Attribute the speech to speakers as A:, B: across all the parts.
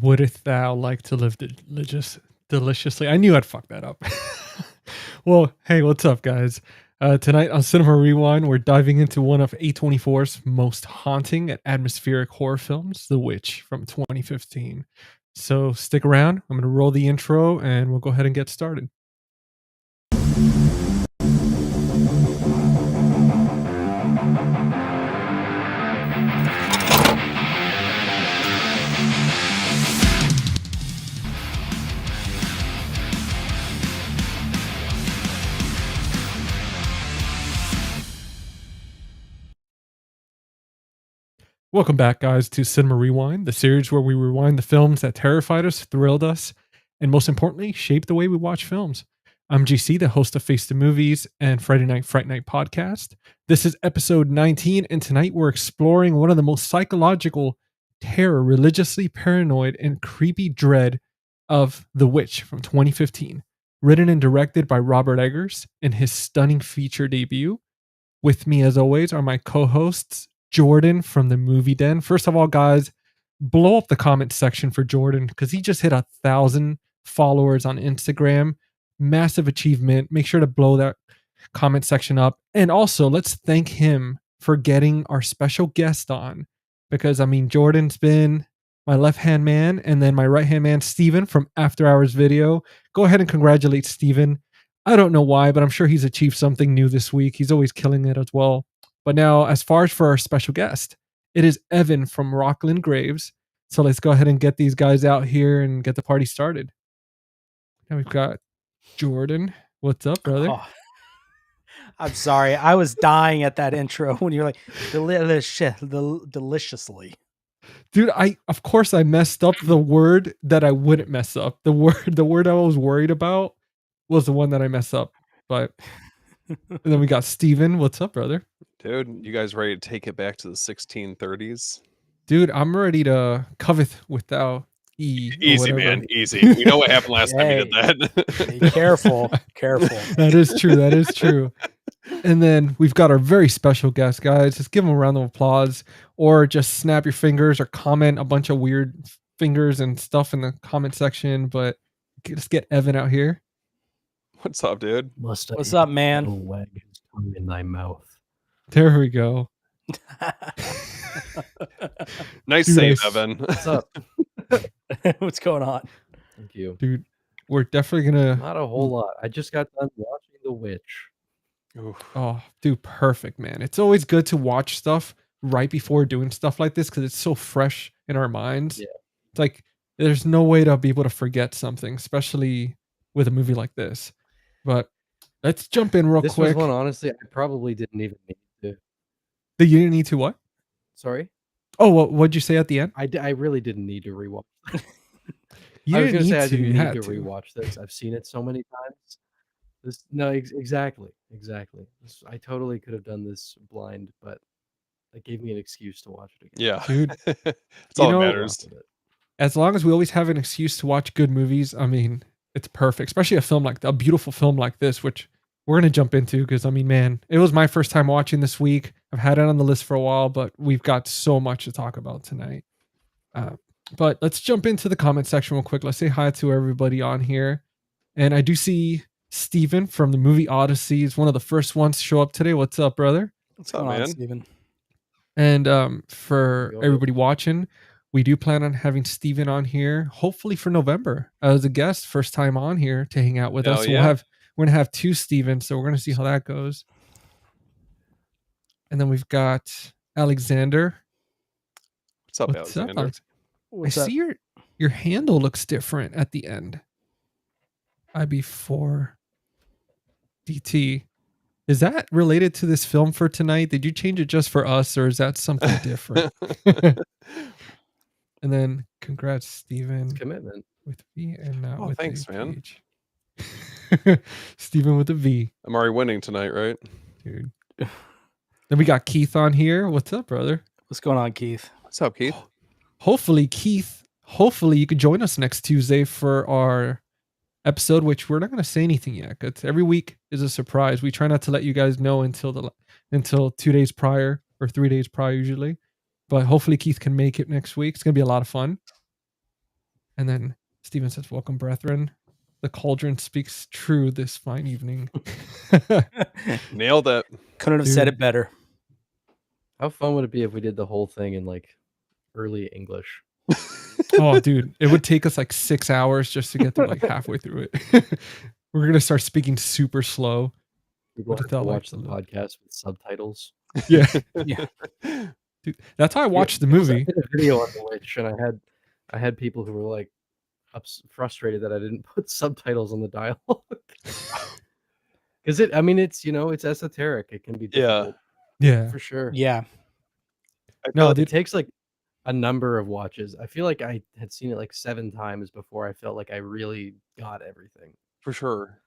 A: Wouldst thou like to live deliciously? I knew I'd fuck that up. Well, hey, what's up, guys? Tonight on Cinema Rewind, we're diving into one of A24’s most haunting and atmospheric horror films, The Witch from 2015. So stick around. I'm going to roll the intro and we'll go ahead and get started. Welcome back, guys, to Cinema Rewind, the series where we rewind the films that terrified us, thrilled us, and most importantly, shaped the way we watch films. I'm GC, the host of Face the Movies and Friday Night Fright Night podcast. This is episode 19, and tonight we're exploring one of the most psychological terror, religiously paranoid, and creepy dread of The Witch from 2015. Written and directed by Robert Eggers in his stunning feature debut. With me, as always, are my co-hosts, Jordan from the Movie Den. First of all, guys, blow up the comment section for Jordan because he just hit 1,000 followers on Instagram. Massive achievement. Make sure to blow that comment section up. And also, let's thank him for getting our special guest on because, I mean, Jordan's been my left-hand man and then my right-hand man, Steven from After Hours Video. Go ahead and congratulate Steven. I don't know why, but I'm sure he's achieved something new this week. He's always killing it as well. But now, as far as for our special guest, it is Evan from Rocklin Graves. So let's go ahead and get these guys out here and get the party started. Now we've got Jordan. What's up, brother?
B: Oh, I'm sorry. I was dying at that intro when you're like, deliciously.
A: Dude, of course I messed up the word that I wouldn't mess up. The word I was worried about was the one that I messed up. But and then we got Steven. What's up, brother?
C: Dude, you guys ready to take it back to the 1630s?
A: Dude, I'm ready to coveth without E.
C: Easy, man. Easy. We know what happened last time you did that.
B: Be careful.
A: That is true. That is true. And then we've got our very special guest, guys. Just give them a round of applause or just snap your fingers or comment a bunch of weird fingers and stuff in the comment section. But let's get Evan out here.
C: What's up, dude?
B: What's up, man?
D: Wag his tongue in thy mouth.
A: There we go.
C: Nice
A: Dude,
C: save, Evan.
D: What's up?
B: What's going on?
D: Thank you.
A: Dude, we're definitely gonna
D: Not a whole lot. I just got done watching The Witch.
C: Oof.
A: Oh, dude, perfect, man. It's always good to watch stuff right before doing stuff like this because it's so fresh in our minds.
D: Yeah.
A: It's like there's no way to be able to forget something, especially with a movie like this. But let's jump in real
D: This
A: quick.
D: was one, honestly, I probably didn't even need to.
A: You didn't need to what?
D: Sorry?
A: Oh, what'd you say at the end?
D: I really didn't need to rewatch.
A: You
D: I was
A: didn't
D: going to say I
A: need to.
D: didn't
A: You
D: need
A: had
D: to
A: to.
D: rewatch this. I've seen it so many times. Exactly. I totally could have done this blind, but that gave me an excuse to watch it again.
C: Yeah.
A: Dude,
C: That's all that matters.
A: As long as we always have an excuse to watch good movies, I mean, it's perfect. Especially a beautiful film like this, which we're going to jump into because, I mean, man, it was my first time watching this week. I've had it on the list for a while, but we've got so much to talk about tonight. But let's jump into the comment section real quick. Let's say hi to everybody on here. And I do see Steven from the movie Odyssey is one of the first ones to show up today. What's up, brother?
B: What's going on,
C: man?
B: Steven?
A: And for
D: Yo.
A: everybody watching, we do plan on having Steven on here, hopefully for November as a guest, first time on here to hang out with us. So
C: Yeah.
A: we're gonna have two Stevens, so we're gonna see how that goes. And then we've got Alexander.
C: What's up,
A: What's up,
C: Alexander?
A: Alex?
B: What's
A: I
B: up?
A: see your handle looks different at the end. IB4 DT. Is that related to this film for tonight? Did you change it just for us, or is that something different? And then congrats, Steven,
D: Commitment.
A: with V and now
C: Oh,
A: with
C: thanks,
A: the
C: man.
A: PH. Steven with a V,
C: I'm already winning tonight, right?
A: dude. Then we got Keith on here. What's up, brother?
B: What's going on, Keith?
C: What's up, Keith?
A: Hopefully, Keith, you could join us next Tuesday for our episode, which we're not going to say anything yet because every week is a surprise. We try not to let you guys know until 2 days prior or 3 days prior usually. But hopefully Keith can make it next week. It's going to be a lot of fun. And then Stephen says, "Welcome, brethren. The cauldron speaks true this fine evening."
C: Nailed it.
B: Couldn't have said
A: Dude.
B: it better.
D: How fun would it be if we did the whole thing in like early English?
A: Oh, dude, it would take us like 6 hours just to get through like halfway through it. We're gonna start speaking super slow.
D: People
A: What
D: have
A: if that,
D: to
A: like,
D: watch the podcast with subtitles.
A: Yeah,
B: Yeah.
A: dude, that's how I watched the
D: I
A: movie.
D: did a video on The Witch, and I had people who were like frustrated that I didn't put subtitles on the dialogue. Because I mean, it's it's esoteric. It can be
C: Yeah.
D: difficult
A: Yeah,
D: for sure.
B: Yeah.
C: I
A: no,
C: feel
D: It
A: dude,
D: takes like a number of watches. I feel like I had seen it like 7 times before I felt like I really got everything.
C: for sure.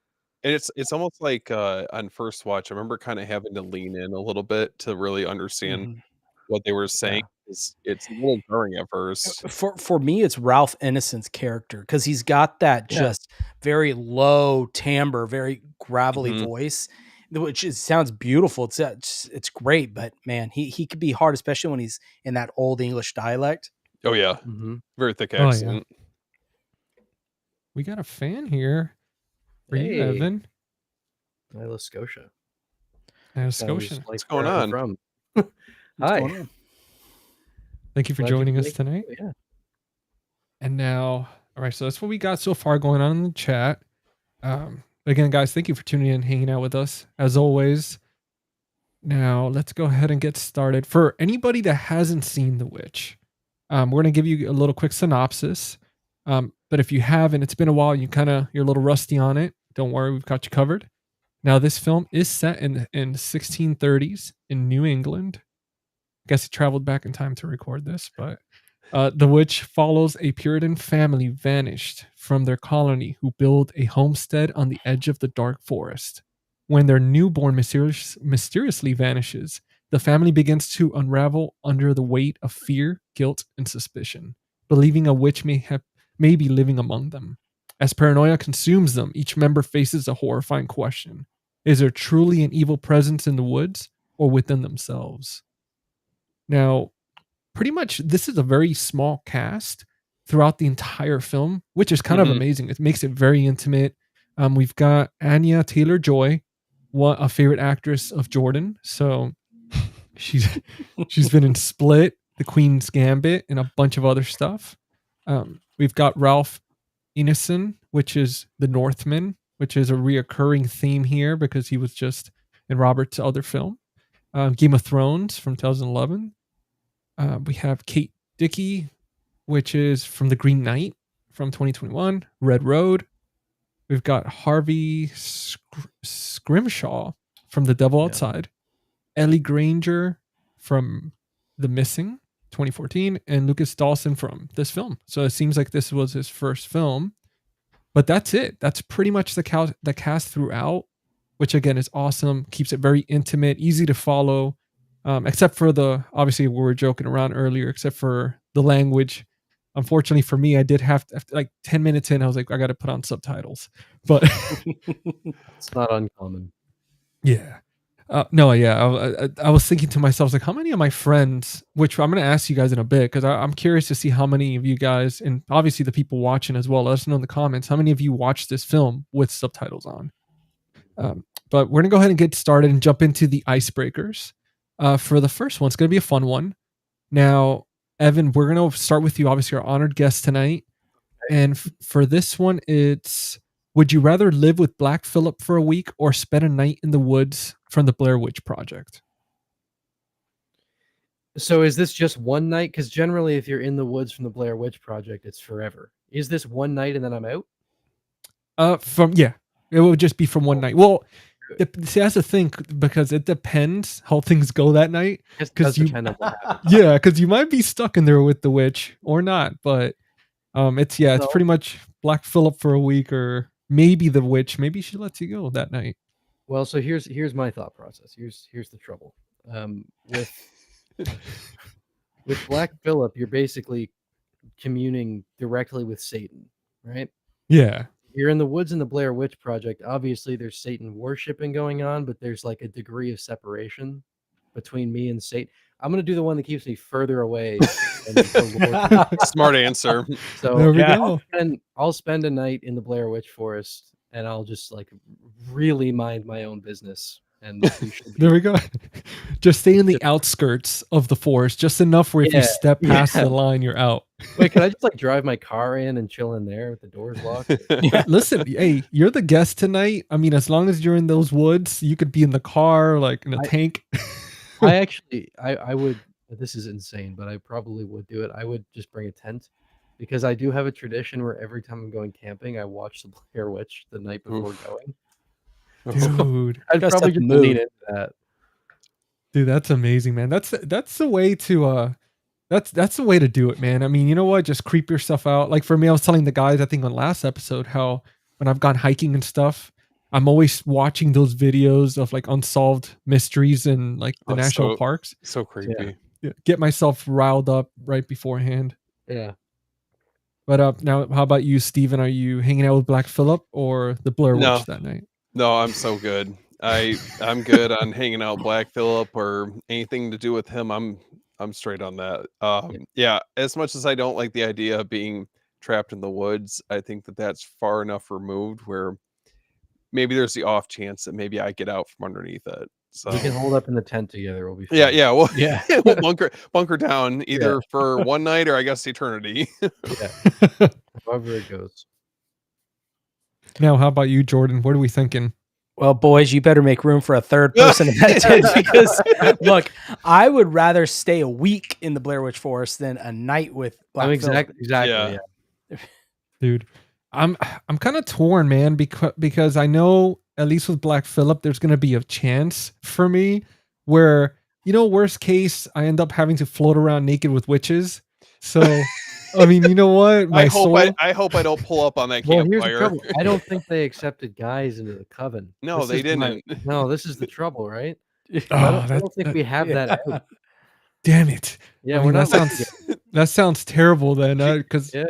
C: And it's almost like on first watch, I remember kind of having to lean in a little bit to really understand
B: Mhm.
C: what they were saying. It's a little jarring at first.
B: For me, it's Ralph Innocent's character because he's got that
D: Yeah.
B: just very low timbre, very gravelly
C: Mhm.
B: voice, which sounds beautiful. It's great, but man, he could be hard, especially when he's in that old English dialect.
C: Oh yeah,
D: Mm-hmm.
C: very thick
A: Oh, yeah.
C: accent.
A: We got a fan here for you,
D: Hey.
A: Evan.
D: Nova Scotia.
A: Nova
D: Sounds
A: Scotian.
D: like
C: What's going
D: where I'm
C: on?
D: from.
B: What's
D: Hi.
B: going on?
A: Thank you for
D: Glad you
A: joining
D: could
A: us
D: make it.
A: tonight.
D: Yeah.
A: And now, all right, so that's what we got so far going on in the chat. Again, guys, thank you for tuning in and hanging out with us as always. Now, let's go ahead and get started. For anybody that hasn't seen The Witch, we're going to give you a little quick synopsis. But if you haven't, it's been a while, you're a little rusty on it. Don't worry, we've got you covered. Now, this film is set in 1630s in New England. I guess he traveled back in time to record this, but The Witch follows a Puritan family vanished from their colony who build a homestead on the edge of the dark forest. When their newborn mysteriously vanishes, the family begins to unravel under the weight of fear, guilt, and suspicion, believing a witch may be living among them. As paranoia consumes them, each member faces a horrifying question. Is there truly an evil presence in the woods or within themselves? Now, pretty much this is a very small cast throughout the entire film, which is kind of
C: Mhm.
A: amazing. It makes it very intimate. We've got Anya Taylor-Joy, a favorite actress of Jordan. So she's been in Split, The Queen's Gambit, and a bunch of other stuff. We've got Ralph Ineson, which is the Northman, which is a reoccurring theme here because he was just in Robert's other film. Game of Thrones from 2011. We have Kate Dickie, which is from The Green Knight from 2021. Red Road. We've got Harvey Scrimshaw from The Devil Outside. Ellie Granger from The Missing 2014. And Lucas Dawson from this film. So it seems like this was his first film. But that's it. That's pretty much the cast throughout, which again is awesome. Keeps it very intimate, easy to follow. Except for obviously we were joking around earlier, except for the language. Unfortunately for me, I did have to, like 10 minutes in, I was like, I got to put on subtitles. But
D: It's not uncommon.
A: yeah. No, yeah. I was thinking to myself, like, how many of my friends, which I'm going to ask you guys in a bit, because I'm curious to see how many of you guys, and obviously the people watching as well, let us know in the comments, how many of you watched this film with subtitles on. But we're going to go ahead and get started and jump into the icebreakers. For the first one, it's going to be a fun one. Now, Evan, we're going to start with you, obviously, our honored guest tonight. And for this one, it's, would you rather live with Black Phillip for a week or spend a night in the woods from the Blair Witch Project?
D: So is this just one night? Because generally, if you're in the woods from the Blair Witch Project, it's forever. Is this one night and then I'm out?
A: It would just be from one night. Well, see, that's the thing, because it depends how things go that night.
D: Because
A: because you might be stuck in there with the witch or not. But it's pretty much Black Phillip for a week, or maybe the witch. Maybe she lets you go that night.
D: Well, so here's my thought process. Here's the trouble. With Black Phillip, you're basically communing directly with Satan, right?
A: Yeah.
D: You're in the woods in the Blair Witch Project. Obviously, there's Satan worshiping going on, but there's like a degree of separation between me and Satan. I'm gonna do the one that keeps me further away. Than the Lord.
C: Smart answer.
D: So
A: There we
B: Yeah.
A: go.
D: and I'll spend a night in the Blair Witch Forest, and I'll just like really mind my own business. And we should be
A: There we go. Just stay in the outskirts of the forest, just enough where if you
D: Yeah,
A: step past
D: yeah.
A: the line, you're out.
D: Wait, can I just like drive my car in and chill in there with the doors locked?
A: Listen, hey, you're the guest tonight. I mean, as long as you're in those woods, you could be in the car, like in a tank.
D: I actually, I would. This is insane, but I probably would do it. I would just bring a tent because I do have a tradition where every time I'm going camping, I watch the Blair Witch the night before
C: Oof.
D: going.
A: Dude,
D: I'd
B: Just
D: probably
B: set the
D: just lean
B: mood.
D: into that.
A: dude, that's amazing, man. That's the way to that's the way to do it, man. I mean, you know what? Just creep yourself out. Like for me, I was telling the guys, I think on last episode, how when I've gone hiking and stuff, I'm always watching those videos of like unsolved mysteries in like the national parks.
C: So creepy.
A: Yeah, get myself riled up right beforehand.
D: Yeah.
A: But now, how about you, Steven? Are you hanging out with Black Phillip or the Blair
C: No.
A: Witch that night?
C: No, I'm so good. I'm good on hanging out Black Phillip or anything to do with him. I'm straight on that. Yeah, as much as I don't like the idea of being trapped in the woods, I think that that's far enough removed where maybe there's the off chance that maybe I get out from underneath it. So
D: We can hold up in the tent together. We'll be fine.
C: yeah, well,
B: Yeah.
C: we'll bunker down either for one night or I guess eternity.
D: Yeah. However it goes.
A: Now, how about you, Jordan? What are we thinking?
B: Well, boys, you better make room for a third person in that tent because, look, I would rather stay a week in the Blair Witch Forest than a night with Black Phillip.
D: Exactly.
C: Yeah.
D: Yeah.
A: Dude, I'm kind of torn, man, because I know at least with Black Phillip, there's gonna be a chance for me where, you know, worst case, I end up having to float around naked with witches. So, I mean, you know what?
C: I hope I don't pull up on that
D: Well, here's the
C: campfire.
D: trouble. I don't think they accepted guys into the coven.
C: No, they didn't.
D: No, this is the trouble, right?
A: Oh,
D: I don't think we have that out.
A: damn it.
D: Yeah,
A: I
D: we're
A: mean,
D: not.
A: that sounds terrible then, because
D: Yeah.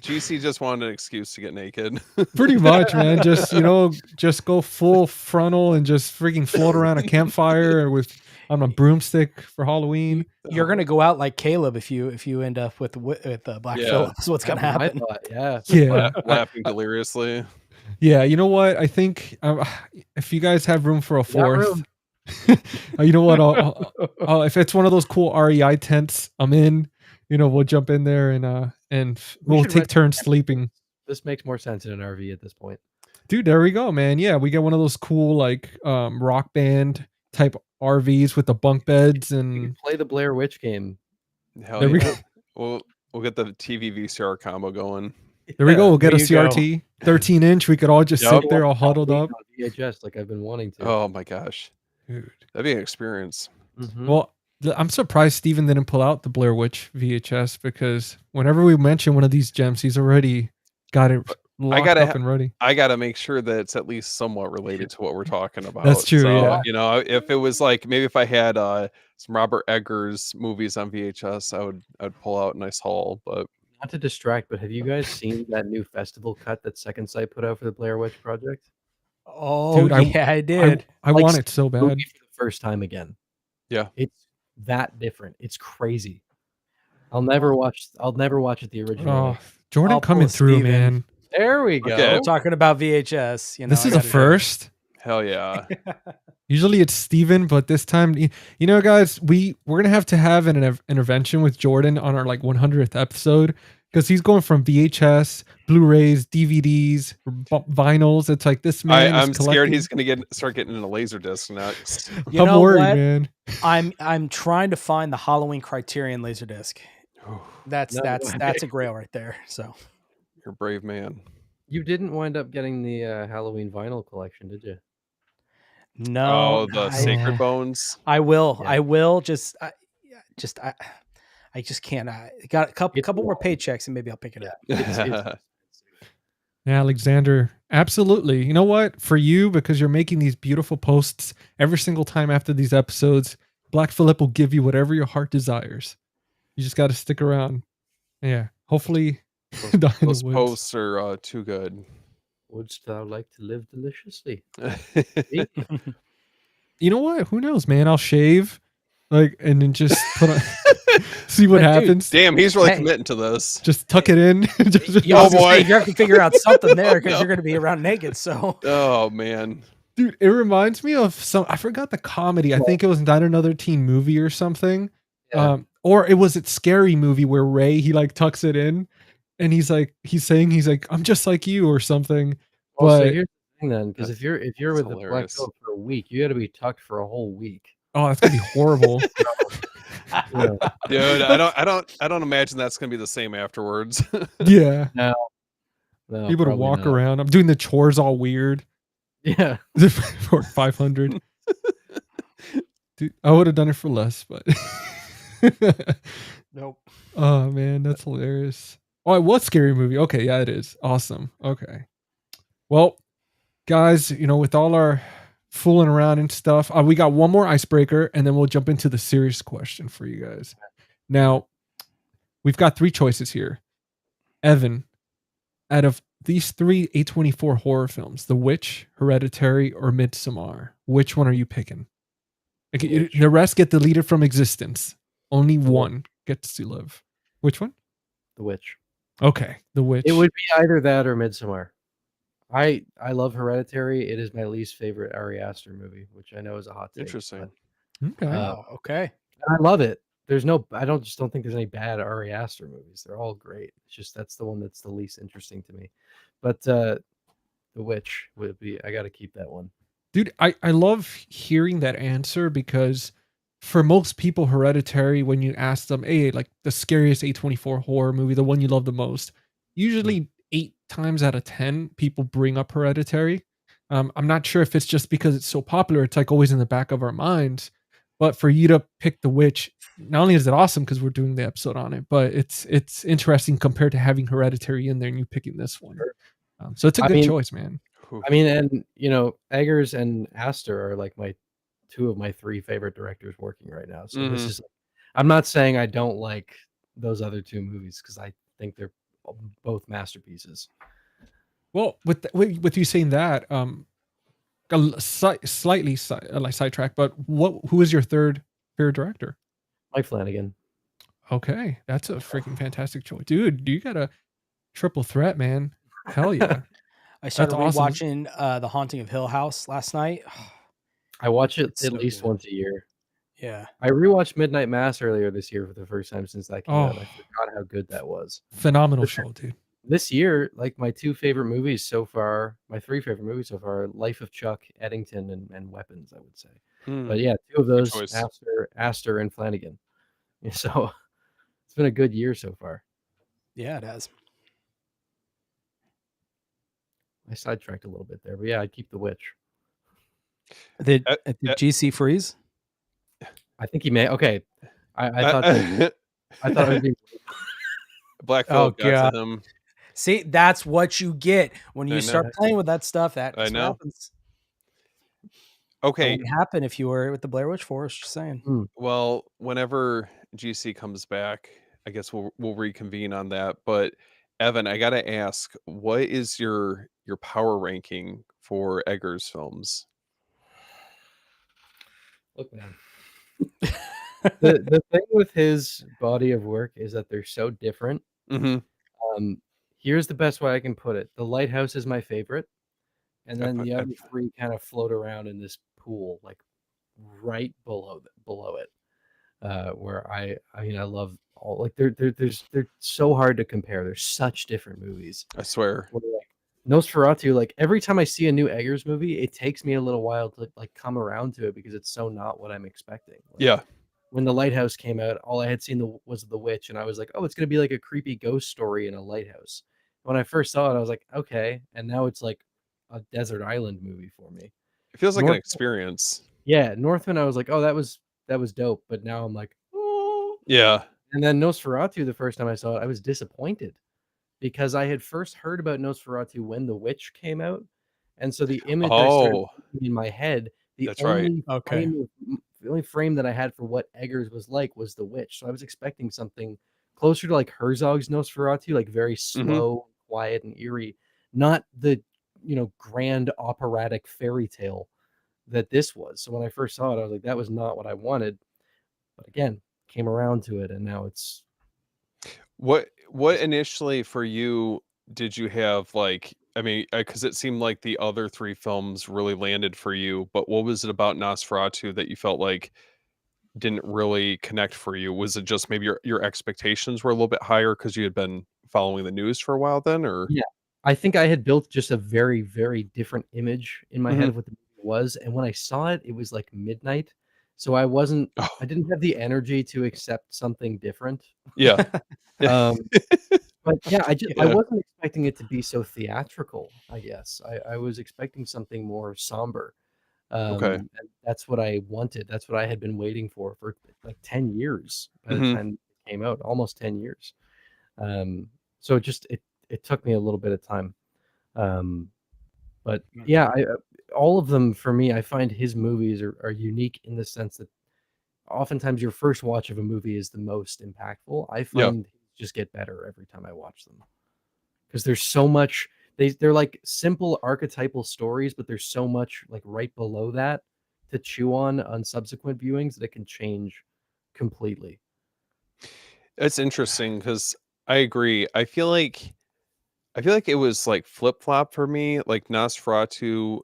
C: GC just wanted an excuse to get naked.
A: pretty much, man, just, you know, just go full frontal and just freaking float around a campfire with on a broomstick for Halloween.
B: You're gonna go out like Caleb if you end up with Black
C: Yeah.
B: Phillip. That's what's gonna
D: That's what I
B: happen.
D: thought, yeah.
A: Yeah.
C: Laughing deliriously.
A: Yeah, you know what? I think if you guys have room for a
D: Got
A: fourth,
D: room.
A: you know what? I'll, if it's one of those cool REI tents, I'm in. You know, we'll jump in there and we'll
D: should
A: take
D: rent-
A: turns sleeping.
D: This makes more sense in an RV at this point.
A: Dude, there we go, man. Yeah, we get one of those cool like rock band type RVs with the bunk beds
D: You
A: and
D: can play the Blair Witch game.
C: Hell
A: there we
C: yeah.
A: go.
C: We'll get the TV VCR combo going.
A: There we go. We'll get a
B: there you go.
A: CRT 13-inch. We could all just
C: Yep.
A: sit there all huddled up.
D: On VHS, like I've been wanting to.
C: Oh my gosh.
A: Dude.
C: That'd be an experience.
D: Mhm.
A: Well, I'm surprised Steven didn't pull out the Blair Witch VHS because whenever we mention one of these gems, he's already got it locked up and ready.
C: I gotta make sure that it's at least somewhat related to what we're talking about.
A: That's true,
C: So,
A: yeah.
C: you know, if it was like maybe if I had some Robert Eggers movies on VHS, I'd pull out a nice haul. But
D: Not to distract, but have you guys seen that new festival cut that Second Sight put out for the Blair Witch Project?
B: Oh,
A: Dude,
B: I did.
A: I
D: Like,
A: want it so bad.
D: Movie for the first time again.
C: Yeah.
D: It's that different. It's crazy. I'll never watch it the original
A: Oh,
D: way.
A: Jordan
B: I'll
A: coming
B: pull
A: through,
B: Steven.
A: man.
D: There we go.
C: Okay.
B: Talking about VHS, you know,
A: This
B: I
A: is a
B: gotta do it.
A: first.
C: hell yeah.
A: Usually it's Steven, but this time, you know, guys, we're gonna have to have an intervention with Jordan on our like 100th episode because he's going from VHS, Blu-rays, DVDs, vinyls. It's like this man.
C: I'm
A: is
C: scared
A: collecting-
C: he's gonna start getting into laser disc next.
B: You
A: I'm
B: know
A: worried,
B: what?
A: man.
B: I'm trying to find the Halloween Criterion Laserdisc. That's
D: No way.
B: that's a grail right there. So
C: You're a brave man.
D: You didn't wind up getting the Halloween vinyl collection, did you?
B: no,
C: Oh, the
B: I,
C: Sacred Bones.
B: I will.
D: Yeah.
B: I will. I just can't. I got a couple
D: It's
B: more
D: wild.
B: paychecks and maybe I'll pick it up.
D: It's
A: Yeah, Alexander, absolutely. You know what? For you, because you're making these beautiful posts every single time after these episodes, Black Phillip will give you whatever your heart desires. You just got to stick around. Yeah, hopefully. die in
C: Those
A: the woods.
C: posts are too good.
D: Wouldst thou like to live deliciously?
A: You know what? Who knows, man? I'll shave. Like, and then just put on, see what
B: But dude,
A: happens.
C: Damn, he's really
B: Hey.
C: committing to this.
A: Just tuck it in. Just-
B: you, I was
C: Oh,
B: gonna say,
C: boy.
B: you have to figure out something there because
C: no.
B: you're going to be around naked. So
C: Oh man.
A: Dude, it reminds me of some. I forgot the comedy. I think it was Not Another Teen Movie or something.
D: Yeah.
A: Or it was Scary Movie where Ray he like tucks it in, and he's like I'm just like you or something.
D: Well, so
A: But
D: here's the thing then, because if you're
C: That's
D: with the Black
C: hilarious.
D: Phillip for a week, you got to be tucked for a whole week.
A: oh, that's gonna be horrible.
D: You know,
C: Dude, I don't imagine that's gonna be the same afterwards.
A: Yeah,
D: no,
A: able to
D: probably
A: walk
D: not.
A: around. I'm doing the chores all weird
D: Yeah,
A: for 500. Dude, I would have done it for less, but
B: nope.
A: oh man, that's hilarious. Oh, it was Scary Movie. Okay, yeah, it is. Awesome. Okay. Well, guys, with all our fooling around and stuff, we got one more icebreaker, and then we'll jump into the serious question for you guys. Now, we've got 3 choices here. Evan, out of these 3 A24 horror films, The Witch, Hereditary, or Midsommar, which one are you picking? Okay, the rest get deleted from existence. Only one gets to live. Which one?
D: The Witch.
A: Okay, The Witch.
D: It would be either that or Midsommar. I love Hereditary. It is my least favorite Ari Aster movie, which I know is a hot take.
C: Interesting.
A: Okay.
B: Oh, okay.
D: I love it. I don't think there's any bad Ari Aster movies. They're all great. It's just that's the one that's the least interesting to me. But The Witch would be. I got to keep that one.
A: Dude, I love hearing that answer because for most people, Hereditary, when you ask them, hey, like the scariest A24 horror movie, the one you love the most, usually 8 times out of 10 people bring up Hereditary. I'm not sure if it's just because it's so popular, it's like always in the back of our minds. But for you to pick The Witch, not only is it awesome because we're doing the episode on it, but it's interesting compared to having Hereditary in there and you picking this one. So it's a good choice, man.
D: I mean, and Eggers and Aster are like two of my 3 favorite directors working right now. So this is. I'm not saying I don't like those other 2 movies because I think they're both masterpieces.
A: Well, with you saying that, slightly like sidetrack, but who is your third favorite director?
D: Mike Flanagan.
A: Okay, that's a freaking fantastic choice, dude. You got a triple threat, man. Hell yeah!
B: I started
A: That's awesome.
B: rewatching The Haunting of Hill House last night.
D: I watch it
B: It's
D: at
B: so
D: least
B: good.
D: once a year.
B: Yeah.
D: I rewatched Midnight Mass earlier this year for the first time since that came out. And I
A: Oh.
D: forgot how good that was.
A: Phenomenal show, dude.
D: This year, like my 2 favorite movies so far, my 3 favorite movies so far, are Life of Chuck, Eddington, and Weapons, I would say. But yeah, 2 of those,
C: choice.
D: Aster and Flanagan. So it's been a good year so far.
B: Yeah, it has.
D: I sidetracked a little bit there, but yeah, I'd keep The Witch.
B: Did GC freeze?
D: I think he may. Okay, I thought that, I thought it would be.
C: Black Phillip got to him.
B: See, that's what you get when you
C: I
B: start
C: know.
B: playing with that stuff. That's
C: I
B: what
C: know.
B: happens.
C: Okay.
B: It wouldn't happen if you were with the Blair Witch Force. Just saying.
C: Well, whenever GC comes back, I guess we'll reconvene on that. But Evan, I gotta ask, what is your power ranking for Eggers films?
D: Look, man. the thing with his body of work is that they're so different. Here's the best way I can put it: The Lighthouse is my favorite, and then the other 3 kind of float around in this pool, like right below it. Where I love all, like they're so hard to compare. They're such different movies.
C: I swear.
D: Like Nosferatu, like every time I see a new Eggers movie, it takes me a little while to like come around to it because it's so not what I'm expecting. Like,
C: yeah.
D: When The Lighthouse came out, all I had seen was The Witch, and I was like, oh, it's gonna be like a creepy ghost story in a lighthouse. When I first saw it, I was like, okay, and now it's like a desert island movie for me.
C: It feels like an experience.
D: Yeah, Northman, I was like, oh, that was dope, but now I'm like, oh.
C: Yeah.
D: And then Nosferatu, the first time I saw it, I was disappointed because I had first heard about Nosferatu when The Witch came out, and so the image I started in my head, the only frame that I had for what Eggers was like was The Witch. So I was expecting something closer to like Herzog's Nosferatu, like very slow, quiet, and eerie, not the grand operatic fairy tale that this was. So when I first saw it, I was like, that was not what I wanted. But again, came around to it, and now it's
C: What initially for you did you have like? I mean, because it seemed like the other three films really landed for you, but what was it about Nosferatu that you felt like didn't really connect for you? Was it just maybe your expectations were a little bit higher because you had been following the news for a while then, or?
D: yeah. I think I had built just a very, very different image in my head of what the movie was, and when I saw it, it was like midnight, so I
C: Oh,
D: didn't have the energy to accept something different.
C: yeah.
D: Um, but yeah, I
C: Yeah.
D: wasn't expecting it to be so theatrical, I guess. I was expecting something more somber.
C: Okay.
D: And that's what I wanted. That's what I had been waiting for like 10 years by the
C: Mhm.
D: time it came out, almost 10 years. So it took me a little bit of time. But yeah, all of them for me, I find his movies are unique in the sense that oftentimes your first watch of a movie is the most impactful. I
C: Yeah.
D: find just get better every time I watch them because there's so much. They're like simple archetypal stories, but there's so much like right below that to chew on subsequent viewings that it can change completely.
C: It's interesting because I agree. I feel like it was like flip-flop for me. Like Nosferatu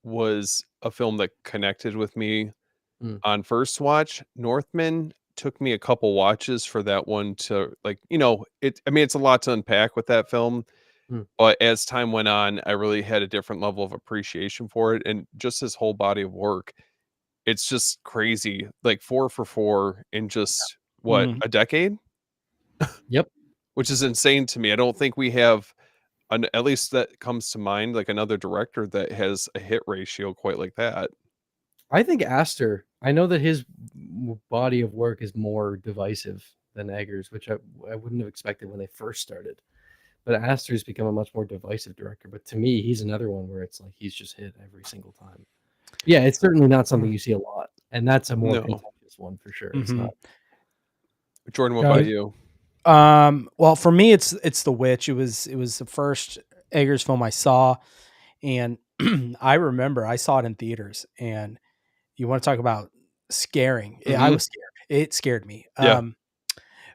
C: was a film that connected with me
D: Mm,
C: on first watch. Northman took me a couple watches for that one to like, I mean, it's a lot to unpack with that film,
D: mm.
C: but as time went on, I really had a different level of appreciation for it. And just his whole body of work, it's just crazy. Like 4 for 4 in just what,
B: Mhm.
C: a decade?
D: Yep.
C: Which is insane to me. I don't think we have at least that comes to mind, like another director that has a hit ratio quite like that.
D: I think Astor, I know that his body of work is more divisive than Eggers, which I wouldn't have expected when they first started. But Astor's become a much more divisive director. But to me, he's another one where it's like he's just hit every single time. Yeah, it's certainly not something you see a lot, and that's a more
C: No.
D: contentious one for sure. It's
B: Mhm.
D: not.
C: Jordan, what about
A: Guys,
C: you?
B: Well, for me, it's The Witch. It was the first Eggers film I saw, and I remember I saw it in theaters. And you want to talk about scaring? I
C: Mhm.
B: was scared. It scared me.
C: Yeah.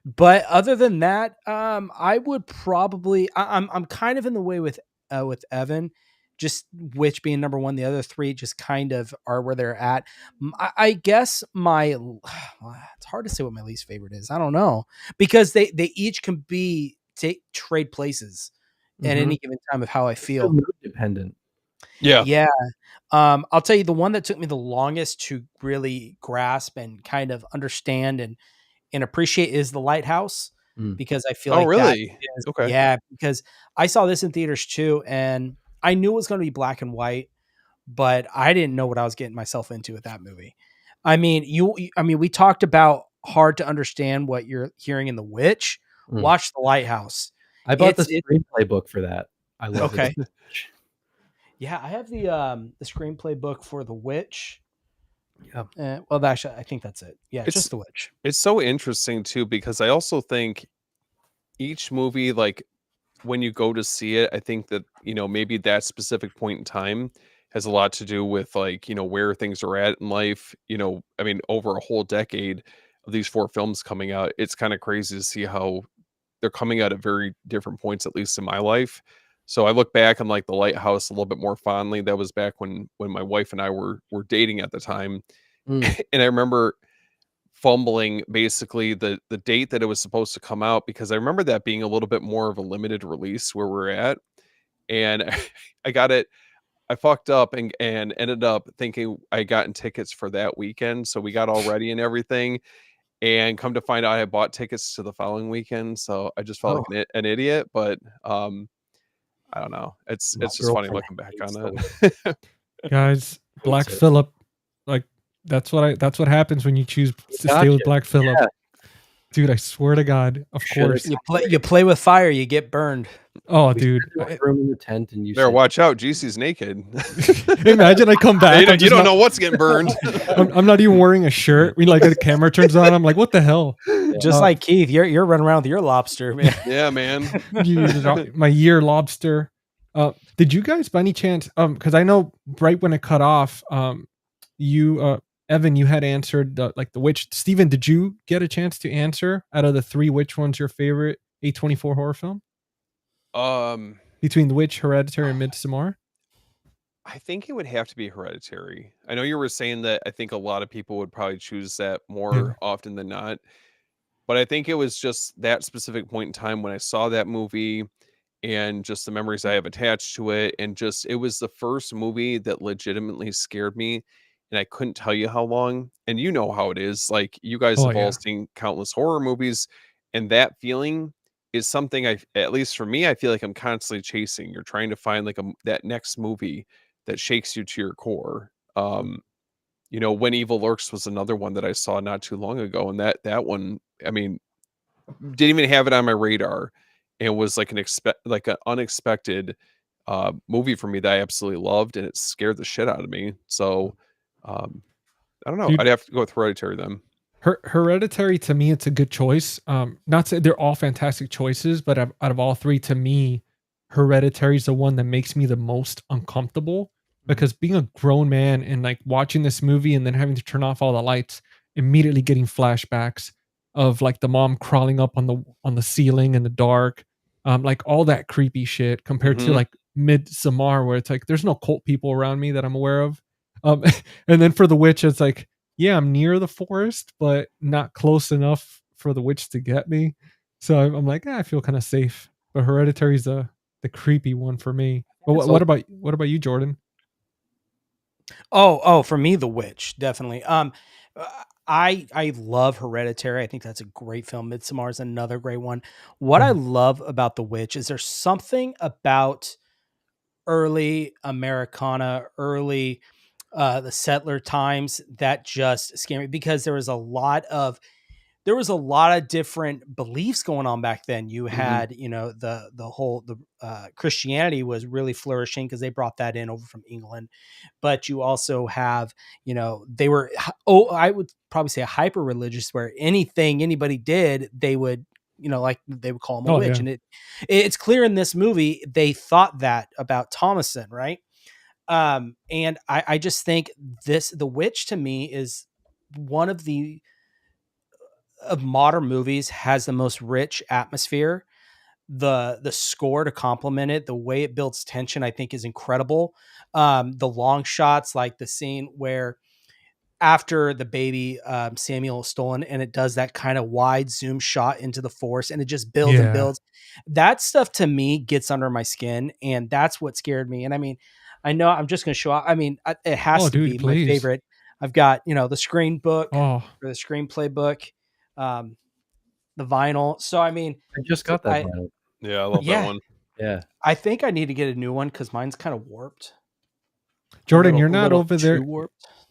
B: But other than that, I would probably I'm kind of in the way with Evan, just Witch being number one. The other three just kind of are where they're at. I guess it's hard to say what my least favorite is. I don't know because they each can be trade places at any given time of how I
D: It's so
B: feel.
D: mood dependent.
C: Yeah.
B: Yeah. I'll tell you the one that took me the longest to really grasp and kind of understand and appreciate is The Lighthouse,
D: Mm.
B: because I feel
C: Oh,
B: like that
C: really?
B: is,
C: Okay.
B: yeah, because I saw this in theaters too, and I knew it was going to be black and white, but I didn't know what I was getting myself into with that movie. I mean, we talked about hard to understand what you're hearing in The Witch.
D: Mm.
B: Watch The Lighthouse.
D: I bought the
B: It's
D: screenplay book for that. I love
B: okay.
D: it.
B: Yeah, I have the screenplay book for The Witch.
D: Yeah.
B: Well, actually, I think that's it. Yeah,
C: It's
B: just The Witch.
C: it's so interesting too because I also think each movie, like when you go to see it, I think that maybe that specific point in time has a lot to do with like where things are at in life. I mean, over a whole decade of these 4 films coming out, it's kind of crazy to see how they're coming out at very different points, at least in my life. So I look back on like The Lighthouse a little bit more fondly. That was back when my wife and I were dating at the time,
D: Mm.
C: and I remember fumbling basically the date that it was supposed to come out because I remember that being a little bit more of a limited release where we're at, and I got it. I fucked up and ended up thinking I gotten tickets for that weekend, so we got all ready and everything. And come to find out, I had bought tickets to the following weekend, so I just felt
D: Oh,
C: like an idiot. But I don't know. It's
D: my
C: just funny
D: girlfriend
C: looking back
D: hates
C: on
D: the Witch.
C: it.
A: guys,
D: Hates
A: Black
D: it.
A: Phillip, like that's what happens when you choose to stay with
D: Gotcha.
A: Black Phillip.
D: Yeah.
A: Dude, I swear to God, of
D: Should've
A: course.
B: You play with fire, you get burned.
A: Oh,
D: We
A: dude.
D: spent the room in the tent, and you
C: There,
D: said,
C: watch out, GC's naked.
A: Imagine I come back.
C: You don't know what's getting burned.
A: I'm not even wearing a shirt. We like the camera turns on. I'm like, what the hell?
B: Just like Keith, you're running around with your lobster, man.
C: Yeah, man.
A: My year lobster. Did you guys by any chance? Because I know right when it cut off, you Evan, you had answered the Witch. Steven, did you get a chance to answer out of the three? Which one's your favorite A24 horror film? Between The Witch, Hereditary, and Midsommar?
C: I think it would have to be Hereditary. I know you were saying that I think a lot of people would probably choose that more often than not, but I think it was just that specific point in time when I saw that movie and just the memories I have attached to it, and just it was the first movie that legitimately scared me, and I couldn't tell you how long. And you know how it is. Like, you guys have all seen countless horror movies, and that feeling is something at least for me, I feel like I'm constantly chasing. You're trying to find like that next movie that shakes you to your core. You know, When Evil Lurks was another one that I saw not too long ago, and that one, I mean, didn't even have it on my radar. It was like an unexpected movie for me that I absolutely loved, and it scared the shit out of me. So I don't know.
A: Dude,
C: I'd have to go with Hereditary then.
A: Hereditary, to me, it's a good choice. Not to, they're all fantastic choices, but out of all three, to me, Hereditary is the one that makes me the most uncomfortable, because being a grown man and like watching this movie and then having to turn off all the lights, immediately getting flashbacks of like the mom crawling up on the ceiling in the dark, like all that creepy shit, compared to like Midsommar, where it's like there's no cult people around me that I'm aware of. And then for The Witch, it's like, yeah, I'm near the forest, but not close enough for the witch to get me. So I'm like, I feel kind of safe. But Hereditary's the creepy one for me. But what about you, Jordan?
B: Oh, for me, The Witch, definitely. I love Hereditary. I think that's a great film. Midsommar is another great one. What I love about The Witch is there's something about early Americana, early the settler times that just scared me, because there was a lot of different beliefs going on back then. You had, the whole Christianity was really flourishing because they brought that in over from England. But you also have, they were, I would probably say hyper religious, where anything anybody did, they would, like they would call him a witch. And it's clear in this movie, they thought that about Thomason. Right. And I just think The Witch to me is one of modern movies, has the most rich atmosphere. The score to complement it, the way it builds tension, I think is incredible. The long shots, like the scene where after the baby Samuel is stolen, and it does that kind of wide zoom shot into the forest, and it just builds and builds. That stuff to me gets under my skin, and that's what scared me. And I mean, I know I'm just going to show up. I mean, it has to be my favorite. I've got, the screen book or the screenplay book, the vinyl. So, I mean,
D: I just got that vinyl.
C: Yeah, I love that one.
D: Yeah.
B: I think I need to get a new one because mine's kind of warped.
A: Jordan, you're not over there.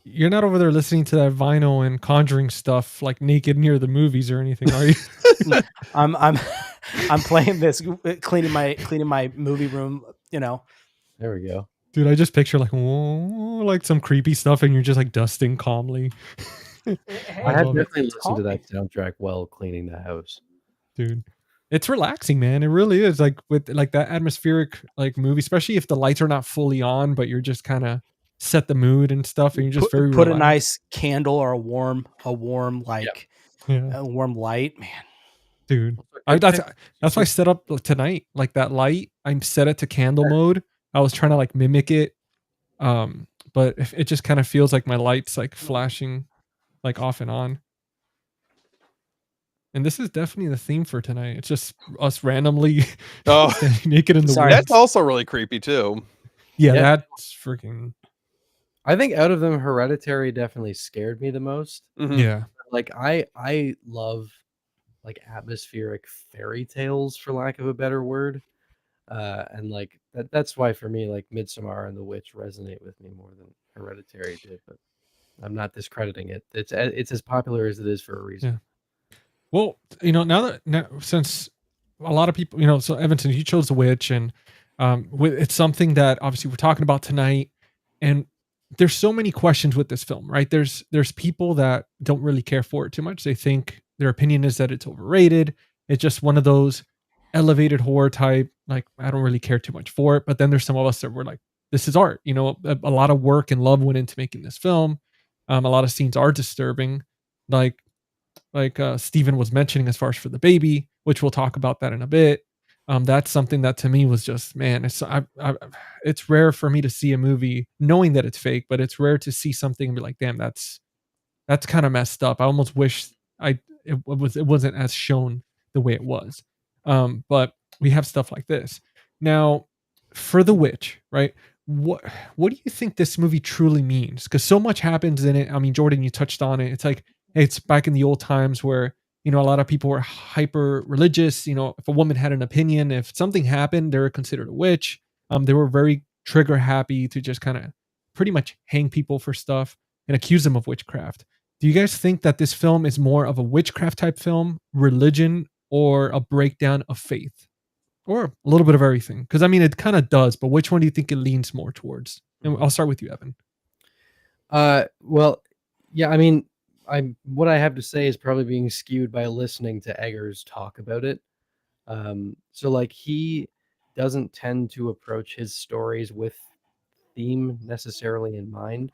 A: You're not over there listening to that vinyl and Conjuring stuff like naked near the movies or anything, are you?
B: I'm playing this, cleaning my movie room,
D: There we go.
A: Dude, I just picture like some creepy stuff, and you're just like dusting calmly.
D: I had definitely listened to that soundtrack while cleaning the house.
A: Dude, it's relaxing, man. It really is. Like with like that atmospheric like movie, especially if the lights are not fully on, but you're just kind of set the mood and stuff, and you're just
B: put
A: relaxed.
B: A nice candle or a warm like a warm light, man.
A: Dude, that's why I set up tonight, like that light. I set it to candle mode. I was trying to like mimic it, but it just kind of feels like my lights like flashing like off and on. And this is definitely the theme for tonight. It's just us randomly naked in the woods.
C: That's also really creepy too.
A: Yeah, that's freaking.
D: I think out of them, Hereditary definitely scared me the most.
C: Mm-hmm.
A: Yeah,
D: like I love like atmospheric fairy tales, for lack of a better word, and like that's why for me, like Midsommar and The Witch resonate with me more than Hereditary did. But I'm not discrediting it. It's as popular as it is for a reason.
A: Yeah. Well, now since a lot of people, so Evanson, you chose The Witch, and it's something that obviously we're talking about tonight, and there's so many questions with this film, right? There's people that don't really care for it too much. They think their opinion is that it's overrated. It's just one of those elevated horror type, like I don't really care too much for it. But then there's some of us that were like, this is art, a lot of work and love went into making this film. A lot of scenes are disturbing, like Steven was mentioning as far as for the baby, which we'll talk about that in a bit. That's something that to me was just, man, it's rare for me to see a movie knowing that it's fake, but it's rare to see something and be like, damn, that's kind of messed up. I almost wish it wasn't as shown the way it was. But we have stuff like this. Now, for The Witch, right? What do you think this movie truly means? Because so much happens in it. I mean, Jordan, you touched on it. It's like it's back in the old times where a lot of people were hyper religious. If a woman had an opinion, if something happened, they were considered a witch. They were very trigger happy to just kind of pretty much hang people for stuff and accuse them of witchcraft. Do you guys think that this film is more of a witchcraft type film, religion, or a breakdown of faith? Or a little bit of everything? Because I mean, it kind of does, but which one do you think it leans more towards? And I'll start with you, Evan.
D: Well, yeah, I mean, what I have to say is probably being skewed by listening to Eggers talk about it. So like he doesn't tend to approach his stories with theme necessarily in mind.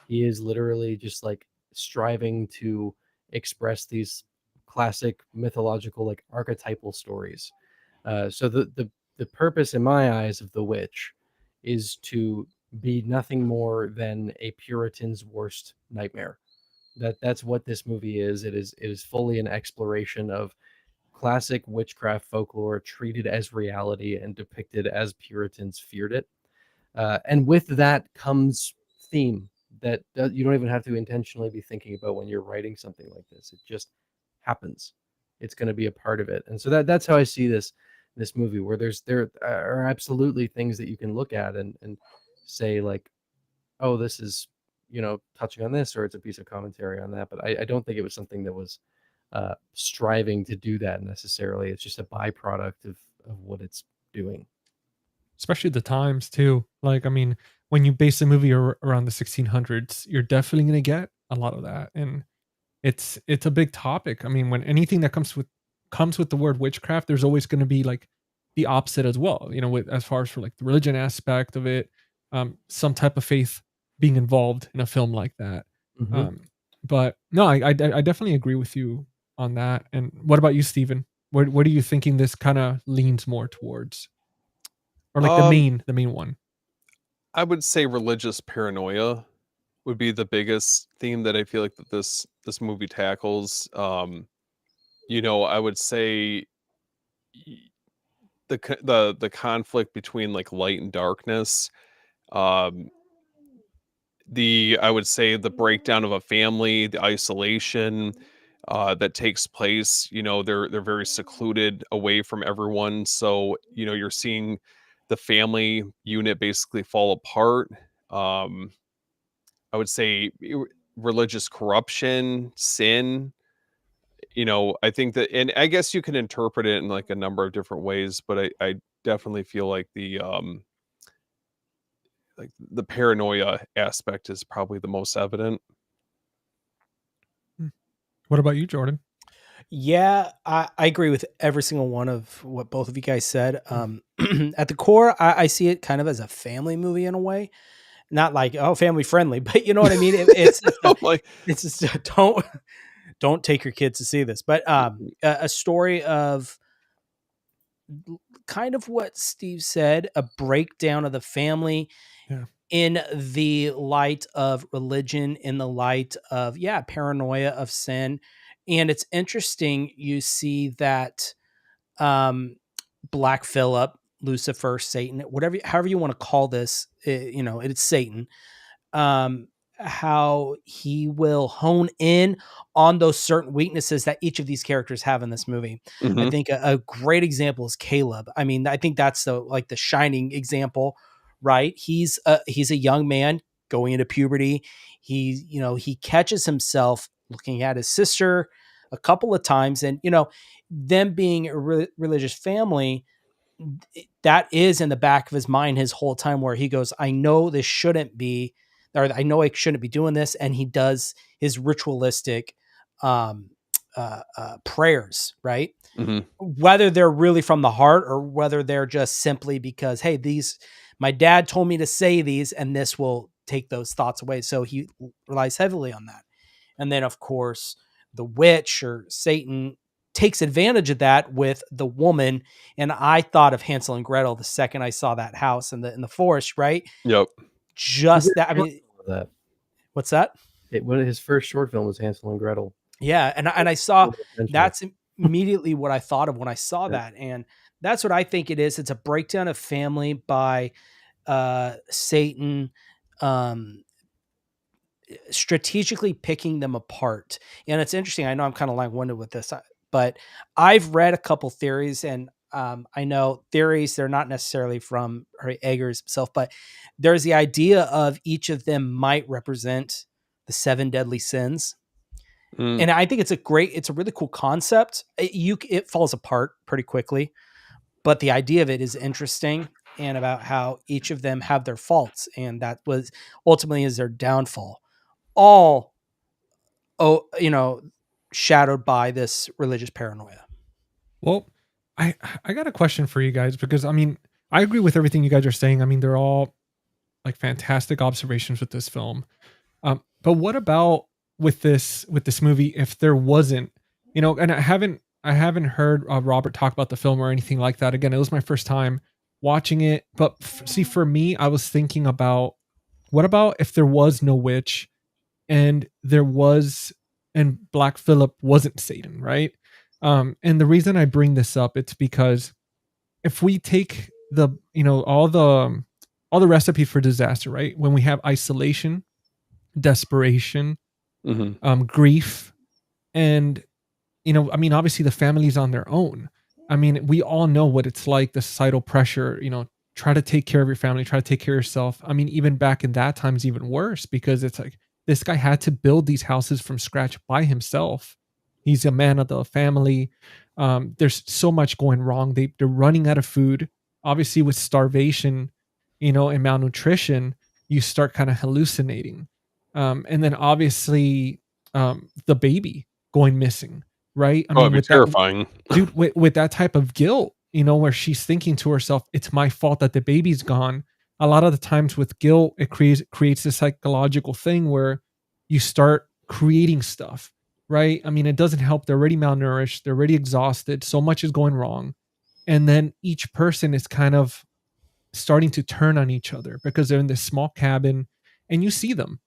D: He is literally just like striving to express these classic mythological, like archetypal stories. So the purpose in my eyes of The Witch is to be nothing more than a Puritan's worst nightmare. That's what this movie is. It is fully an exploration of classic witchcraft folklore treated as reality and depicted as Puritans feared it. And with that comes theme that you don't even have to intentionally be thinking about when you're writing something like this. It just happens. It's going to be a part of it. And so that's how I see this movie, where there are absolutely things that you can look at and say like, oh, this is, touching on this, or it's a piece of commentary on that. But I don't think it was something that was striving to do that necessarily. It's just a byproduct of what it's doing.
A: Especially the times too. Like, I mean, when you base a movie around the 1600s, you're definitely going to get a lot of that. And it's a big topic. I mean, when anything that comes with the word witchcraft, there's always going to be like the opposite as well, with as far as for like the religion aspect of it, some type of faith being involved in a film like that.
D: Mm-hmm.
A: But no, I definitely agree with you on that. And what about you, Steven? What are you thinking this kind of leans more towards? Or like the main one?
C: I would say religious paranoia would be the biggest theme that I feel like that this movie tackles. I would say the conflict between like light and darkness. I would say the breakdown of a family, the isolation that takes place. They're very secluded away from everyone, so you're seeing the family unit basically fall apart. I would say religious corruption, sin. I think that, and I guess you can interpret it in like a number of different ways, but I definitely feel like the paranoia aspect is probably the most evident.
A: What about you, Jordan?
B: Yeah, I agree with every single one of what both of you guys said. At the core, I see it kind of as a family movie in a way. Not like, oh, family friendly, but you know what I mean? It's just don't take your kids to see this. But a story of kind of what Steve said, a breakdown of the family.
A: Yeah.
B: In the light of religion, in the light of, paranoia of sin. And it's interesting, you see that Black Phillip, Lucifer, Satan, however you want to call this, it's Satan. How he will hone in on those certain weaknesses that each of these characters have in this movie.
C: Mm-hmm.
B: I think a great example is Caleb. I mean, I think that's the shining example, right? He's a young man going into puberty. He catches himself looking at his sister a couple of times, and them being a religious family, that is in the back of his mind his whole time, where he goes, I know this shouldn't be, or I know I shouldn't be doing this. And he does his ritualistic prayers, right?
C: Mm-hmm.
B: Whether they're really from the heart or whether they're just simply because, hey, my dad told me to say these and this will take those thoughts away. So he relies heavily on that. And then, of course, the witch or Satan takes advantage of that with the woman. And I thought of Hansel and Gretel the second I saw that house in the forest, right?
C: Yep.
B: Just that. I mean, what's that?
D: One of his first short film was Hansel and Gretel.
B: Yeah, and I saw that's immediately what I thought of when I saw that, and that's what I think it is. It's a breakdown of family by Satan, strategically picking them apart. And it's interesting. I know I'm kind of long-winded with this, but I've read a couple theories, and I know theories, they're not necessarily from Eggers himself, but there's the idea of each of them might represent the 7 deadly sins. And I think it's a really cool concept. It falls apart pretty quickly, but the idea of it is interesting, and about how each of them have their faults, and that was ultimately is their downfall. All, shadowed by this religious paranoia.
A: Well, I got a question for you guys, because I mean, I agree with everything you guys are saying. I mean, they're all like fantastic observations with this film. But what about with this movie if there wasn't, and I haven't heard Robert talk about the film or anything like that. Again, it was my first time watching it, but see, for me, I was thinking about, what about if there was no witch and Black Phillip wasn't Satan, right? And the reason I bring this up, it's because if we take the, all the recipe for disaster, right? When we have isolation, desperation, grief, and obviously the family's on their own. I mean, we all know what it's like, the societal pressure, try to take care of your family, try to take care of yourself. I mean, even back in that time's even worse, because it's like this guy had to build these houses from scratch by himself. He's a man of the family. There's so much going wrong. They're running out of food. Obviously, with starvation, and malnutrition, you start kind of hallucinating. And then obviously, the baby going missing, right? I mean, with
C: terrifying,
A: dude, with that type of guilt, where she's thinking to herself, "It's my fault that the baby's gone." A lot of the times with guilt, it creates this psychological thing where you start creating stuff, right? I mean, it doesn't help. They're already malnourished. They're already exhausted. So much is going wrong, and then each person is kind of starting to turn on each other because they're in this small cabin, and you see them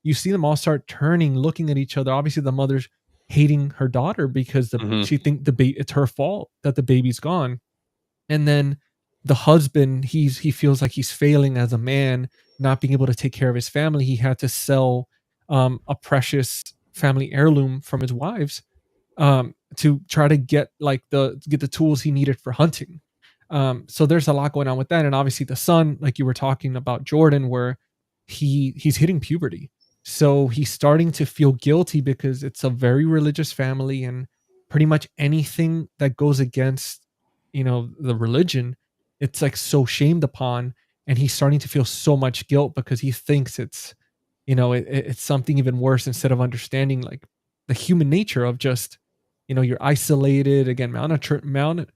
A: all start turning, looking at each other. Obviously the mother's hating her daughter because she think it's her fault that the baby's gone. And then the husband, he feels like he's failing as a man, not being able to take care of his family. He had to sell a precious family heirloom from his wives to try to get the tools he needed for hunting. So there's a lot going on with that. And obviously the son, like you were talking about, Jordan, where he's hitting puberty. So he's starting to feel guilty because it's a very religious family, and pretty much anything that goes against, the religion, it's like so shamed upon. And he's starting to feel so much guilt because he thinks it's, it's something even worse, instead of understanding like the human nature of just, you're isolated, again, malnourished.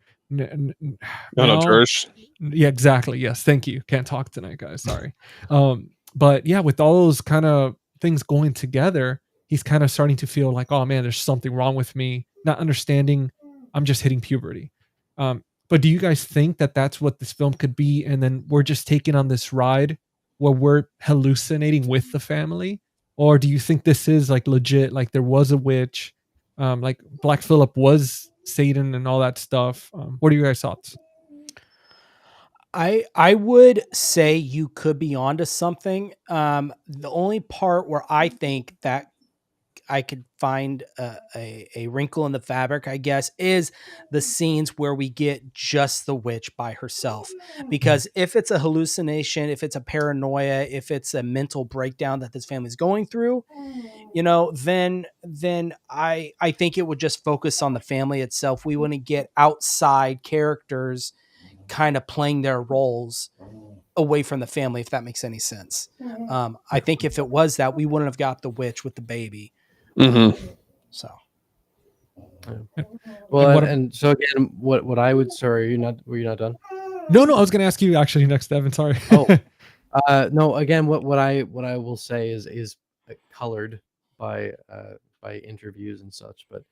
A: Yeah, exactly. Yes. Thank you. Can't talk tonight, guys. Sorry. But yeah, with all those kind of things going together, he's kind of starting to feel like, oh man, there's something wrong with me, not understanding I'm just hitting puberty. But do you guys think that that's what this film could be? And then we're just taking on this ride where we're hallucinating with the family? Or do you think this is like legit, like there was a witch, like Black Phillip was Satan and all that stuff? What are your guys' thoughts?
B: I would say you could be onto something. The only part where I think that I could find a wrinkle in the fabric, I guess, is the scenes where we get just the witch by herself. Because if it's a hallucination, if it's a paranoia, if it's a mental breakdown that this family's going through, then I think it would just focus on the family itself. We wouldn't get outside characters kind of playing their roles away from the family, if that makes any sense. I think if it was that, we wouldn't have got the witch with the baby. So,
D: well, and so again, what I would, sorry, were you not done?
A: No, I was going to ask you actually next, Evan. Sorry.
D: No, again, what I will say is colored by interviews and such, but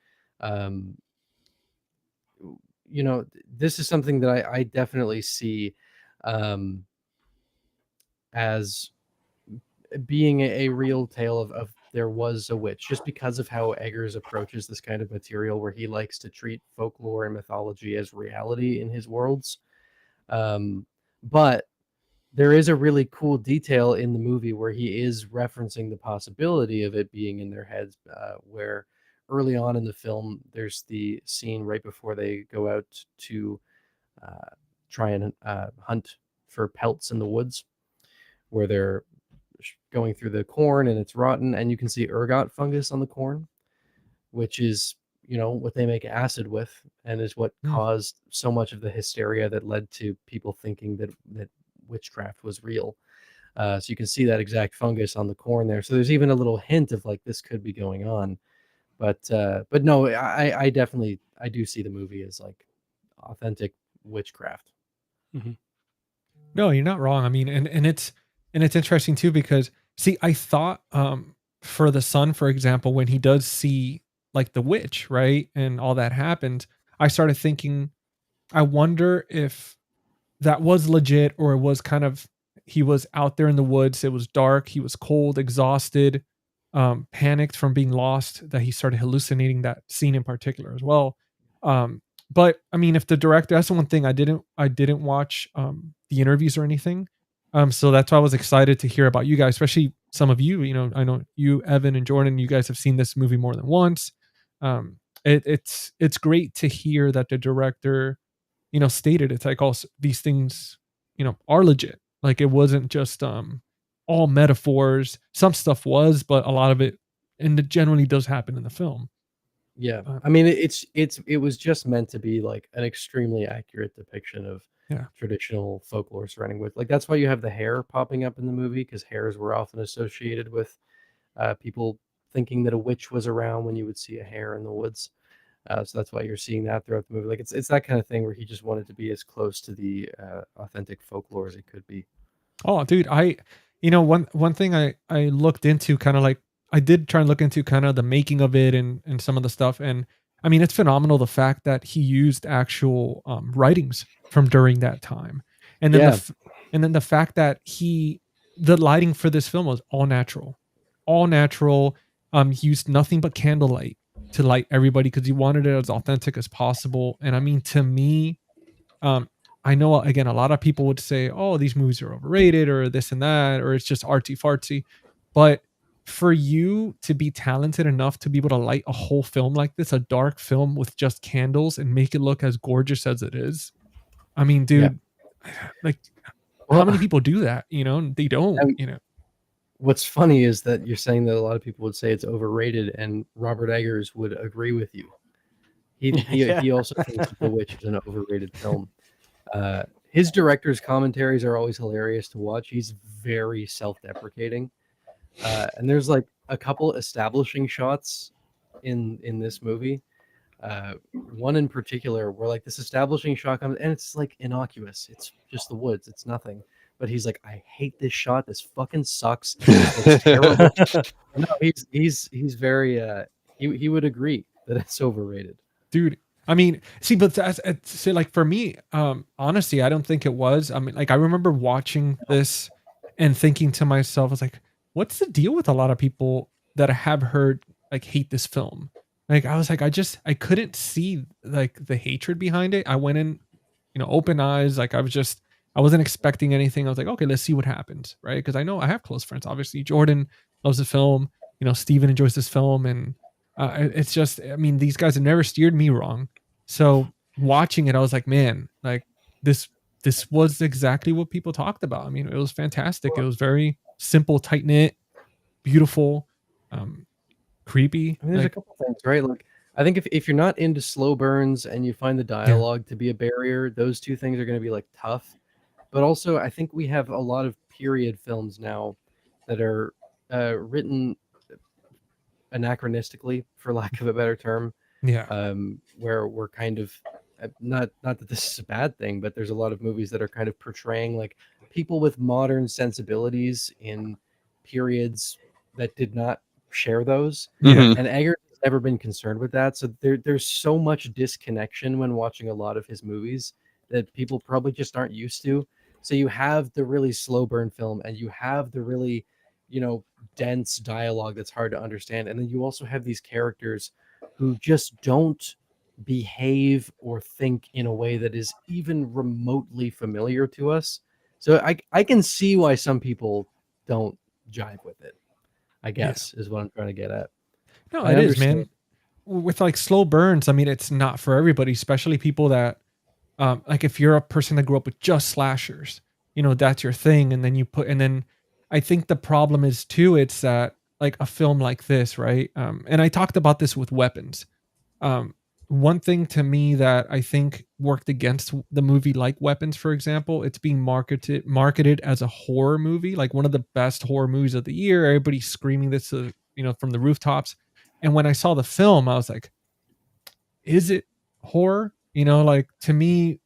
D: you know, this is something that I definitely see as being a real tale of there was a witch, just because of how Eggers approaches this kind of material, where he likes to treat folklore and mythology as reality in his worlds. But there is a really cool detail in the movie where he is referencing the possibility of it being in their heads, where early on in the film, there's the scene right before they go out to try and hunt for pelts in the woods, where they're going through the corn and it's rotten, and you can see ergot fungus on the corn, which is, you know, what they make acid with, and is what caused so much of the hysteria that led to people thinking that witchcraft was real. So you can see that exact fungus on the corn there. So there's even a little hint of like this could be going on. But no, I definitely I do see the movie as like authentic witchcraft.
B: Mm-hmm.
A: No, you're not wrong. I mean, and it's interesting too, because see, I thought for the son, for example, when he does see like the witch, right, and all that happens, I started thinking, I wonder if that was legit, or it was kind of, he was out there in the woods, it was dark, he was cold, exhausted, panicked from being lost, that he started hallucinating that scene in particular as well. um but I mean, if the director, that's the one thing I didn't watch the interviews or anything, so that's why I was excited to hear about you guys, especially some of you, you know, I know you, Evan and Jordan, you guys have seen this movie more than once. It's great to hear that the director, you know, stated it's like, also these things, you know, are legit. Like it wasn't just all metaphors. Some stuff was, but a lot of it, and it generally does happen in the film.
D: Yeah, I mean, it was just meant to be like an extremely accurate depiction of
A: Yeah.
D: traditional folklore surrounding with, like, that's why you have the hair popping up in the movie, because hares were often associated with people thinking that a witch was around when you would see a hare in the woods. So that's why you're seeing that throughout the movie. Like it's that kind of thing where he just wanted to be as close to the authentic folklore as it could be.
A: Oh, dude, you know, one thing I looked into, kind of like, I did try and look into kind of the making of it and some of the stuff, and I mean, it's phenomenal the fact that he used actual writings from during that time, and then
D: Yeah.
A: and then the fact that the lighting for this film was all natural, all natural. He used nothing but candlelight to light everybody because he wanted it as authentic as possible. And I mean, to me, um, I know, again, a lot of people would say, "Oh, these movies are overrated," or this and that, or it's just artsy fartsy. But for you to be talented enough to be able to light a whole film like this, a dark film with just candles, and make it look as gorgeous as it is, I mean, dude, like, how many people do that? You know, they don't. You know,
D: what's funny is that you're saying that a lot of people would say it's overrated, and Robert Eggers would agree with you. He also thinks that The Witch is an overrated film. His director's commentaries are always hilarious to watch. He's very self-deprecating, and there's like a couple establishing shots in this movie. One in particular where like this establishing shot comes, and it's like innocuous. It's just the woods. It's nothing. But he's like, I hate this shot. This fucking sucks. It's terrible. No, he's very he would agree that it's overrated.
A: dude, I mean, see, but so like for me, honestly, I don't think it was. I mean, like, I remember watching this and thinking to myself, I was like, what's the deal with a lot of people that I have heard like hate this film? Like, I was like, I couldn't see like the hatred behind it. I went in, you know, open eyes. Like, I wasn't expecting anything. I was like, okay, let's see what happens, right? Because I know I have close friends. Obviously, Jordan loves the film. You know, Steven enjoys this film, and it's just, I mean, these guys have never steered me wrong. So watching it, I was like, man, like this was exactly what people talked about. I mean, it was fantastic. It was very simple, tight knit, beautiful, creepy.
D: I mean, there's a couple things, right? Like, I think if you're not into slow burns and you find the dialogue to be a barrier, those two things are going to be like tough. But also, I think we have a lot of period films now that are written anachronistically, for lack of a better term.
A: Yeah.
D: Where we're kind of not that this is a bad thing, but there's a lot of movies that are kind of portraying like people with modern sensibilities in periods that did not share those.
A: Yeah.
D: And Eggert has never been concerned with that. So there's so much disconnection when watching a lot of his movies that people probably just aren't used to. So you have the really slow burn film, and you have the really, dense dialogue that's hard to understand. And then you also have these characters who just don't behave or think in a way that is even remotely familiar to us. So I can see why some people don't jive with it, I guess, is what I'm trying to get at.
A: No,
D: I
A: it is,
D: understand.
A: man. With like slow burns, I mean, it's not for everybody, especially people that, like if you're a person that grew up with just slashers, that's your thing. And then I think the problem is too, it's that like a film like this, right? And I talked about this with Weapons. Um, One thing to me that I think worked against the movie like Weapons, for example, it's being marketed as a horror movie, like one of the best horror movies of the year. Everybody's screaming this, from the rooftops. And when I saw the film, I was like, is it horror? Like to me,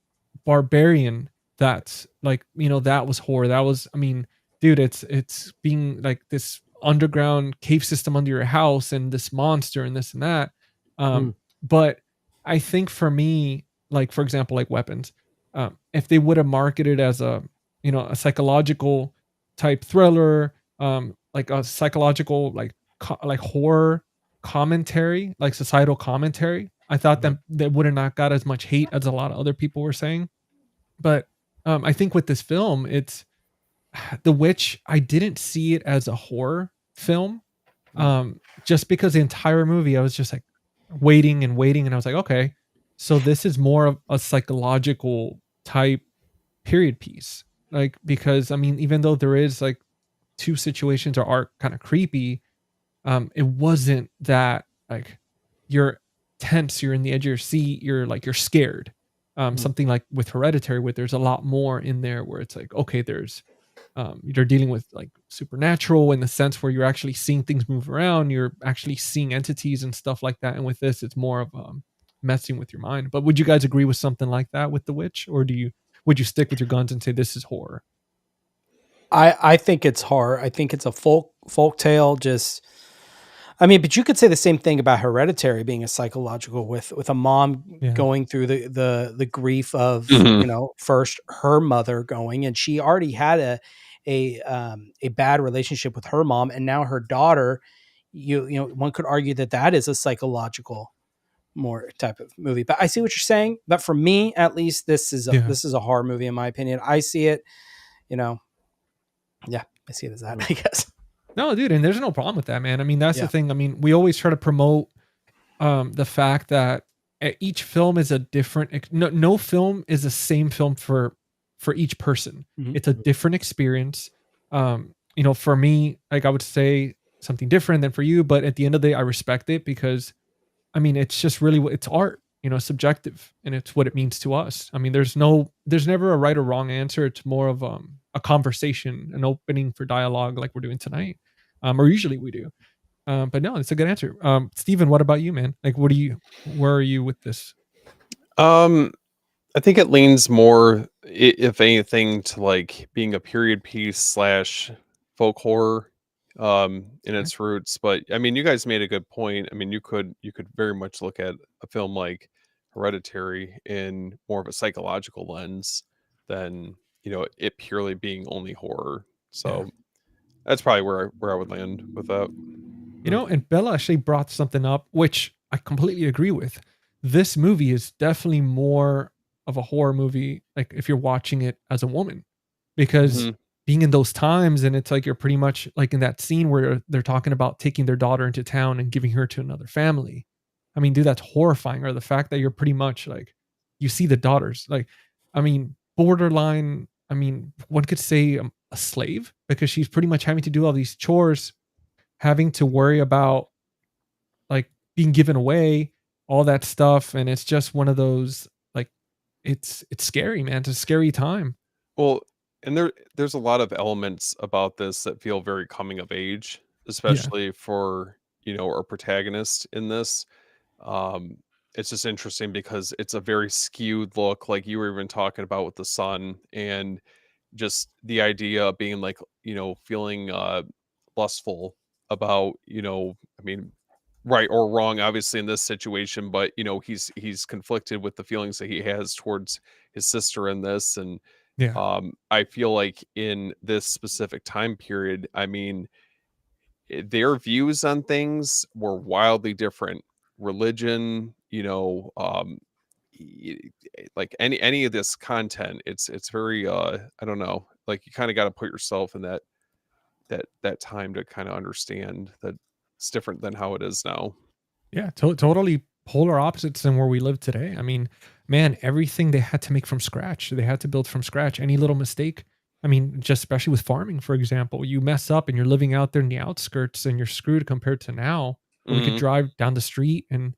A: Barbarian, that's like, that was horror. That was, I mean, dude, it's being like this underground cave system under your house and this monster and this and that. Um, but I think for me, like for example, like Weapons, if they would have marketed as a psychological type thriller, like a psychological like horror commentary, like societal commentary, I thought that they would have not got as much hate as a lot of other people were saying. But I think with this film, it's The Witch. I didn't see it as a horror film, just because the entire movie I was just like waiting and waiting, and I was like, okay, so this is more of a psychological type period piece. Like because I mean, even though there is like two situations or are kind of creepy, it wasn't that like you're tense, you're in the edge of your seat, you're scared. Something like with Hereditary, where there's a lot more in there, where it's like, okay, there's you're dealing with like supernatural in the sense where you're actually seeing things move around, you're actually seeing entities and stuff like that. And with this, it's more of messing with your mind. But would you guys agree with something like that with The Witch, or would you stick with your guns and say this is horror?
B: I think it's horror. I think it's a folk tale. Just, I mean, but you could say the same thing about Hereditary being a psychological, with a mom going through the grief of first her mother going, and she already had a bad relationship with her mom, and now her daughter. One could argue that is a psychological more type of movie. But I see what you're saying. But for me, at least, this is a horror movie in my opinion. I see it. Yeah, I see it as that, I guess.
A: No, dude, and there's no problem with that, man. I mean, that's the thing. I mean, we always try to promote the fact that each film is a different. No film is the same film for each person. It's a different experience. For me, like I would say something different than for you, but at the end of the day, I respect it because, I mean, it's just really it's art. Subjective, and it's what it means to us. I mean, there's never a right or wrong answer. It's more of a conversation, an opening for dialogue, like we're doing tonight, or usually we do. But no, it's a good answer. Steven, what about you, man? Like, where are you with this?
C: I think it leans more, if anything, to like being a period piece slash folk horror, in its roots. But I mean, you guys made a good point. I mean, you could very much look at a film like Hereditary in more of a psychological lens than it purely being only horror. So that's probably where I would land with that.
A: And Bella actually brought something up, which I completely agree with. This movie is definitely more of a horror movie, like if you're watching it as a woman, because being in those times, and it's like you're pretty much like in that scene where they're talking about taking their daughter into town and giving her to another family. I mean, dude, that's horrifying. Or the fact that you're pretty much like, you see the daughters, like, I mean, borderline. I mean, one could say a slave, because she's pretty much having to do all these chores, having to worry about like being given away, all that stuff. And it's just one of those, like, it's scary, man. It's a scary time.
C: Well, and there's a lot of elements about this that feel very coming of age,
A: Yeah.
C: especially for our protagonist in this. Um, it's just interesting because it's a very skewed look, like you were even talking about with the son, and just the idea of being like, feeling lustful about, I mean, right or wrong, obviously in this situation, but he's conflicted with the feelings that he has towards his sister in this. And
A: Yeah.
C: I feel like in this specific time period, I mean, their views on things were wildly different. Religion, y- like any of this content, it's very I don't know, like you kind of got to put yourself in that time to kind of understand that it's different than how it is now.
A: Yeah, totally polar opposites than where we live today. I mean, man, everything they had to make from scratch. They had to build from scratch. Any little mistake, I mean, just especially with farming, for example, you mess up and you're living out there in the outskirts and you're screwed compared to now, where we could
C: Hmm.
A: drive down the street and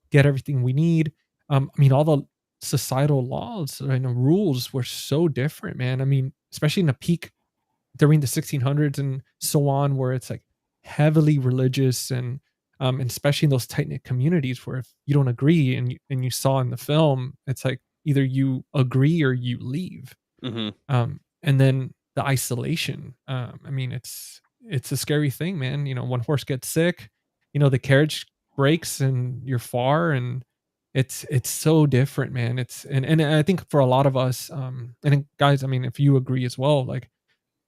A: get everything we need. I mean, all the societal laws and rules were so different, man. I mean, especially in the peak during the 1600s and so on, where it's like heavily religious and especially in those tight knit communities where if you don't agree and you saw in the film, it's like either you agree or you leave.
C: Hmm.
A: And then the isolation. I mean, it's a scary thing, man. One horse gets sick, the carriage breaks and you're far, and it's so different, man. And I think for a lot of us, guys, I mean, if you agree as well, like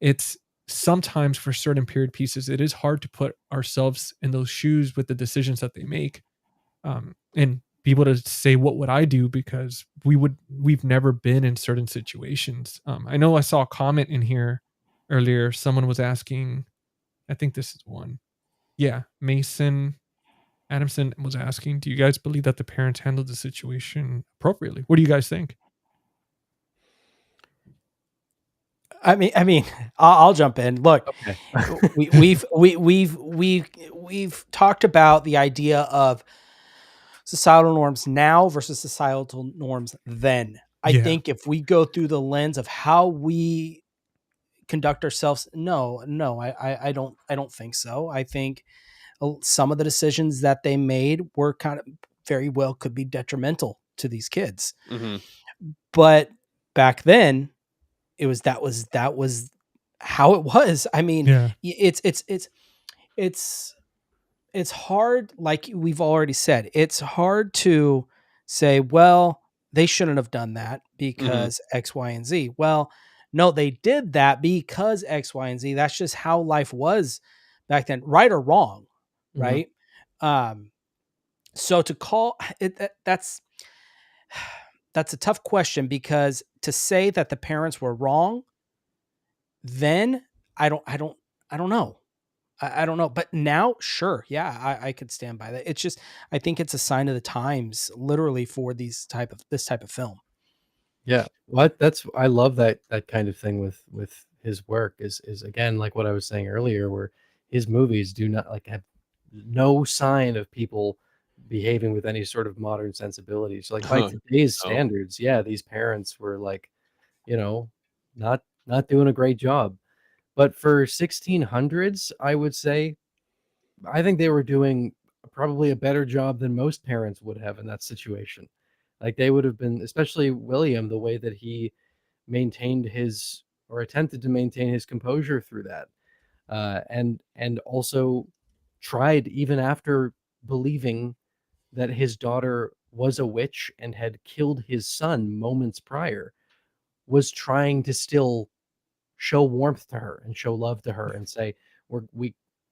A: it's sometimes for certain period pieces, it is hard to put ourselves in those shoes with the decisions that they make, and be able to say, "What would I do?" Because we've never been in certain situations. I know I saw a comment in here earlier. Someone was asking, I think this is one. Yeah, Mason Adamson was asking, "Do you guys believe that the parents handled the situation appropriately?" What do you guys think?
B: I mean, I'll jump in. Look,
D: Okay.
B: we've talked about the idea of societal norms now versus societal norms then. I
A: Yeah,
B: think if we go through the lens of how we conduct ourselves, no, I don't think so. I think some of the decisions that they made were kind of very well could be detrimental to these kids.
C: Hmm.
B: But back then, that was how it was. I mean,
A: yeah,
B: it's it's hard, like we've already said. It's hard to say, well, they shouldn't have done that
C: Hmm.
B: because X, Y, and Z. Well, no, they did that because X, Y, and Z. That's just how life was back then, right or wrong,
D: Mhm.
B: right? Um, so to call it that's a tough question because to say that the parents were wrong then, I don't know. I don't know. But now, sure, yeah, I could stand by that. It's just I think it's a sign of the times, literally, for this type of film.
D: Yeah. What that's I love that kind of thing with his work is again like what I was saying earlier, where his movies do not like have no sign of people behaving with any sort of modern sensibilities. Like by today's
C: No.
D: standards, yeah, these parents were like, you know, not doing a great job. But for 1600s, I would say I think they were doing probably a better job than most parents would have in that situation. Like they would have been, especially William, the way that he maintained his or attempted to maintain his composure through that, and also tried even after believing that his daughter was a witch and had killed his son moments prior, was trying to still show warmth to her and show love to her
A: yeah,
D: and say,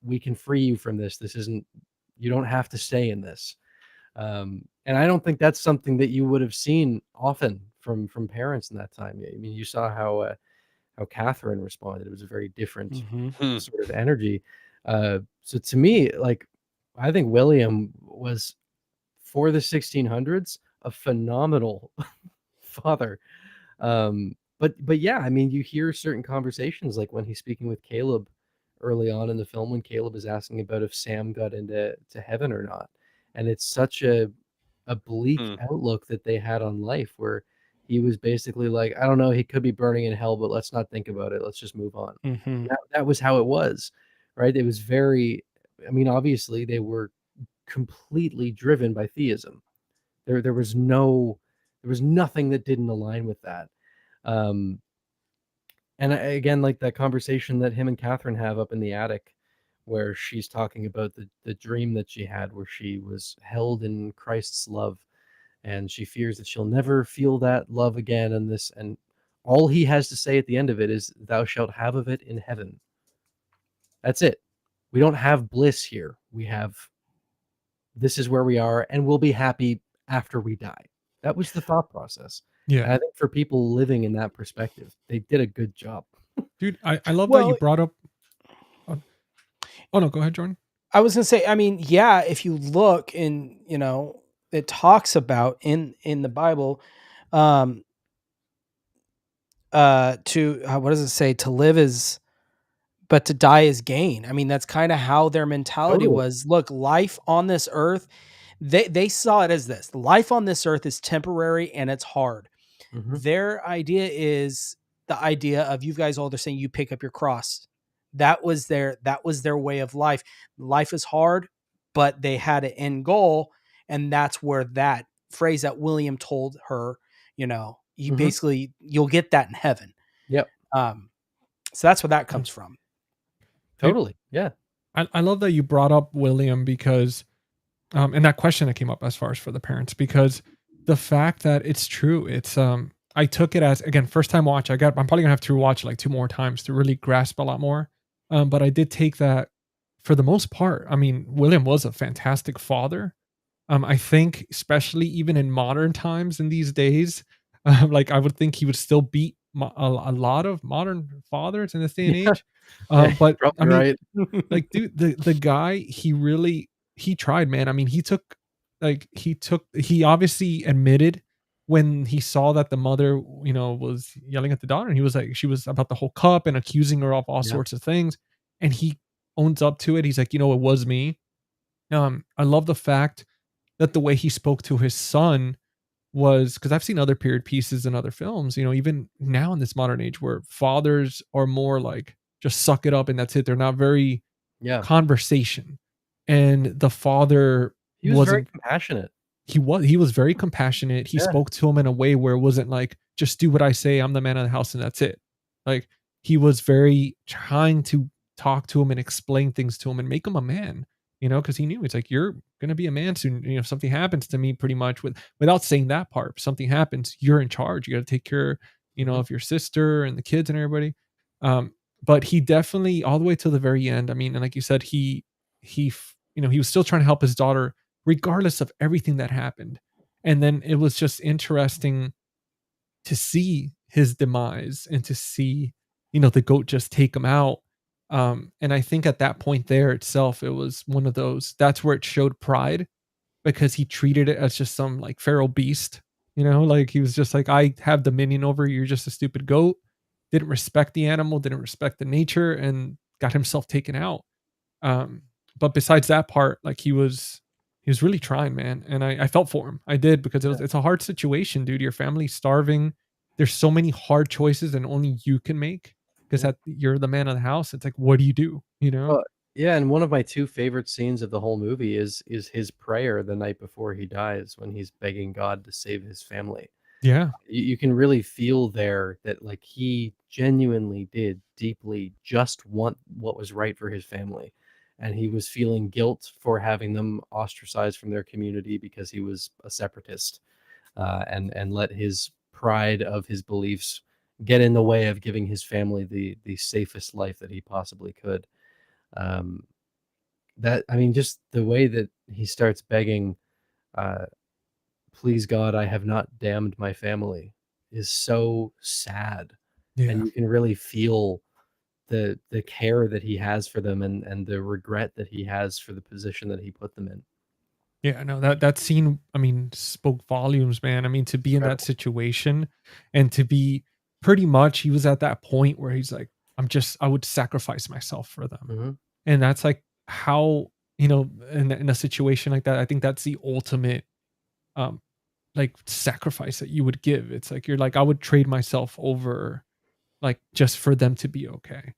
D: we can free you from this. This isn't you don't have to stay in this." And I don't think that's something that you would have seen often from parents in that time. I mean, you saw how Catherine responded. It was a very different
B: Mhm.
C: Hmm.
D: sort of energy. So to me, like I think William was for the 1600s a phenomenal father. But yeah, I mean, you hear certain conversations like when he's speaking with Caleb early on in the film when Caleb is asking about if Sam got into heaven or not. And it's such a bleak
C: Hmm.
D: outlook that they had on life where he was basically like, I don't know, he could be burning in hell, but let's not think about it. Let's just move on.
B: Mhm.
D: That was how it was, right? It was very, I mean, obviously they were completely driven by theism. There was no there was nothing that didn't align with that. Um, And again, like that conversation that him and Catherine have up in the attic, where she's talking about the dream that she had, where she was held in Christ's love, and she fears that she'll never feel that love again. And all he has to say at the end of it is, "Thou shalt have of it in heaven." That's it. We don't have bliss here. We have, this is where we are, and we'll be happy after we die. That was the thought process.
A: Yeah.
D: And I think for people living in that perspective, they did a good job.
A: Dude, I love that you brought up. Oh no, go ahead, Jordan.
B: I was gonna say, I mean, yeah, if you look in, it talks about in the Bible, to what does it say? To live is, but to die is gain. I mean, that's kind of how their mentality was. Look, life on this earth, they saw it as this: life on this earth is temporary and it's hard. Their idea is the idea of, you guys all, they're saying, you pick up your cross. That was their way of life. Life is hard, but they had an end goal, and that's where that phrase that William told her, you basically, you'll get that in heaven.
D: Yep.
B: So that's where that comes from.
D: Totally. Yeah.
A: I love that you brought up William, because and that question that came up as far as for the parents, because the fact that it's true, it's I took it as, again, first time watch. I'm probably gonna have to watch like 2 more times to really grasp a lot more. But I did take that for the most part. I mean, William was a fantastic father. I think, especially even in modern times in these days, like I would think he would still beat a lot of modern fathers in this day and age. But I mean,
D: right.
A: like, dude, the guy, he tried, man. I mean, he obviously admitted when he saw that the mother, was yelling at the daughter, and he was like, she was about the whole cup and accusing her of all sorts of things. And he owns up to it. He's like, it was me. I love the fact that the way he spoke to his son was, because I've seen other period pieces in other films, even now in this modern age, where fathers are more like, just suck it up and that's it. They're not very conversation. And the father,
D: he was very compassionate.
A: He was very compassionate. He spoke to him in a way where it wasn't like, just do what I say, I'm the man of the house and that's it. Like, he was very trying to talk to him and explain things to him and make him a man, because he knew, it's like, you're gonna be a man soon. If something happens to me, pretty much, without saying that part, if something happens, you're in charge. You got to take care, of your sister and the kids and everybody. But he definitely, all the way till the very end, I mean, and like you said, he was still trying to help his daughter regardless of everything that happened. And then it was just interesting to see his demise and to see, the goat just take him out. And I think at that point there itself, it was one of those, that's where it showed pride, because he treated it as just some like feral beast, like he was just like, I have dominion over you, you're just a stupid goat. Didn't respect the animal, didn't respect the nature, and got himself taken out. But besides that part, like he was really trying, man. And I felt for him. I did, because it's a hard situation, dude. Your family's starving. There's so many hard choices and only you can make, because you're the man of the house. It's like, what do you do?
D: Yeah, and one of my 2 favorite scenes of the whole movie is his prayer the night before he dies, when he's begging God to save his family.
A: Yeah.
D: You can really feel there that, like, he genuinely did deeply just want what was right for his family. And he was feeling guilt for having them ostracized from their community because he was a separatist, and let his pride of his beliefs get in the way of giving his family the safest life that he possibly could. That, I mean, just the way that he starts begging, please God, I have not damned my family, is so sad. And you can really feel the care that he has for them, and the regret that he has for the position that he put them in.
A: Yeah, no, that scene, I mean, spoke volumes, man. I mean, to be in that situation, and to be, pretty much, he was at that point where he's like, I would sacrifice myself for them. And that's like how, in a situation like that, I think that's the ultimate, like, sacrifice that you would give. It's like, you're like, I would trade myself over, like, just for them to be okay.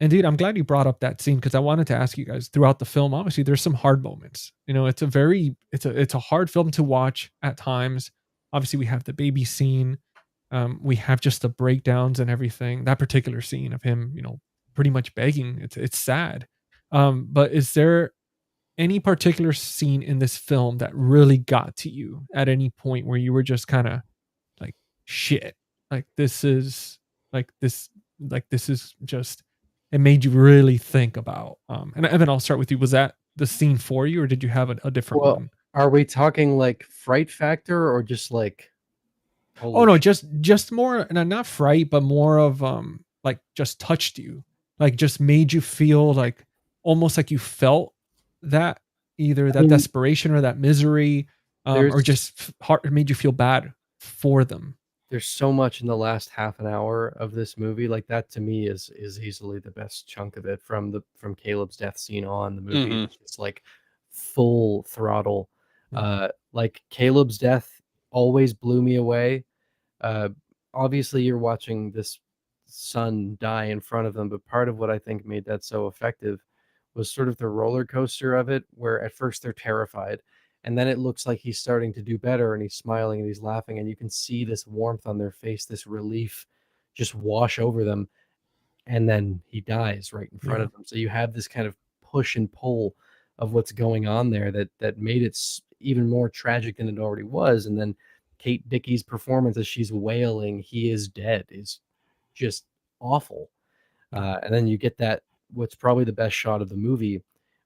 A: And dude, I'm glad you brought up that scene, because I wanted to ask you guys, throughout the film, obviously there's some hard moments. It's a hard film to watch at times. Obviously we have the baby scene. We have just the breakdowns and everything. That particular scene of him, pretty much begging. It's sad. But is there any particular scene in this film that really got to you at any point where you were just kind of like, shit, like this is this is just, it made you really think about, and Evan, I'll start with you. Was that the scene for you, or did you have a different
D: Well,
A: one?
D: are we talking like fright factor or just like
A: Oh no, just more, not fright, but more of like just touched you, like just made you feel like almost like you felt that, either
D: I
A: that
D: mean,
A: desperation or that misery, or
D: there's
A: just heart, made you feel bad for them.
D: there's so much in the last half an hour of this movie. Like that to me is easily the best chunk of it from Caleb's death scene on. The movie
C: Mhm.
D: is just like full throttle.
A: Yeah.
D: Like Caleb's death always blew me away. Uh, obviously you're watching this son die in front of them, but part of what I think made that so effective was sort of the roller coaster of it, where at first they're terrified, and then it looks like he's starting to do better and he's smiling and he's laughing, and you can see this warmth on their face, this relief just wash over them, and then he dies right in front
A: Yeah.
D: of them. So you have this kind of push and pull of what's going on there that made it even more tragic than it already was. And then Kate Dickey's performance as she's wailing, "He is dead," is just awful. And then you get that what's probably the best shot of the movie,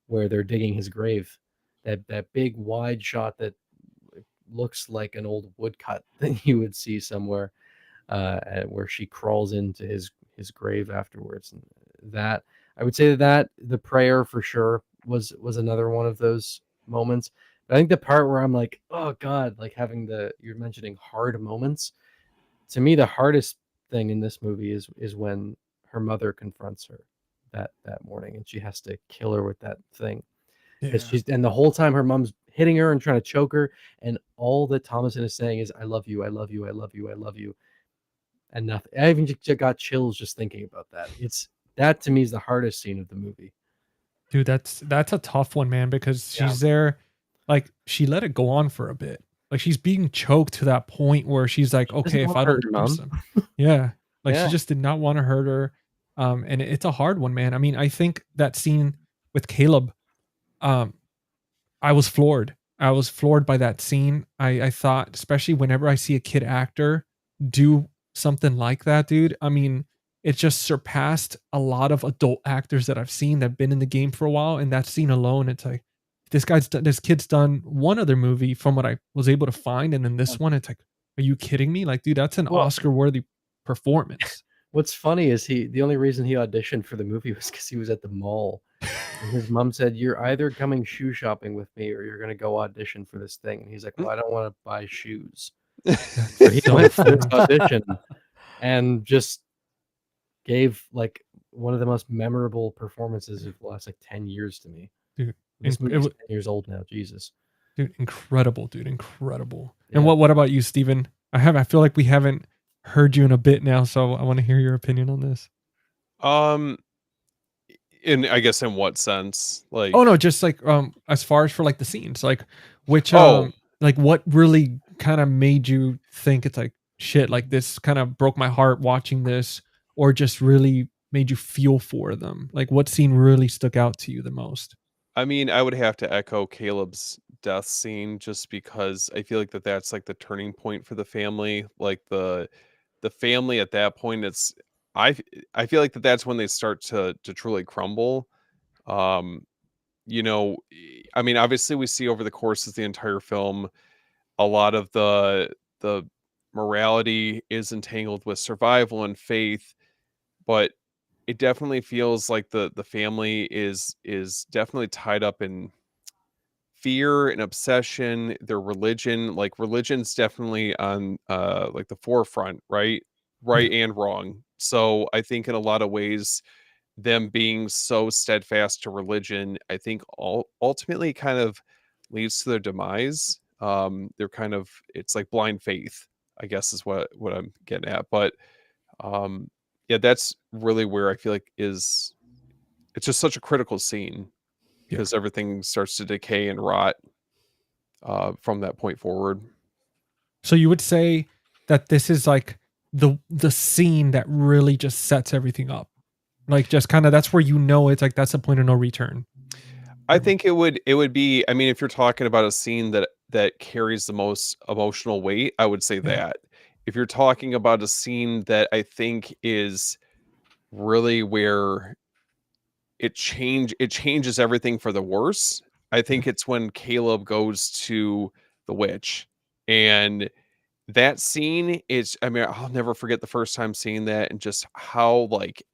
D: where they're digging his grave. That big wide shot that looks like an old woodcut that you would see somewhere, where she crawls into his grave afterwards. And that I would say that the prayer for sure was another one of those moments. But I think the part where I'm like, oh God, like having you're mentioning hard moments. To me, the hardest thing in this movie is when her mother confronts her that morning and she has to kill her with that thing. Because
A: Yeah.
D: and the whole time her mom's hitting her and trying to choke her, and all that Thomason is saying is, "I love you, I love you, I love you, I love you," and nothing. I even just got chills just thinking about that. That to me is the hardest scene of the movie.
A: Dude, that's a tough one, man, because
D: Yeah.
A: she's there, like she let it go on for a bit. Like she's being choked to that point where she's like,
D: She doesn't
A: okay, if
D: want
A: I
D: to hurt
A: don't
D: her
A: do
D: mom.
A: some, yeah, like she
D: Yeah.
A: just did not want to hurt her. And it's a hard one, man. I mean, I think that scene with Caleb, um, I was floored. I was floored by that scene. I thought, especially whenever I see a kid actor do something like that, dude. I mean, it just surpassed a lot of adult actors that I've seen that've been in the game for a while. And that scene alone, it's like this kid's done one other movie from what I was able to find, and then this one, it's like, are you kidding me? Like, dude, that's an
D: Well,
A: Oscar worthy performance.
D: what's funny is the only reason he auditioned for the movie was because he was at the mall. And his mom said, "You're either coming shoe shopping with me or you're going to go audition for this thing." And he's like, "Well, I don't want to buy shoes." So he
A: So
D: went for this
A: funny.
D: audition and just gave like one of the most memorable performances of the last like 10 years to me.
A: Dude,
D: This
A: it
D: movie's
A: was,
D: 10 years old now. Jesus.
A: dude, incredible, dude, incredible. And
D: Yeah.
A: what about you, Steven? I feel like we haven't heard you in a bit now, so I want to hear your opinion on this.
C: I guess in what sense? Like,
A: Oh no, just like as far as for like the scenes, like which
C: oh,
A: like what really kind of made you think it's like shit, like this kind of broke my heart watching this, or just really made you feel for them? Like what scene really stuck out to you the most?
C: I mean, I would have to echo Caleb's death scene just because I feel like that's like the turning point for the family. Like the family at that point, I f- I feel like that's when they start to truly crumble. Um, I mean, obviously we see over the course of the entire film a lot of the morality is entangled with survival and faith, but it definitely feels like the family is definitely tied up in fear and obsession, their religion. Like religion's definitely on like the forefront, right?
A: Yeah,
C: Right and wrong. So I think in a lot of ways them being so steadfast to religion, I think ultimately kind of leads to their demise. They're kind of, it's like blind faith, I guess is what I'm getting at. But um yeah, that's really where I feel like it's just such a critical scene
A: yeah.
C: because everything starts to decay and rot from that point forward.
A: So you would say that this is like the scene that really just sets everything up. Like, just kind of, that's where it's like that's a point of no return.
C: I think it would be, I mean, if you're talking about a scene that carries the most emotional weight, I would say that. If you're talking about a scene that I think is really where it changes everything for the worse, I think it's when Caleb goes to the witch. And that scene is, I mean, I'll never forget the first time seeing that, and just how, like,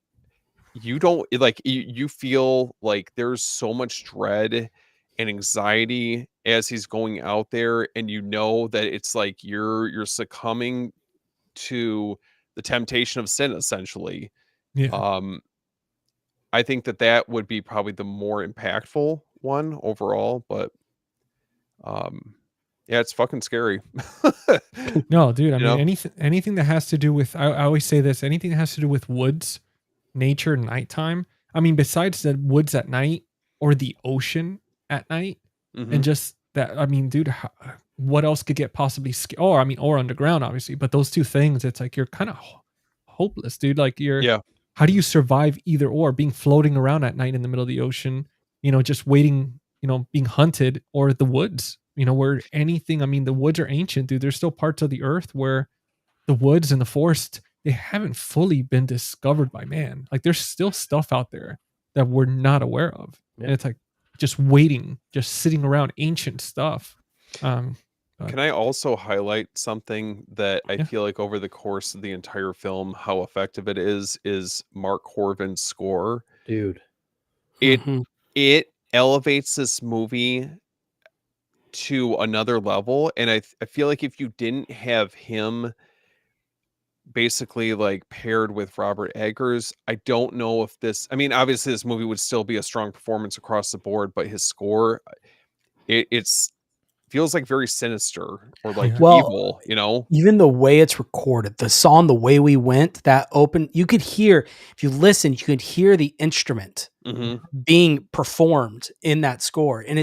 C: you don't like, you feel like there's so much dread and anxiety as he's going out there, and that it's like you're succumbing to the temptation of sin, essentially.
A: Yeah.
C: I think that would be probably the more impactful one overall, but yeah, it's fucking scary.
A: No, dude, I mean, anything that has to do with, I always say this, anything that has to do with woods, nature, nighttime. I mean, besides the woods at night or the ocean at night, and just that, I mean, dude, what else could get possibly or I mean, or underground, obviously, but those two things, it's like you're kind of hopeless, dude. Like, how do you survive either or, being floating around at night in the middle of the ocean, just waiting, being hunted, or the woods, where anything, I mean, the woods are ancient, dude. There's still parts of the earth where the woods and the forest, they haven't fully been discovered by man. Like, there's still stuff out there that we're not aware of. Yeah. And it's like just waiting, just sitting around, ancient stuff.
C: Can I also highlight something that I feel like over the course of the entire film, how effective it is Mark Horvan's score.
D: Dude.
C: It elevates this movie to another level. And I feel like if you didn't have him basically like paired with Robert Eggers, I don't know if I mean, obviously this movie would still be a strong performance across the board, but his score, it's feels like very sinister or like evil,
B: even the way it's recorded, the song, the way we went, that open, you could hear, if you listen, you could hear the instrument being performed in that score. And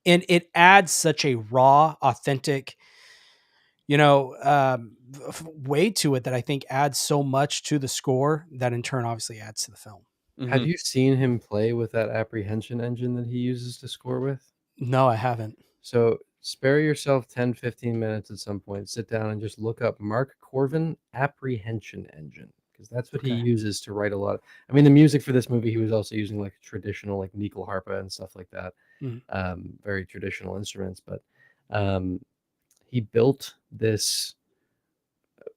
B: and it adds such a raw, authentic, way to it that I think adds so much to the score that in turn obviously adds to the film.
D: Have you seen him play with that apprehension engine that he uses to score with?
B: No, I haven't.
D: So spare yourself 10, 15 minutes at some point, sit down and just look up Mark Horvan apprehension engine, because that's what he uses to write a lot. I mean, the music for this movie, he was also using like traditional, like nyckelharpa and stuff like that. Very traditional instruments, but he built this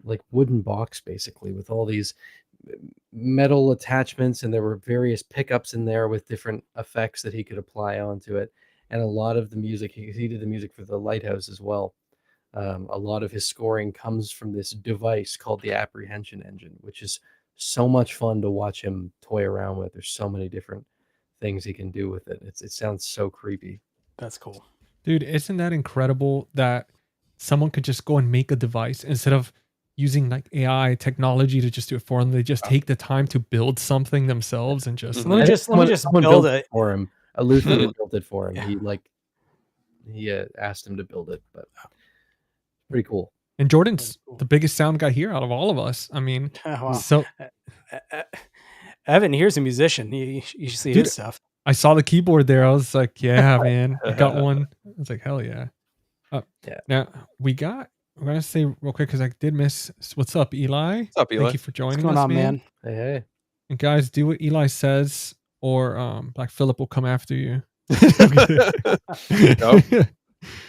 D: like wooden box basically with all these metal attachments, and there were various pickups in there with different effects that he could apply onto it. And a lot of the music, he did the music for The Lighthouse as well. A lot of his scoring comes from this device called the apprehension engine, which is so much fun to watch him toy around with. There's so many different things he can do with it. It sounds so creepy.
B: That's cool.
A: Dude, isn't that incredible that someone could just go and make a device instead of using like AI technology to just do it for them? They just take the time to build something themselves and just
B: let me just build it
D: for him. A Lutheran built it for him. He asked him to build it, but pretty cool.
A: And Jordan's the biggest sound guy here out of all of us. I mean, so
B: Evan here's a musician. You should see his stuff.
A: I saw the keyboard there. I was like, yeah, man, I got one. I was like, hell yeah. Now we're gonna say real quick, because I did miss. What's up, Eli?
C: What's up, Eli?
A: Thank you for joining
B: What's going
A: us,
B: on, man.
D: Hey.
A: And guys, do what Eli says, or Black Phillip will come after you.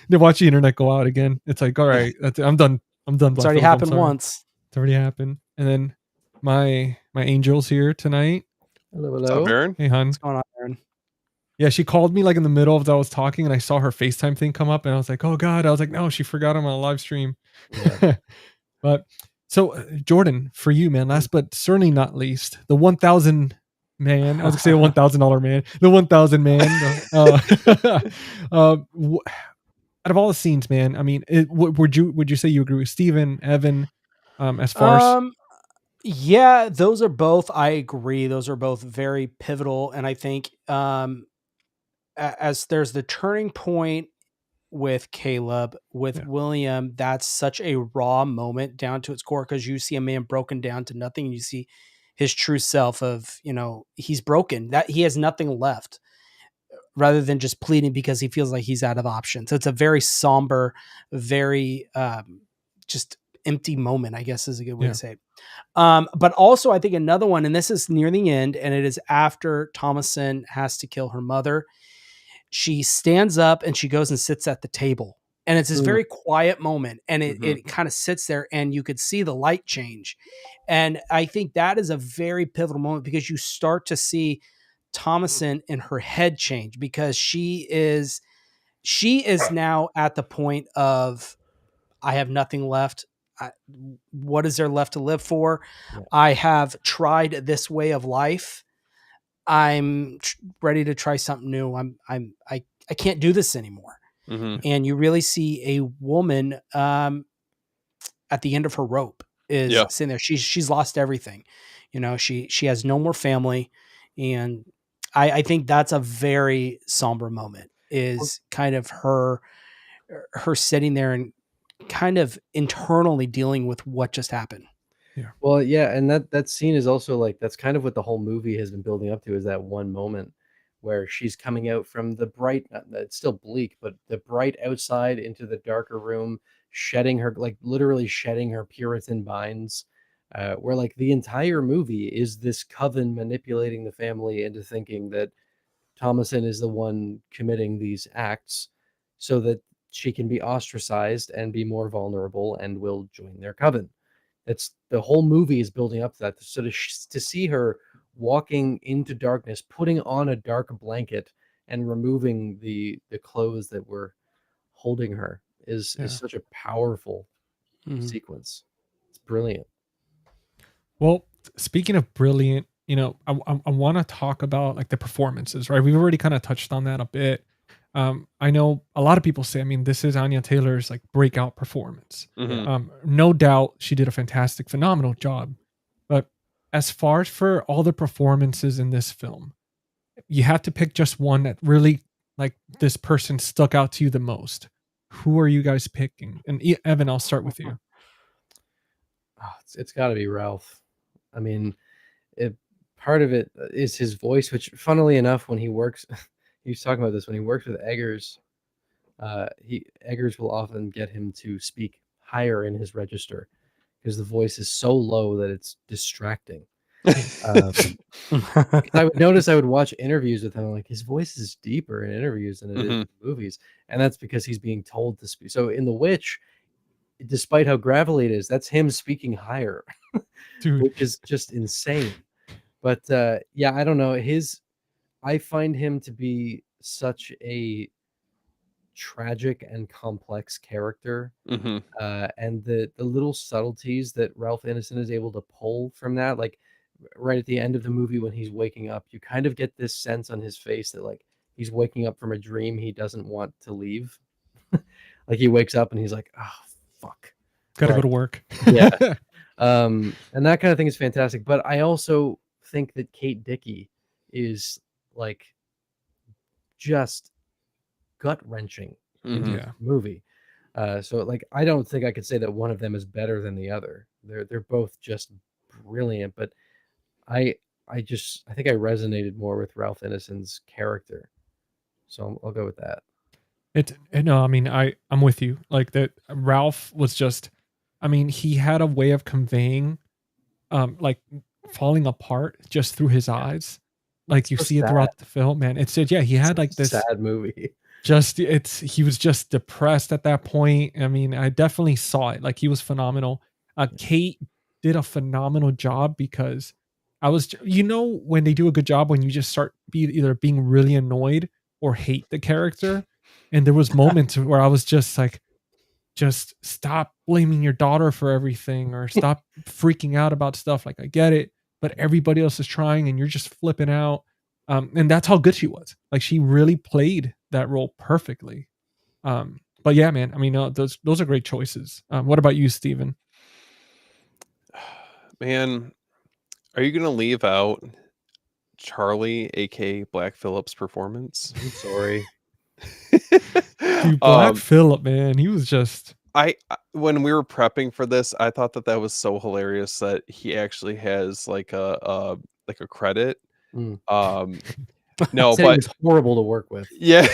A: They watch the internet go out again. It's like, all right, I'm done.
B: It's already happened once.
A: It's already happened. And then my angel's here tonight.
D: Hello.
C: What's up, Aaron?
A: Hey, hon.
B: What's going on, Aaron?
A: Yeah, she called me like in the middle of I was talking, and I saw her FaceTime thing come up, and I was like, oh God. I was like, no, she forgot I'm on a live stream. Yeah. But so Jordan, for you, man, last but certainly not least, the 1,000 man. I was gonna say $1,000 man. The 1,000 man. Out of all the scenes, man, I mean, would you say you agree with Steven, Evan, as far as?
B: Yeah, those are both. I agree. Those are both very pivotal, and I think as there's the turning point with Caleb. With William, that's such a raw moment down to its core, because you see a man broken down to nothing. You see his true self of, he's broken, that he has nothing left, rather than just pleading because he feels like he's out of options. So it's a very somber, very just empty moment, I guess is a good way to say it. But also I think another one, and this is near the end, and it is after Thomasin has to kill her mother. She stands up and she goes and sits at the table. And it's this very quiet moment, and it kind of sits there, and you could see the light change. And I think that is a very pivotal moment, because you start to see Thomasin in her head change, because she is now at the point of, I have nothing left. What is there left to live for? Yeah. I have tried this way of life. I'm ready to try something new. I can't do this anymore. And you really see a woman at the end of her rope is sitting there. She's lost everything. She has no more family. And I think that's a very somber moment, is kind of her sitting there and kind of internally dealing with what just happened.
D: Yeah. Well, yeah, and that scene is also like, that's kind of what the whole movie has been building up to, is that one moment where she's coming out from the bright, it's still bleak, but the bright outside into the darker room, shedding her, like literally shedding her Puritan binds, where like the entire movie is this coven manipulating the family into thinking that Thomasin is the one committing these acts so that she can be ostracized and be more vulnerable and will join their coven. It's the whole movie is building up to that. So to see her walking into darkness, putting on a dark blanket and removing the clothes that were holding her is such a powerful sequence. It's brilliant.
A: Well, speaking of brilliant, I want to talk about like the performances, right? We've already kind of touched on that a bit. I know a lot of people say, this is Anya Taylor's like breakout performance. No doubt she did a fantastic, phenomenal job. But as far as for all the performances in this film, you have to pick just one that really, like, this person stuck out to you the most. Who are you guys picking? And Evan, I'll start with you.
D: It's got to be Ralph. Part of it is his voice, which, funnily enough, when he works, he was talking about this, when he works with Eggers, Eggers will often get him to speak higher in his register because the voice is so low that it's distracting. I would notice, I would watch interviews with him, like his voice is deeper in interviews than it is in movies, and that's because he's being told to speak. So in The Witch, despite how gravelly it is, that's him speaking higher, which is just insane. But yeah, I don't know. I find him to be such a tragic and complex character, and the little subtleties that Ralph Ineson is able to pull from that, like right at the end of the movie when he's waking up, you kind of get this sense on his face that like he's waking up from a dream he doesn't want to leave. Like he wakes up and he's like, oh fuck,
A: gotta go to work.
D: Yeah. And that kind of thing is fantastic. But I also think that Kate Dickie is like just gut-wrenching in the movie. So like I don't think I could say that one of them is better than the other. They're both just brilliant, but I think I resonated more with Ralph Ineson's character. So I'll go with that.
A: I'm with you. Like that Ralph was just, he had a way of conveying like falling apart just through his eyes. Like you see it throughout the film, man. He had like this
D: sad movie.
A: He was just depressed at that point. I definitely saw it. Like he was phenomenal. Kate did a phenomenal job because when they do a good job, when you just start either being really annoyed or hate the character. And there was moments where I was just like, just stop blaming your daughter for everything, or stop freaking out about stuff. Like I get it, but everybody else is trying and you're just flipping out. And that's how good she was. Like she really played that role perfectly. But yeah, man, those are great choices. What about you, Steven?
C: Man, are you going to leave out Charlie, aka Black Phillip's performance?
D: I'm sorry.
A: Dude, Black Phillip, man, he was just.
C: When we were prepping for this, I thought that was so hilarious that he actually has like a credit.
D: Mm.
C: No,
D: Said
C: but
D: he was horrible to work with.
C: yeah.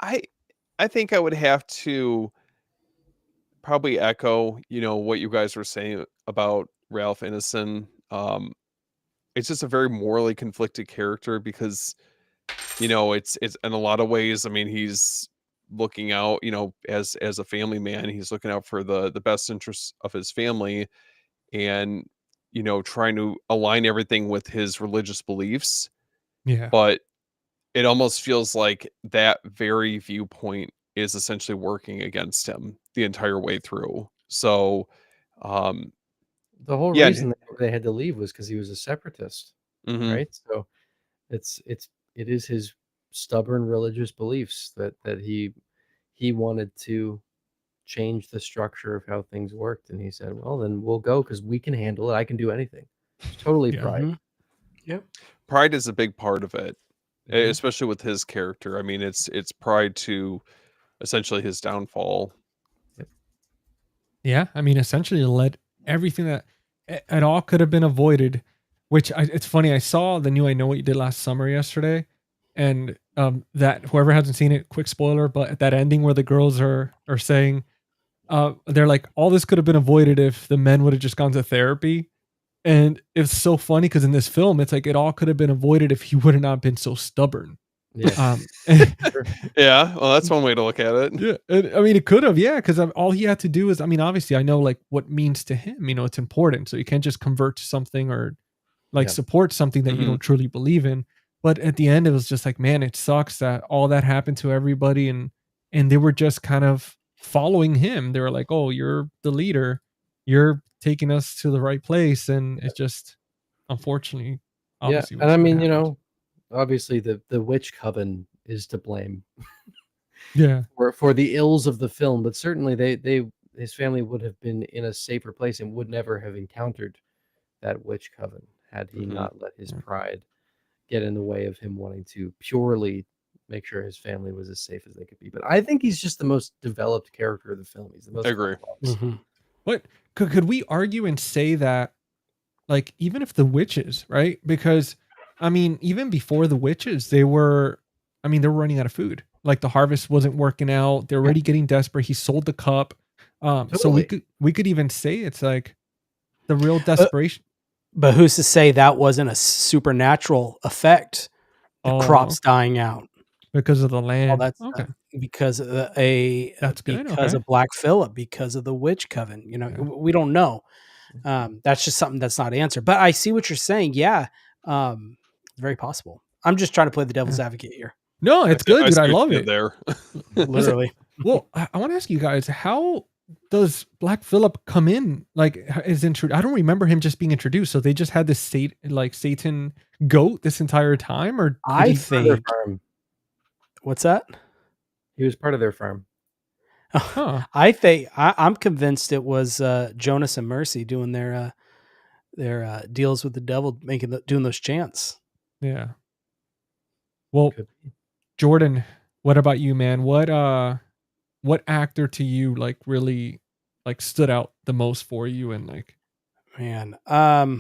C: I think I would have to probably echo, what you guys were saying about Ralph Ineson. It's just a very morally conflicted character because, it's in a lot of ways, I mean, he's looking out, as a family man, he's looking out for the best interests of his family and, trying to align everything with his religious beliefs.
A: Yeah.
C: But it almost feels like that very viewpoint is essentially working against him the entire way through. So, um,
D: The whole
C: yeah.
D: reason they had to leave was because he was a separatist,
C: Mhm.
D: right? So it is his stubborn religious beliefs that he wanted to change the structure of how things worked, and he said, "Well, then we'll go because we can handle it. I can do anything." It's totally
A: Yeah.
D: pride.
B: Yep.
C: Pride is a big part of it,
D: Mhm.
C: especially with his character. I mean, it's pride to essentially his downfall.
A: Yeah, I mean, essentially led everything that it all could have been avoided. Which it's funny. I saw the new "I Know What You Did Last Summer" yesterday, and that whoever hasn't seen it, quick spoiler, but at that ending where the girls are saying, they're like, all this could have been avoided if the men would have just gone to therapy, and it's so funny because in this film, it's like it all could have been avoided if he would have not been so stubborn.
D: Yeah.
C: Yeah, well, that's one way to look at it.
A: Yeah, and, I mean, it could have, yeah, because all he had to do is, I mean, obviously, I know like what means to him. It's important, so you can't just convert to something or like
D: Yeah.
A: support something that you
C: Mhm.
A: don't truly believe in. But at the end, it was just like, man, it sucks that all that happened to everybody, and they were just kind of following him. They were like, oh, you're the leader, you're taking us to the right place, and it's just unfortunately,
D: Yeah,
A: obviously,
D: and I
A: what
D: mean,
A: happened.
D: obviously the witch coven is to blame
A: Yeah,
D: for the ills of the film, but certainly they his family would have been in a safer place and would never have encountered that witch coven had he
C: Mhm.
D: not let his
A: Yeah.
D: pride get in the way of him wanting to purely make sure his family was as safe as they could be. But I think he's just the most developed character of the film. He's the most
C: I agree.
D: complex.
A: but could we argue and say that, like, even if the witches, right? Because I mean, even before the witches, they were, I mean, they were running out of food. Like the harvest wasn't working out. They're
D: Yeah.
A: already getting desperate. He sold the cup. So
D: Totally.
A: we could even say it's like the real desperation.
B: But who's to say that wasn't a supernatural effect? The
A: Oh,
B: crops dying out,
A: because of the
B: all
A: land.
B: that
A: Okay,
B: stuff, because of
A: that's good.
B: because
A: Okay,
B: of Black Phillip, because of the witch coven.
A: yeah.
B: We don't know. That's just something that's not answered. But I see what you're saying. Yeah, very possible. I'm just trying to play the devil's
A: Yeah.
B: advocate here.
A: No, it's good,
C: I
A: dude.
C: see
A: I
C: what
A: love
C: you did
A: it.
C: there.
A: Listen,
B: Literally.
A: well, I want to ask you guys, how does Black Phillip come in? Like, is introduced? I don't remember him just being introduced. So they just had this Satan goat this entire time, or did
B: I
A: he?
D: Part of their
B: think.
D: farm.
B: What's that?
D: He was part of their farm.
A: Huh?
B: I'm convinced it was Jonas and Mercy doing their deals with the devil, doing those chants.
A: Yeah. Well,
D: Could be.
A: Jordan, what about you, man? What actor to you like really like stood out the most for you, and like,
B: Man, I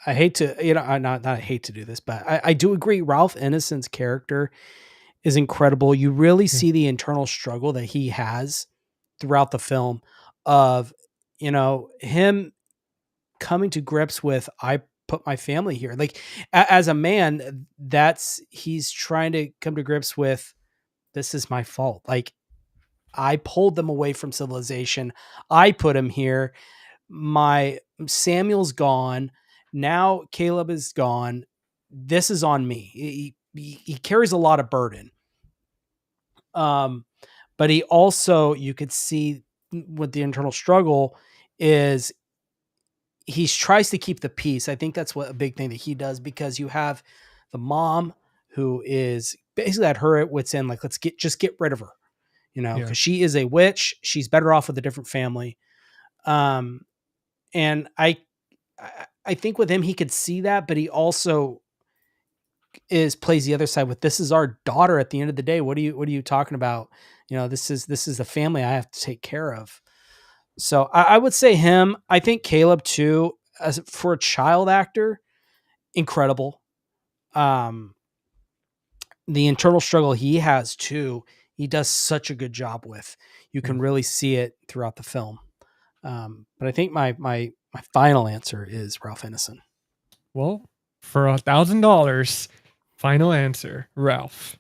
B: hate to, not I hate to do this, but I do agree. Ralph Ineson's character is incredible. You really
A: yeah,
B: see the internal struggle that he has throughout the film of, him coming to grips with, I put my family here. Like as a man, he's trying to come to grips with, this is my fault. Like I pulled them away from civilization. I put him here. My Samuel's gone. Now Caleb is gone. This is on me. He carries a lot of burden. But he also, you could see what the internal struggle is. He tries to keep the peace. I think that's what a big thing that he does, because you have the mom who is basically at her at wit's end, like, let's just get rid of her,
A: yeah,
B: because she is a witch. She's better off with a different family. Um, and I think with him, he could see that, but he also plays the other side with, this is our daughter at the end of the day. What are you talking about? This is the family I have to take care of. So I would say him. I think Caleb too, as for a child actor, incredible. The internal struggle he has too, he does such a good job with. You can really see it throughout the film. But I think my final answer is Ralph Ineson.
A: Well, for $1,000, final answer, Ralph.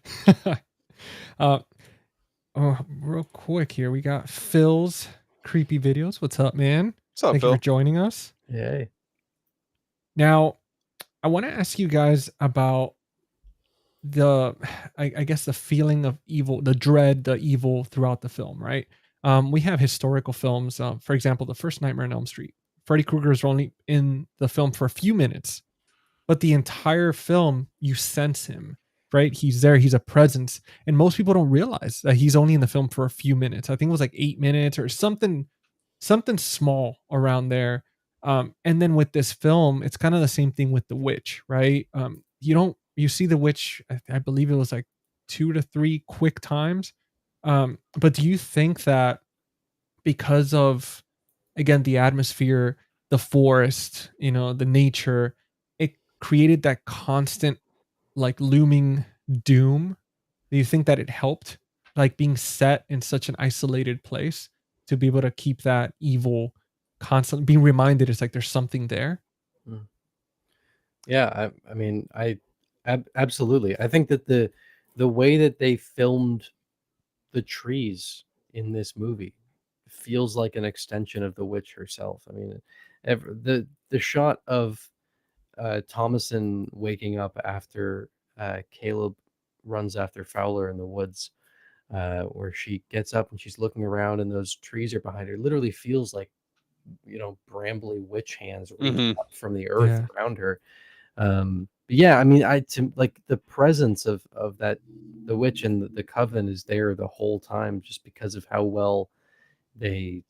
A: Real quick here, we got Phil's creepy videos. What's up, man?
C: What's up,
A: Thank
C: Phil?
A: you for joining us.
D: Yay.
A: Now, I want to ask you guys about I guess the feeling of evil, the dread, the evil throughout the film, right? We have historical films. For example, the first Nightmare on Elm Street. Freddy Krueger is only in the film for a few minutes, but the entire film, you sense him, right? He's there. He's a presence. And most people don't realize that he's only in the film for a few minutes. I think it was like 8 minutes or something small around there. And then with this film, it's kind of the same thing with The Witch, right? You see The Witch, I believe it was like 2 to 3 quick times. But do you think that because of, again, the atmosphere, the forest, the nature, it created that constant like looming doom? Do you think that it helped, like being set in such an isolated place, to be able to keep that evil constantly being reminded? It's like there's something there.
D: Yeah, I mean, absolutely. I think that the way that they filmed the trees in this movie feels like an extension of the witch herself. I mean, the shot of Thomason waking up after Caleb runs after Fowler in the woods, where she gets up and she's looking around and those trees are behind her, literally feels like, brambly witch hands reaching up from the earth around her. But yeah, I mean, like the presence of that, the witch and the coven is there the whole time, just because of how well they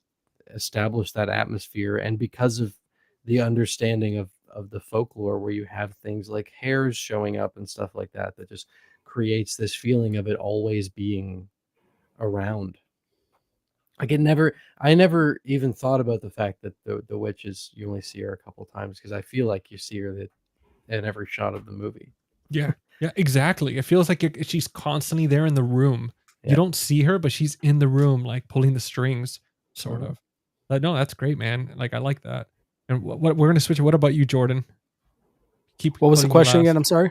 D: establish that atmosphere, and because of the understanding of the folklore, where you have things like hares showing up and stuff like that just creates this feeling of it always being around. Like I never even thought about the fact that the witch you only see her a couple times, because I feel like you see her in every shot of the movie.
A: Yeah, exactly. It feels like she's constantly there in the room. You don't see her, but she's in the room, like pulling the strings, sort of. But no, that's great, man. Like, I like that. And what we're gonna switch. What about you, Jordan?
B: What was the question again? I'm sorry.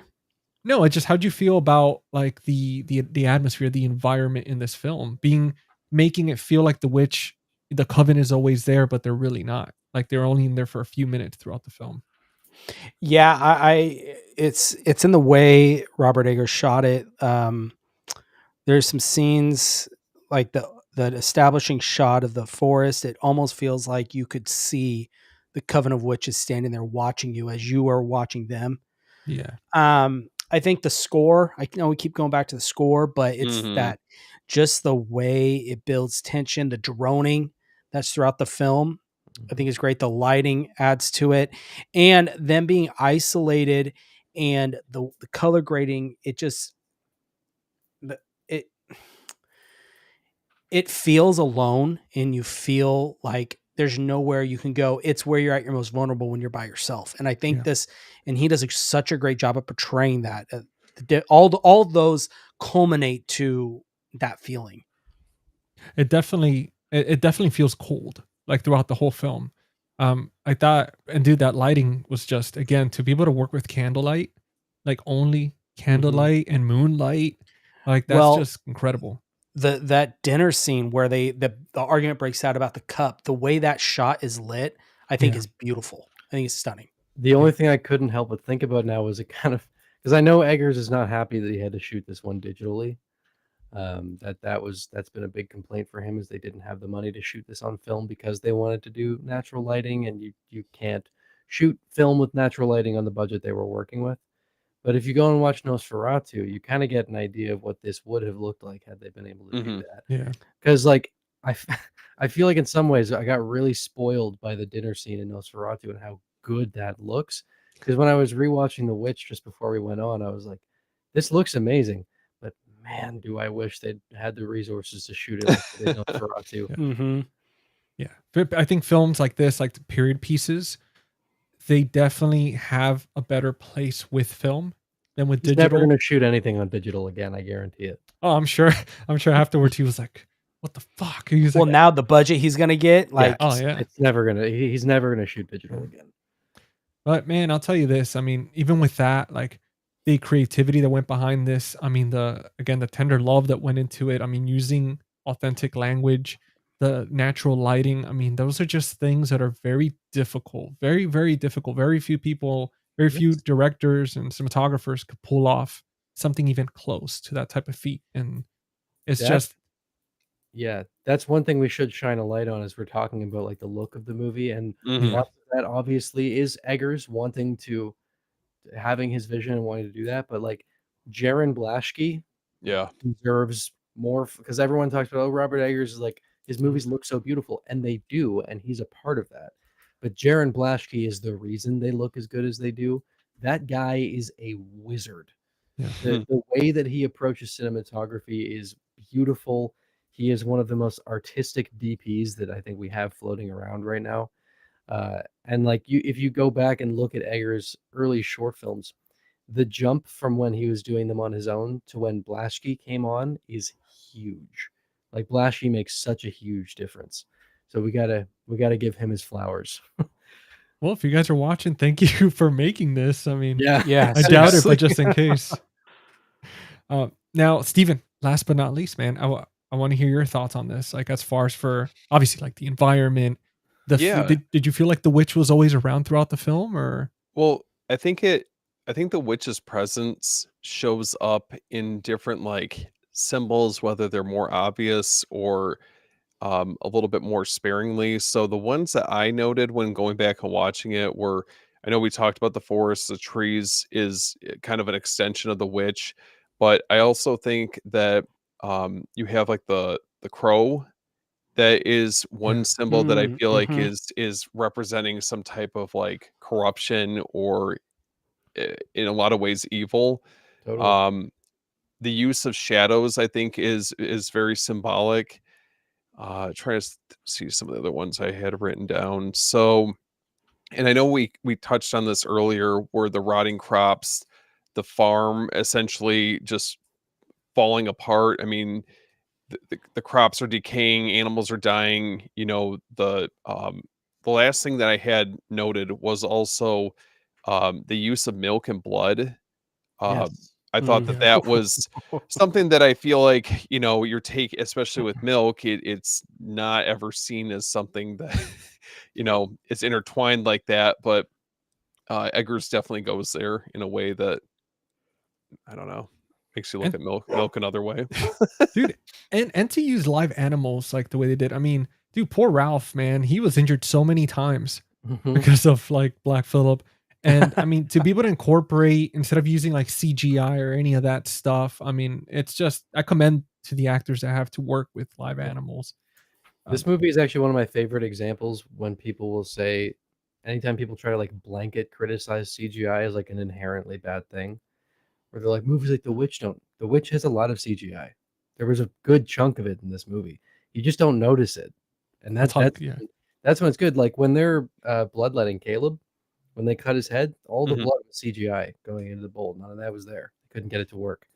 A: No, it's just, how'd you feel about like the atmosphere, the environment in this film, making it feel like the witch, the coven is always there, but they're really not. Like, they're only in there for a few minutes throughout the film.
B: Yeah, it's in the way Robert Eggers shot it. There's some scenes like the establishing shot of the forest. It almost feels like you could see the Coven of Witches standing there watching you as you are watching them.
A: Yeah.
B: I think the score, I know we keep going back to the score, but it's that just the way it builds tension, the droning that's throughout the film, I think is great. The lighting adds to it, and them being isolated and the color grading, it feels alone, and you feel like there's nowhere you can go. It's where you're at your most vulnerable, when you're by yourself. And I think and he does such a great job of portraying that. All those culminate to that feeling.
A: It definitely feels cold, like throughout the whole film. I thought, and dude, that lighting was just, again, to be able to work with candlelight, like only candlelight and moonlight, like that's just incredible.
B: That dinner scene where the argument breaks out about the cup, the way that shot is lit, I think is beautiful. I think it's stunning.
D: The only thing I couldn't help but think about now was because I know Eggers is not happy that he had to shoot this one digitally. That's been a big complaint for him, is they didn't have the money to shoot this on film because they wanted to do natural lighting, and you can't shoot film with natural lighting on the budget they were working with. But if you go and watch Nosferatu, you kind of get an idea of what this would have looked like had they been able to do that.
A: Yeah.
D: Because like I feel like in some ways I got really spoiled by the dinner scene in Nosferatu and how good that looks. Because when I was rewatching The Witch just before we went on, I was like, this looks amazing, but man, do I wish they'd had the resources to shoot it like they did Nosferatu.
B: Mm-hmm.
A: Yeah. But I think films like this, like the period pieces, they definitely have a better place with film than with
D: He's never
A: digital.
D: going to shoot anything on digital again, I guarantee it.
A: Oh, I'm sure. I'm sure afterwards he was like, "What the fuck?" He was
B: Well,
A: like,
B: now the budget he's gonna get, like,
A: "Oh yeah."
D: It's never gonna. He's never gonna shoot digital again.
A: But man, I'll tell you this. I mean, even with that, like the creativity that went behind this, I mean, the tender love that went into it. I mean, using authentic language, the natural lighting. I mean, those are just things that are very difficult, very, very difficult. Very few people, very few directors and cinematographers could pull off something even close to that type of feat. And it's just,
D: yeah, that's one thing we should shine a light on as we're talking about like the look of the movie. And lots of that obviously is Eggers wanting to having his vision and wanting to do that. But like Jaron Blaschke deserves more because everyone talks about, oh, Robert Eggers is like his movies look so beautiful, and they do, and he's a part of that. But Jaron Blaschke is the reason they look as good as they do. That guy is a wizard.
A: yeah.
D: The way that he approaches cinematography is beautiful. He is one of the most artistic DPs that I think we have floating around right now. And like if you go back and look at Eggers' early short films, the jump from when he was doing them on his own to when Blaschke came on is huge. Like Blaschke makes such a huge difference. So we gotta give him his flowers.
A: Well, if you guys are watching, thank you for making this. I mean,
B: yeah,
A: I doubt it, but just in case. Now, Steven, last but not least, man, I want to hear your thoughts on this. Like, as far as for obviously like the environment, did you feel like the witch was always around throughout the film, or?
C: Well, I think the witch's presence shows up in different like symbols, whether they're more obvious or a little bit more sparingly. So the ones that I noted when going back and watching it were, I know we talked about the forest, the trees is kind of an extension of the witch, but I also think that you have like the crow that is one symbol that I feel like is representing some type of like corruption or in a lot of ways evil.
D: Totally.
C: The use of shadows I think is very symbolic. Trying to see some of the other ones I had written down. So, and I know we touched on this earlier, where the rotting crops, the farm essentially just falling apart. I mean, the crops are decaying, animals are dying. You know, the last thing that I had noted was also the use of milk and blood.
D: Yes.
C: I thought that that was something that I feel like, you know, your take, especially with milk, it's not ever seen as something that, you know, it's intertwined like that. But Eggers definitely goes there in a way that, I don't know, makes you look at milk another way.
A: Dude, and to use live animals like the way they did. I mean, dude, poor Ralph, man, he was injured so many times because of like Black Phillip. And I mean, to be able to incorporate instead of using like CGI or any of that stuff, I mean, it's just I commend to the actors that have to work with live animals.
D: This movie is actually one of my favorite examples when people will say, anytime people try to like blanket criticize CGI as like an inherently bad thing, where they're like, movies like The Witch don't. The Witch has a lot of CGI. There was a good chunk of it in this movie. You just don't notice it, and that's when it's good. Like when they're bloodletting Caleb, when they cut his head, all the blood was CGI going into the bowl. None of that was there. They couldn't get it to work.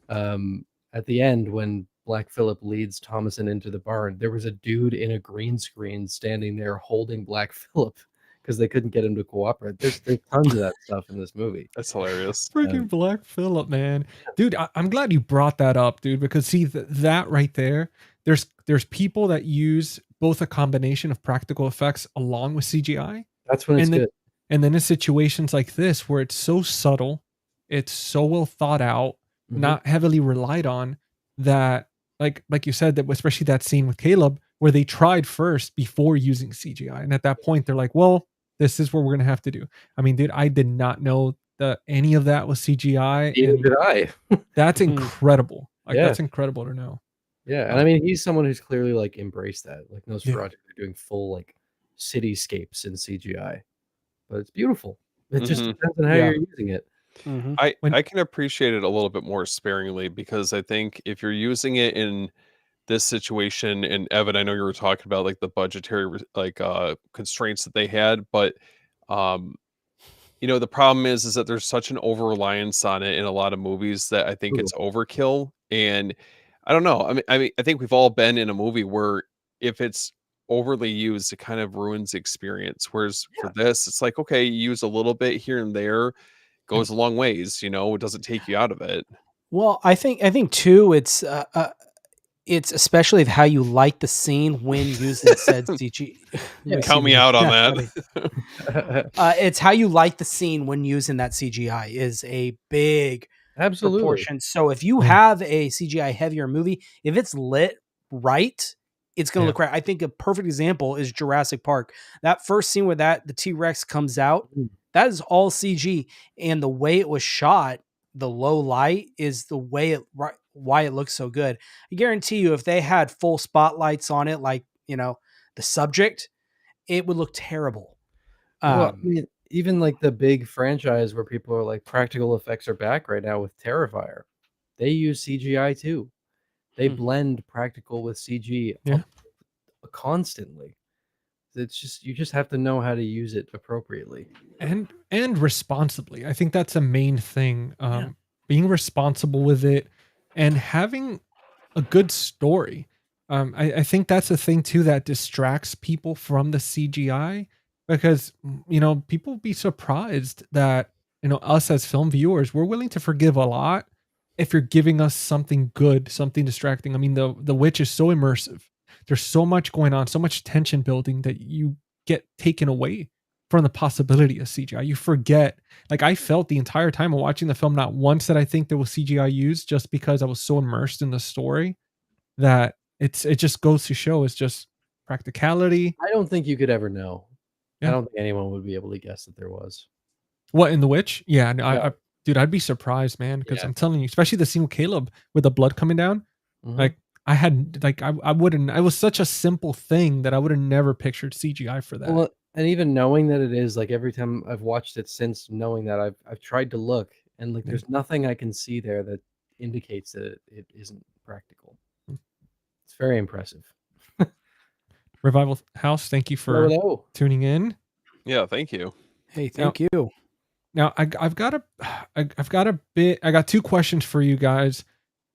D: At the end, when Black Phillip leads Thomason into the barn, there was a dude in a green screen standing there holding Black Phillip because they couldn't get him to cooperate. There's tons of that stuff in this movie.
C: That's hilarious.
A: Freaking Black Phillip, man. Dude, I'm glad you brought that up, dude, because see that right there, there's people that use both a combination of practical effects along with CGI.
D: That's when it's good.
A: And then in situations like this, where it's so subtle, it's so well thought out, not heavily relied on, that like you said, that especially that scene with Caleb, where they tried first before using CGI. And at that point, they're like, well, this is what we're gonna have to do. I mean, dude, I did not know that any of that was CGI.
D: Neither did I.
A: That's incredible. Like that's incredible to know.
D: Yeah, and I mean, he's someone who's clearly like embraced that. Like Nosferatu, they're doing full like cityscapes in CGI. But it's beautiful. It just depends on how you're using it.
C: I can appreciate it a little bit more sparingly, because I think if you're using it in this situation, and Evan, I know you were talking about like the budgetary constraints that they had, but the problem is that there's such an over reliance on it in a lot of movies that I think it's overkill. And I don't know. I think we've all been in a movie where if it's overly used, it kind of ruins the experience. Whereas for this, it's like, okay, you use a little bit here and there, goes a long ways. It doesn't take you out of it.
B: Well, I think too, it's especially how you light the scene when using said CG.
C: Count me out on that.
B: It's how you light the scene when using that CGI is a big proportion. So if you have a CGI heavier movie, if it's lit right, it's going to look right. I think a perfect example is Jurassic Park. That first scene where the T-Rex comes out, that is all CG, and the way it was shot, the low light is the way why it looks so good. I guarantee you, if they had full spotlights on it, like the subject, it would look terrible.
D: Well, I mean, even like the big franchise where people are like, practical effects are back right now with Terrifier. They use CGI too. They blend practical with CG constantly. It's just, you just have to know how to use it appropriately
A: and responsibly. I think that's a main thing. Being responsible with it and having a good story. I think that's a thing too that distracts people from the CGI, because people be surprised that us as film viewers, we're willing to forgive a lot if you're giving us something good, something distracting. I mean, the Witch is so immersive. There's so much going on, so much tension building that you get taken away from the possibility of CGI. You forget. Like, I felt the entire time of watching the film, not once did I think there was CGI used, just because I was so immersed in the story that it just goes to show it's just practicality.
D: I don't think you could ever know.
A: Yeah.
D: I don't think anyone would be able to guess that there was.
A: What, in The Witch? Yeah, no. Dude, I'd be surprised, man, because I'm telling you, especially the scene with Caleb with the blood coming down. Like, I had, like, I wouldn't, it was such a simple thing that I would have never pictured CGI for that.
D: Well, and even knowing that it is, like, every time I've watched it since, knowing that I've tried to look, and like there's nothing I can see there that indicates that it isn't practical. It's very impressive.
A: Revival House, thank you for tuning in.
C: Yeah, thank you.
B: Hey, thank you.
A: Now I've got I got two questions for you guys.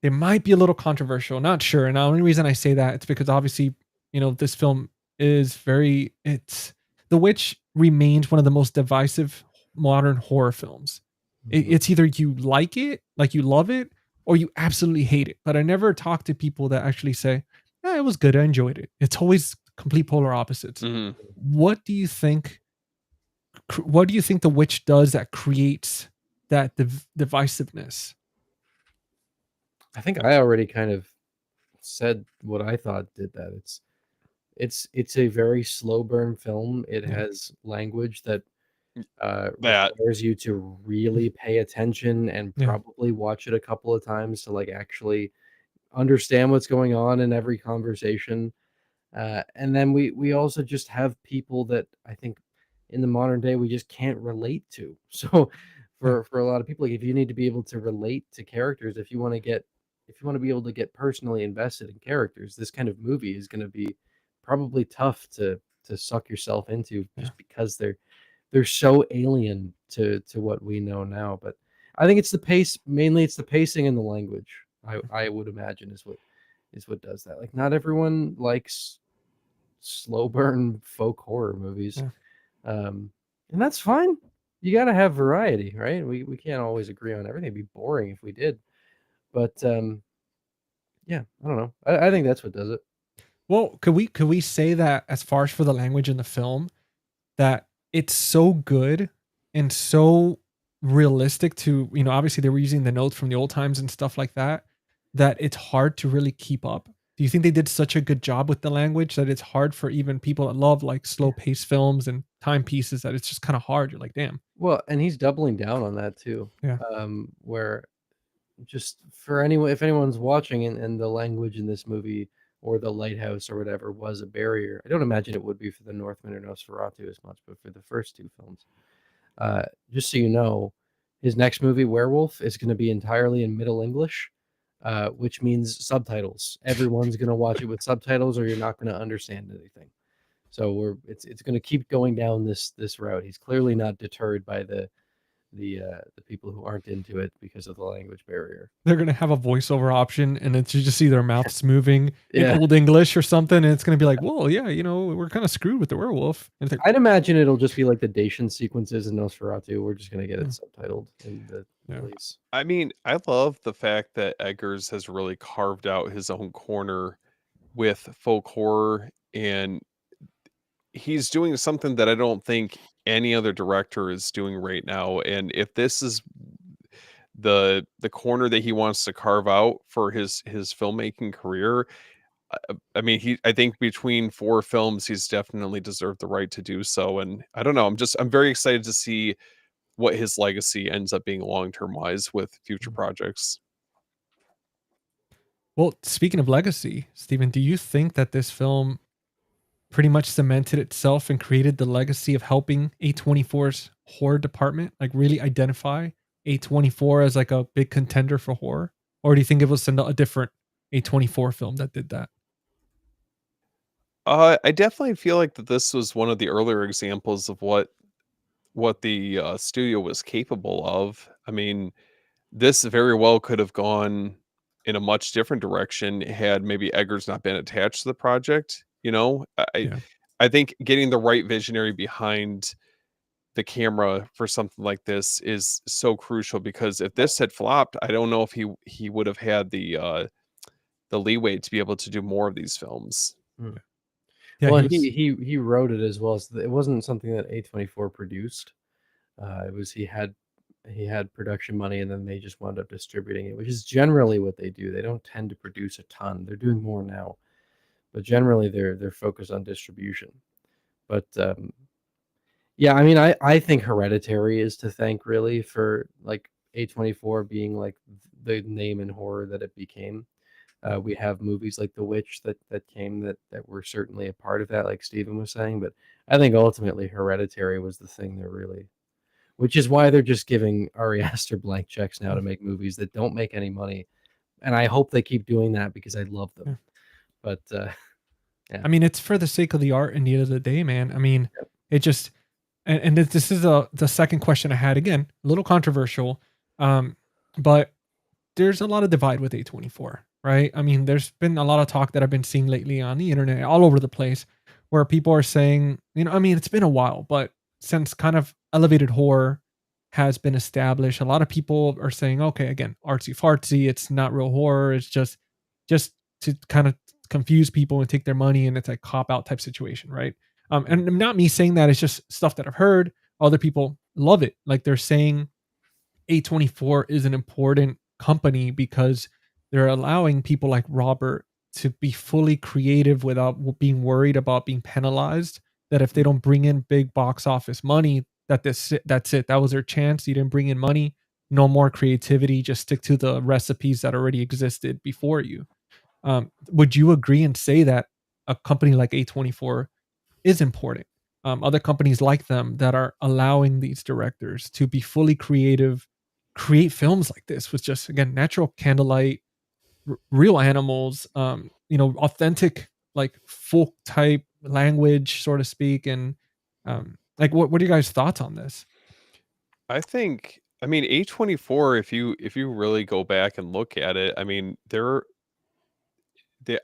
A: They might be a little controversial, not sure. And the only reason I say that, it's because obviously, this film is The Witch remains one of the most divisive modern horror films. It's either you like it, like you love it, or you absolutely hate it. But I never talk to people that actually say, it was good, I enjoyed it. It's always complete polar opposites. What do you think The Witch does that creates that divisiveness?
D: I think I already kind of said what I thought did that. It's a very slow burn film. It has language that requires you to really pay attention and probably watch it a couple of times to like actually understand what's going on in every conversation. And then we also just have people that I think in the modern day we just can't relate to. So for a lot of people, like, if you need to be able to relate to characters, if you want to be able to get personally invested in characters, this kind of movie is going to be probably tough to suck yourself into, just because they're so alien to what we know now. But I think it's the pace, mainly it's the pacing and the language. I would imagine is what does that. Like, not everyone likes slow burn folk horror movies. And that's fine. You got to have variety, right? We can't always agree on everything. It'd be boring if we did. But yeah, I don't know. I think that's what does it.
A: Well, could we say that, as far as for the language in the film, that it's so good and so realistic to, obviously they were using the notes from the old times and stuff like that, that it's hard to really keep up? Do you think they did such a good job with the language that it's hard for even people that love like slow paced films and timepieces, that it's just kind of hard? You're like, damn.
D: Well, and he's doubling down on that too.
A: Yeah.
D: Where, just for anyone, if anyone's watching and the language in this movie or The Lighthouse or whatever was a barrier, I don't imagine it would be for the Northman or Nosferatu as much, but for the first two films, Just so you know, his next movie, Werewolf, is going to be entirely in Middle English, which means subtitles. Everyone's going to watch it with subtitles, or you're not going to understand anything. So it's going to keep going down this route. He's clearly not deterred by the people who aren't into it because of the language barrier.
A: They're gonna have a voiceover option, and it's you just see their mouths moving in Old English or something, and it's gonna be like, "Whoa, yeah, we're kind of screwed with the werewolf." And it's like,
D: I'd imagine it'll just be like the Dacian sequences in Nosferatu. We're just gonna get it subtitled in the release.
C: I mean, I love the fact that Eggers has really carved out his own corner with folk horror, and he's doing something that I don't think any other director is doing right now. And if this is the corner that he wants to carve out for his filmmaking career, I mean, I think between 4 films, he's definitely deserved the right to do so. And I don't know, I'm very excited to see what his legacy ends up being long-term wise with future projects.
A: well, speaking of legacy, Stephen, do you think that this film pretty much cemented itself and created the legacy of helping A24's horror department, like really identify A24 as like a big contender for horror? Or do you think it was a different A24 film that did that?
C: I definitely feel like that this was one of the earlier examples of what the studio was capable of. I mean, this very well could have gone in a much different direction had maybe Eggers not been attached to the project.
A: Yeah.
C: I think getting the right visionary behind the camera for something like this is so crucial, because if this had flopped, I don't know if he would have had the leeway to be able to do more of these films.
A: Yeah,
D: Well, he wrote it as well. So it wasn't something that A24 produced. It was he had production money, and then they just wound up distributing it, which is generally what they do. They don't tend to produce a ton. They're doing more now, but generally they're focused on distribution. But yeah, I mean, I think Hereditary is to thank really for like A24 being like the name in horror that it became. We have movies like The Witch that came that were certainly a part of that, like Stephen was saying. But I think ultimately Hereditary was the thing that really, which is why they're just giving Ari Aster blank checks now to make movies that don't make any money. And I hope they keep doing that because I love them. But yeah.
A: I mean, it's for the sake of the art in the end of the day, man. I mean, it just, and this is the second question I had. Again, a little controversial, but there's a lot of divide with A24, right? I mean, there's been a lot of talk that I've been seeing lately on the internet, all over the place, where people are saying, I mean, it's been a while, but since kind of elevated horror has been established, a lot of people are saying, okay, again, artsy fartsy, it's not real horror, it's just to kind of confuse people and take their money, and it's like cop out type situation, right? And not me saying that, it's just stuff that I've heard. Other people love it, like they're saying A24 is an important company because they're allowing people like Robert to be fully creative without being worried about being penalized. That if they don't bring in big box office money, that's it. That was their chance. You didn't bring in money, no more creativity. Just stick to the recipes that already existed before you. Would you agree and say that a company like A24 is important? Other companies like them that are allowing these directors to be fully creative, create films like this with just, again, natural candlelight, real animals, authentic, like folk type language, so to speak. And like, what are you guys' thoughts on this?
C: I mean, A24, if you really go back and look at it, I mean,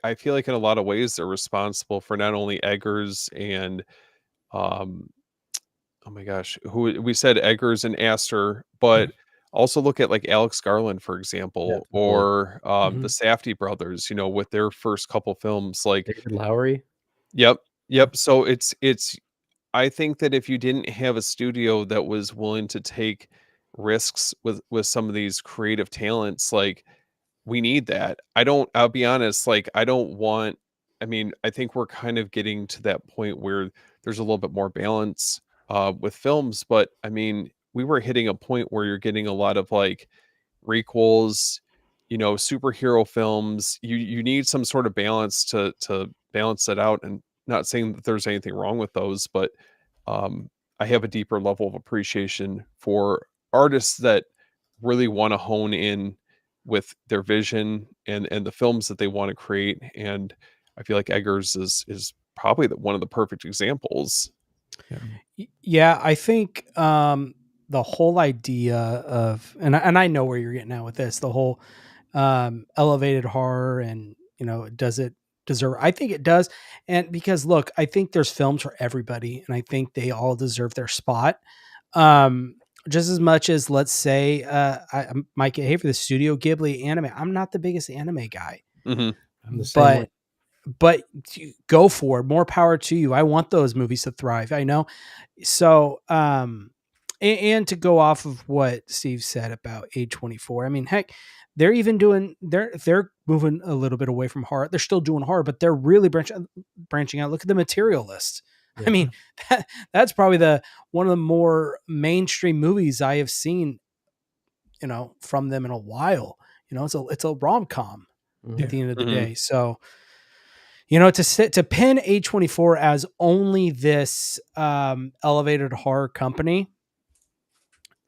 C: I feel like in a lot of ways they're responsible for not only Eggers and um oh my gosh, who we said Eggers and Astor, but also look at like Alex Garland, for example, or the Safdie brothers, with their first couple films, like
D: David Lowery.
C: Yep. So it's I think that if you didn't have a studio that was willing to take risks with some of these creative talents, like we need that. I'll be honest, like I mean, I think we're kind of getting to that point where there's a little bit more balance with films, but I mean, we were hitting a point where you're getting a lot of like requels, superhero films. You need some sort of balance to balance it out, and not saying that there's anything wrong with those, but I have a deeper level of appreciation for artists that really want to hone in with their vision and the films that they want to create. And I feel like Eggers is probably one of the perfect examples.
B: Yeah, I think the whole idea of and I know where you're getting at with this, the whole elevated horror and does it deserve? I think it does, and because look, I think there's films for everybody, and I think they all deserve their spot. Um, just as much as let's say I might get hate for the Studio Ghibli anime. I'm not the biggest anime guy,
C: Mm-hmm.
D: I'm the same way.
B: But go for it. More power to you. I want those movies to thrive. I know. So, and to go off of what Steve said about A24, I mean, heck, they're even doing they're moving a little bit away from horror. They're still doing horror, but they're really branching out. Look at the Materialist.
D: Yeah.
B: I mean, that's probably one of the more mainstream movies I have seen, from them in a while. It's a rom-com at the end of the day. So, to pin A24 as only this elevated horror company,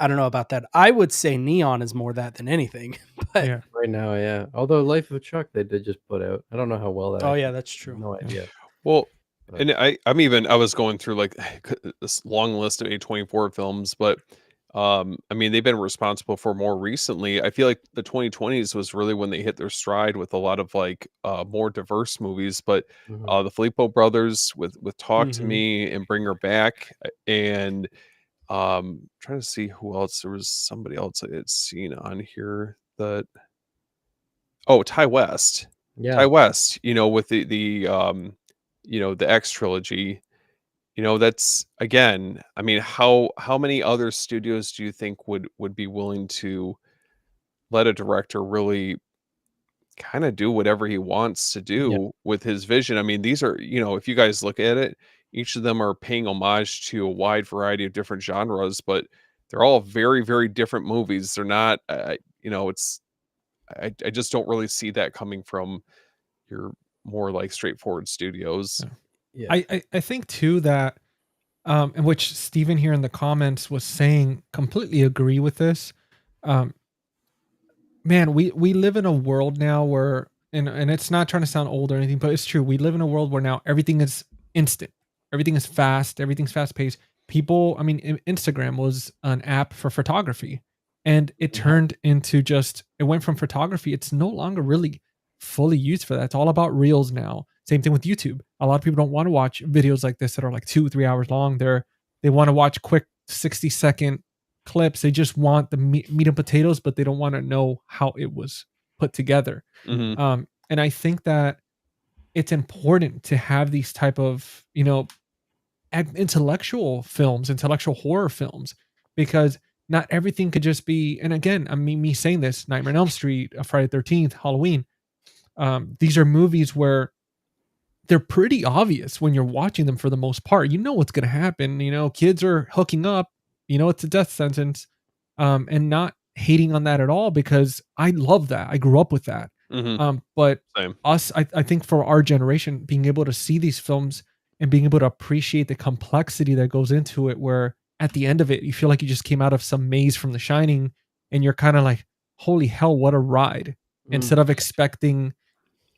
B: I don't know about that. I would say Neon is more that than anything. But
A: Yeah.
D: Right now, yeah. Although Life of Chuck they did just put out. I don't know how well that.
B: Oh yeah, that's true.
D: No idea.
C: Well, and I was going through like this long list of A24 films, but I mean they've been responsible for more recently. I feel like the 2020s was really when they hit their stride with a lot of like more diverse movies, but the Filippo brothers with Talk to Me and Bring Her Back, and trying to see who else. There was somebody else I had seen on here that Ty West.
D: Yeah.
C: Ty West, with the the X trilogy, that's again, I mean, how many other studios do you think would be willing to let a director really kind of do whatever he wants to do with his vision? I mean, these are, if you guys look at it, each of them are paying homage to a wide variety of different genres, but they're all very, very different movies. They're not, it's, I just don't really see that coming from your more like straightforward studios.
D: Yeah.
A: I think too that in which Steven here in the comments was saying, completely agree with this. Man, we live in a world now where and it's not trying to sound old or anything, but it's true. We live in a world where now everything is instant. Everything is fast, everything's fast paced. People, I mean, Instagram was an app for photography and it turned into it went from photography. It's no longer really fully used for that. It's all about reels now. Same thing with YouTube. A lot of people don't want to watch videos like this that are like 2-3 hours long. They want to watch quick 60-second clips. They just want the meat and potatoes, but they don't want to know how it was put together. And I think that it's important to have these type of intellectual horror films, because not everything could just be. And again, I mean, me saying this, Nightmare on Elm Street, Friday the 13th, Halloween. These are movies where they're pretty obvious when you're watching them for the most part. You know what's going to happen. Kids are hooking up. It's a death sentence. And not hating on that at all, because I love that. I grew up with that. But
C: Same.
A: I think for our generation, being able to see these films and being able to appreciate the complexity that goes into it, where at the end of it, you feel like you just came out of some maze from The Shining and you're kind of like, holy hell, what a ride. Instead of expecting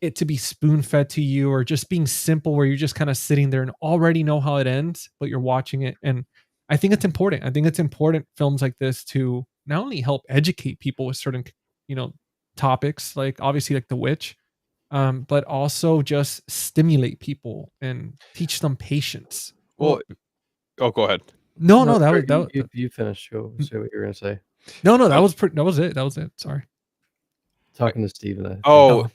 A: it to be spoon fed to you, or just being simple where you're just kind of sitting there and already know how it ends, but you're watching it. And I think it's important. I think it's important films like this to not only help educate people with certain, topics, like obviously like The Witch, but also just stimulate people and teach them patience.
C: Well, go ahead.
A: No,
D: you finished. Go say what you were gonna say.
A: No, that was it. Sorry.
D: Talking to Steven.
C: What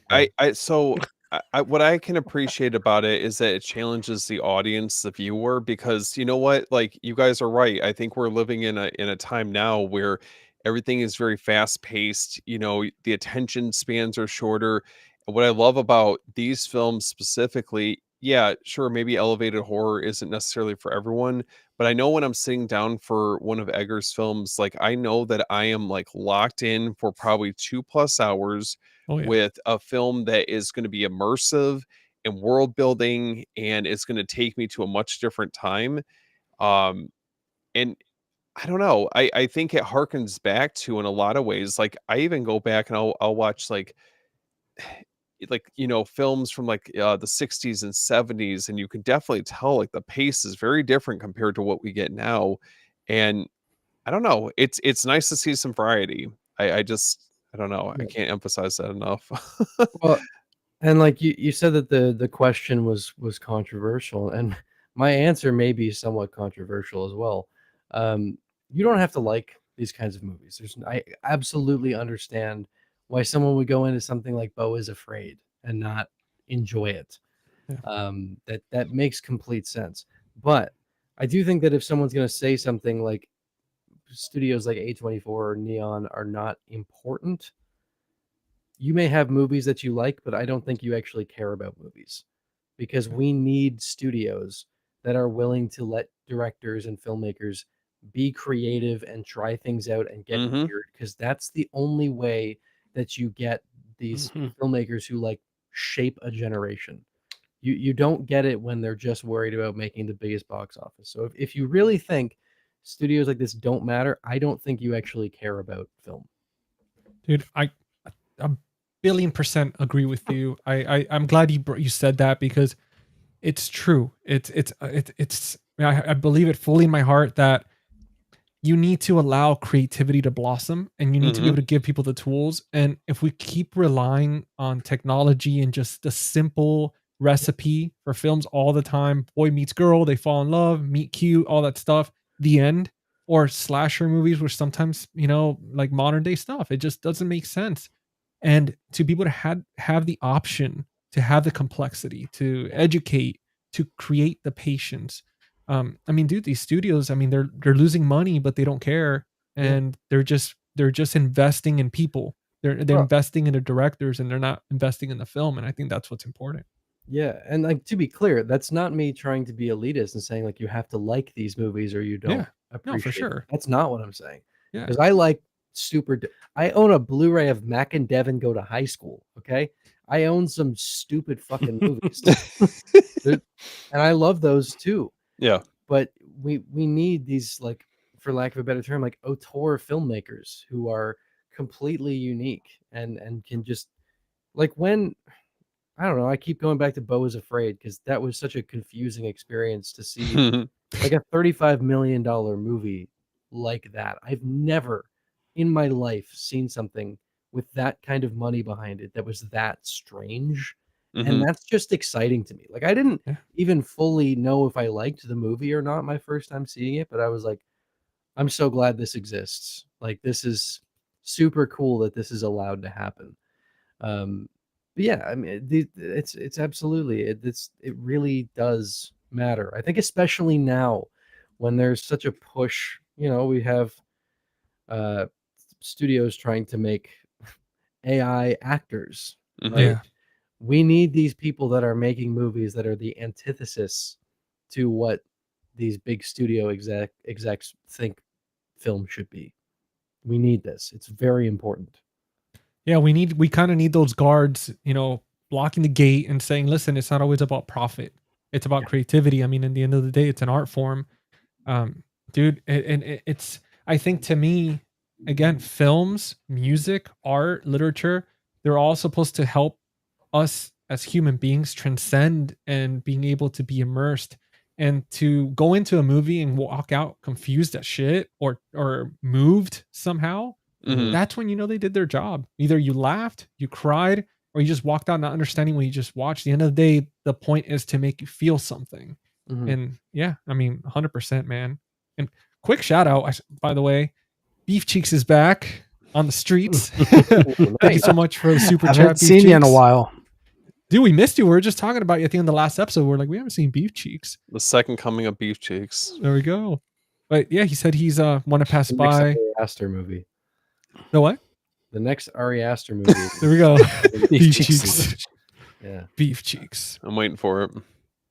C: I can appreciate about it is that it challenges the audience, the viewer, because you know what, like, you guys are right. I think we're living in a time now where everything is very fast paced. The attention spans are shorter. And what I love about these films specifically, yeah, sure, maybe elevated horror isn't necessarily for everyone, but I know when I'm sitting down for one of Eggers' films, like, I know that I am like locked in for probably 2+ hours with a film that is going to be immersive and world building, and it's going to take me to a much different time. And I don't know. I think it harkens back to, in a lot of ways, like I even go back and I'll watch like films from like the 60s and 70s, and you can definitely tell like the pace is very different compared to what we get now. And I don't know, it's nice to see some variety. I don't know, I can't emphasize that enough.
D: Well, and like you said that the question was controversial, and my answer may be somewhat controversial as well. You don't have to like these kinds of movies. I absolutely understand why someone would go into something like Beau is Afraid and not enjoy it.
A: Yeah.
D: That makes complete sense. But I do think that if someone's going to say something like studios like A24 or Neon are not important, you may have movies that you like, but I don't think you actually care about movies, because we need studios that are willing to let directors and filmmakers be creative and try things out and get weird, because that's the only way that you get these filmmakers who like shape a generation. You don't get it when they're just worried about making the biggest box office. So if you really think studios like this don't matter, I don't think you actually care about film.
A: Dude, I a billion % agree with you. I'm glad you said that, because it's true. I believe it fully in my heart that you need to allow creativity to blossom, and you need to be able to give people the tools. And if we keep relying on technology and just the simple recipe for films all the time, boy meets girl, they fall in love, meet cute, all that stuff, the end, or slasher movies, which sometimes, like modern day stuff, it just doesn't make sense. And to be able to have the option to have the complexity, to educate, to create the patience. I mean, dude, these studios, I mean, they're losing money, but they don't care, and they're just investing in people. They're investing in the directors, and they're not investing in the film. And I think that's what's important.
D: Yeah, and like, to be clear, that's not me trying to be elitist and saying like you have to like these movies or you don't appreciate.
A: No, for sure.
D: That's not what I'm saying.
A: Yeah,
D: because I like I own a Blu-ray of Mac and Devin Go to High School. Okay, I own some stupid fucking movies, and I love those too.
C: Yeah,
D: but we need these, like, for lack of a better term, like auteur filmmakers who are completely unique and can just, like, when I don't know, I keep going back to Beau is Afraid because that was such a confusing experience to see like a $35 million movie like that. I've never in my life seen something with that kind of money behind it that was that strange. And that's just exciting to me. Like, I didn't even fully know if I liked the movie or not my first time seeing it, but I was like, I'm so glad this exists. Like, this is super cool that this is allowed to happen. But yeah, I mean, it's absolutely, it really does matter. I think especially now when there's such a push, we have studios trying to make AI actors, right?
A: Yeah.
D: We need these people that are making movies that are the antithesis to what these big studio execs think film should be. We need this. It's very important.
A: Yeah, we kind of need those guards, blocking the gate and saying, listen, it's not always about profit. It's about creativity. I mean, in the end of the day, it's an art form. Dude, it's, I think, to me, again, films, music, art, literature, they're all supposed to help us as human beings transcend and being able to be immersed, and to go into a movie and walk out confused as shit or moved somehow. That's when they did their job. Either you laughed, you cried, or you just walked out not understanding what you just watched. At the end of the day, the point is to make you feel something. And yeah, I mean, 100%, man. And quick shout out, by the way, Beef Cheeks is back on the streets. Thank you so much for the super chat.
B: I haven't seen you in a while.
A: Dude, we missed you. We were just talking about you at the end of the last episode. We're like, we haven't seen Beef Cheeks.
C: The second coming of Beef Cheeks.
A: There we go. But yeah, he said he's want to pass by.
D: Ari Aster movie.
A: The what?
D: The next Ari Aster movie.
A: There we go.
B: Beef Cheeks.
D: Yeah.
A: Beef Cheeks.
C: I'm waiting for it.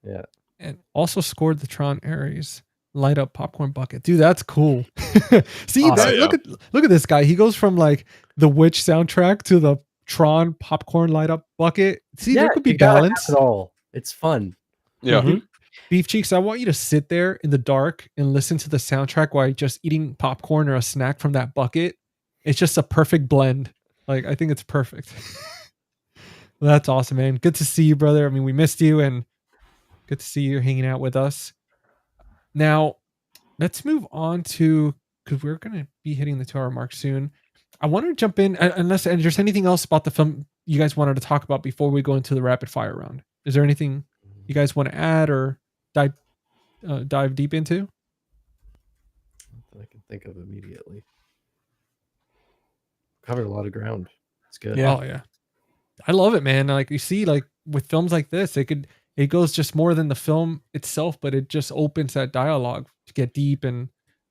D: Yeah.
A: And also scored the Tron Ares light up popcorn bucket. Dude, that's cool. See,
B: Awesome.
A: Look at this guy. He goes from like the Witch soundtrack to the Tron popcorn light up bucket. See, there could be balance.
D: It all. It's fun.
C: Yeah.
A: Beef Cheeks, I want you to sit there in the dark and listen to the soundtrack while you're just eating popcorn or a snack from that bucket. It's just a perfect blend. Like, I think it's perfect. Well, that's awesome, man. Good to see you, brother. I mean, we missed you, and good to see you hanging out with us. Now, let's move on to, because we're going to be hitting the 2-hour mark soon. I want to jump in, unless there's anything else about the film you guys wanted to talk about before we go into the rapid fire round. Is there anything you guys want to add or dive deep into?
D: That I can think of immediately. Covered a lot of ground. It's good.
A: Yeah. Oh yeah, I love it, man. Like, you see, like with films like this, it goes just more than the film itself, but it just opens that dialogue to get deep and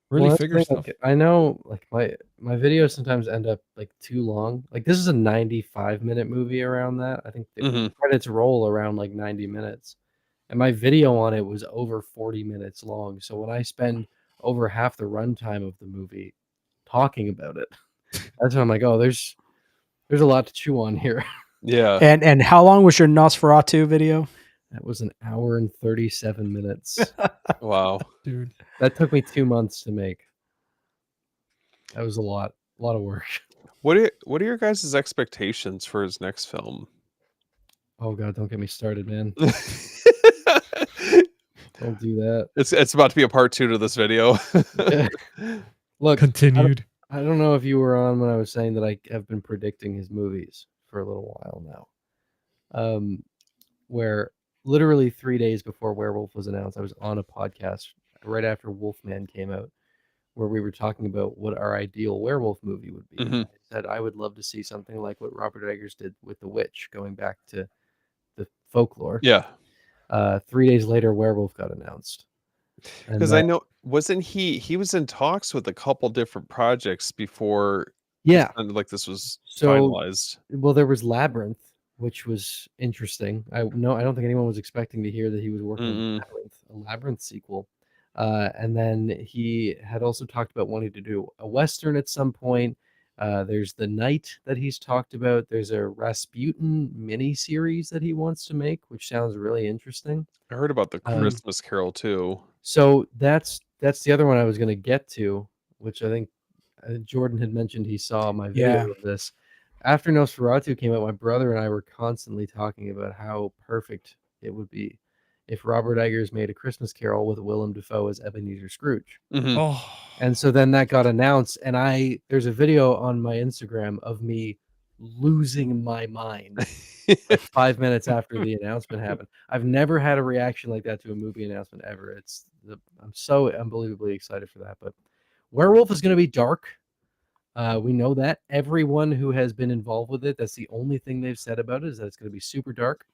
A: really figure stuff.
D: Like, I know, like my videos sometimes end up like too long. Like, this is a 95-minute movie around that. I think the credits roll around like 90 minutes. And my video on it was over 40 minutes long. So when I spend over half the runtime of the movie talking about it, that's when I'm like, oh, there's a lot to chew on here.
C: Yeah.
B: And how long was your Nosferatu video?
D: That was 1 hour and 37 minutes.
C: Wow.
A: Dude.
D: That took me 2 months to make. That was a lot of work.
C: What are your guys' expectations for his next film?
D: Oh God, don't get me started, man. Don't do that.
C: It's about to be a part 2 to this video.
D: Look,
A: continued.
D: I don't know if you were on when I was saying that I have been predicting his movies for a little while now. Where literally 3 days before Werewolf was announced, I was on a podcast right after Wolfman came out, where we were talking about what our ideal werewolf movie would be. I said I would love to see something like what Robert Eggers did with The Witch, going back to the folklore.
C: Yeah.
D: 3 days later, Werewolf got announced.
C: Because I know, wasn't he was in talks with a couple different projects before?
D: Yeah,
C: like this was finalized.
D: Well, there was Labyrinth, which was interesting. I don't think anyone was expecting to hear that he was working on a Labyrinth sequel. And then he had also talked about wanting to do a Western at some point. There's The Night that he's talked about. There's a Rasputin mini-series that he wants to make, which sounds really interesting.
C: I heard about the Christmas Carol too.
D: So that's the other one I was going to get to, which I think Jordan had mentioned he saw my video of this. After Nosferatu came out, my brother and I were constantly talking about how perfect it would be if Robert Eggers made a Christmas Carol with Willem Dafoe as Ebenezer Scrooge. And so then that got announced, and there's a video on my Instagram of me losing my mind like 5 minutes after the announcement happened. I've never had a reaction like that to a movie announcement ever. I'm so unbelievably excited for that. But Werewolf is going to be dark. We know that. Everyone who has been involved with it, that's the only thing they've said about it, is that it's going to be super dark.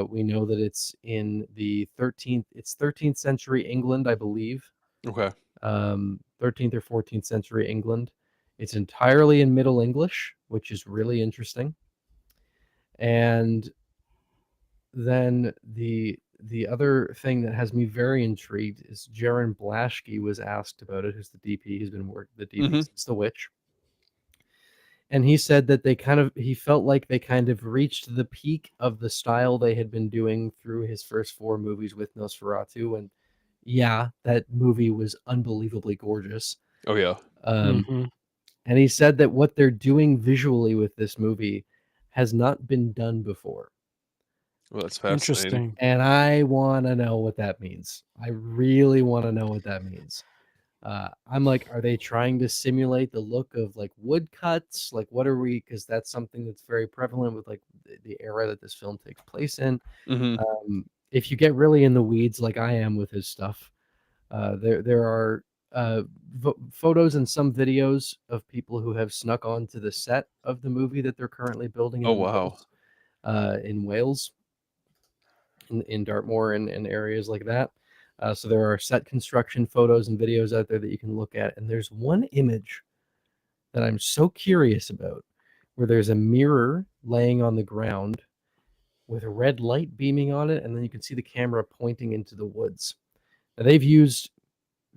D: We know that it's in the 13th century England, I believe.
C: Okay.
D: 13th or 14th century England. It's entirely in Middle English, which is really interesting. And then the other thing that has me very intrigued is Jaron Blaschke was asked about it, who's the DP. He's been the DP since The Witch. And he said that he felt like they kind of reached the peak of the style they had been doing through his first 4 movies with Nosferatu. And yeah, that movie was unbelievably gorgeous.
C: Oh yeah.
D: And he said that what they're doing visually with this movie has not been done before.
C: Well, that's fascinating.
B: Interesting.
D: And I want to know what that means. I really want to know what that means. I'm like, are they trying to simulate the look of like woodcuts? Like, what are we? Because that's something that's very prevalent with like the era that this film takes place in. If you get really in the weeds, like I am with his stuff, there are photos and some videos of people who have snuck onto the set of the movie that they're currently building. In Wales, in Dartmoor and areas like that. So there are set construction photos and videos out there that you can look at. And there's one image that I'm so curious about, where there's a mirror laying on the ground with a red light beaming on it, and then you can see the camera pointing into the woods. Now, they've used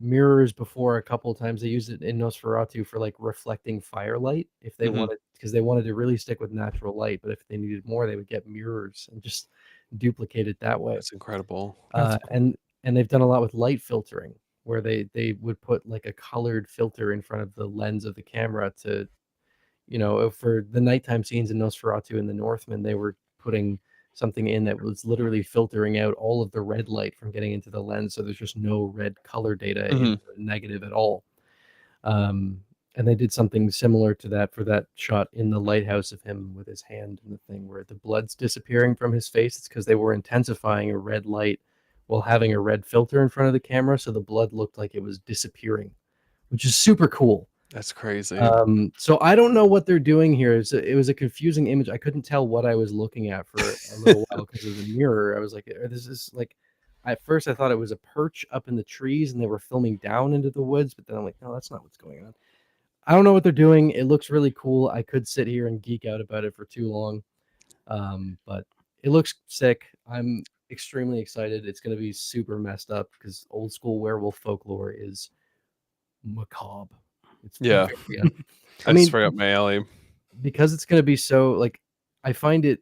D: mirrors before a couple of times. They used it in Nosferatu for like reflecting firelight if they wanted, because they wanted to really stick with natural light. But if they needed more, they would get mirrors. And just duplicate it that way.
C: That's incredible.
D: And they've done a lot with light filtering, where they would put like a colored filter in front of the lens of the camera to, for the nighttime scenes in Nosferatu and the Northman, they were putting something in that was literally filtering out all of the red light from getting into the lens, so there's just no red color data in the negative at all. And they did something similar to that for that shot in the lighthouse of him with his hand in the thing where the blood's disappearing from his face. It's because they were intensifying a red light while having a red filter in front of the camera, so the blood looked like it was disappearing, which is super cool.
C: That's crazy.
D: So I don't know what they're doing here. It was a confusing image. I couldn't tell what I was looking at for a little while because of the mirror. I was like, this is like, at first I thought it was a perch up in the trees and they were filming down into the woods, but then I'm like, no, that's not what's going on. I don't know what they're doing. It looks really cool. I could sit here and geek out about it for too long. But it looks sick. I'm extremely excited. It's going to be super messed up because old school werewolf folklore is macabre. It's
C: yeah.
D: I
C: straight up my alley.
D: Because it's going to be so, like, I find it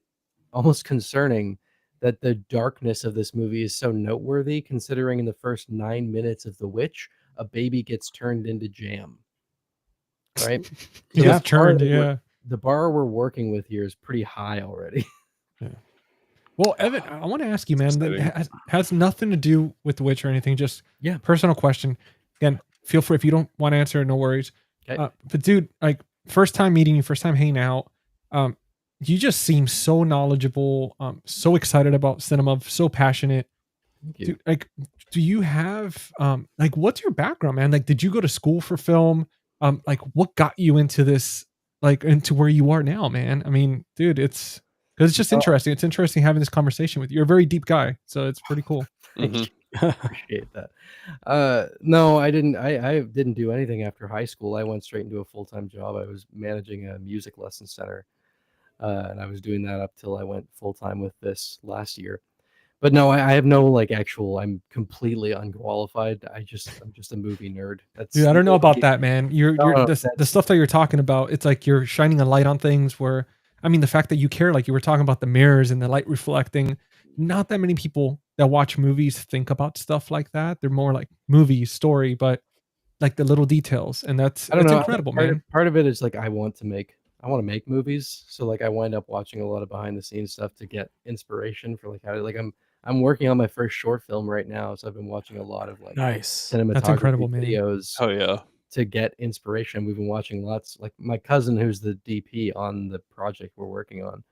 D: almost concerning that the darkness of this movie is so noteworthy, considering in the first 9 minutes of The Witch, a baby gets turned into jam. Right? So
A: yeah, turned. Yeah.
D: The bar we're working with here is pretty high already.
A: Yeah. Well, Evan, I want to ask you, man. That has nothing to do with The Witch or anything. Just personal question. Again, feel free if you don't want to answer. No worries.
D: Okay.
A: But dude, like first time meeting you, first time hanging out, you just seem so knowledgeable. So excited about cinema, so passionate.
D: Thank you.
A: Dude, like, do you have like what's your background, man? Like, did you go to school for film? Like what got you into this, like into where you are now, man? I mean, dude, because it's just interesting. It's interesting having this conversation with you. You're a very deep guy, so it's pretty cool.
D: Appreciate that. No, I didn't. I didn't do anything after high school. I went straight into a full-time job. I was managing a music lesson center, and I was doing that up till I went full-time with this last year. But no, I have no like actual. I'm completely unqualified. I'm just a movie nerd.
A: Dude, I don't know about that, man. The stuff that you're talking about. It's like you're shining a light on things. Where I mean, the fact that you care, like you were talking about the mirrors and the light reflecting. Not that many people that watch movies think about stuff like that. They're more like movie story, but like the little details, and that's incredible, man.
D: Part of it is like I want to make movies, so like I wind up watching a lot of behind the scenes stuff to get inspiration for like how to, like I'm working on my first short film right now, so I've been watching a lot of like cinematography videos.
C: Oh yeah,
D: to get inspiration. We've been watching lots. Like my cousin, who's the DP on the project we're working on,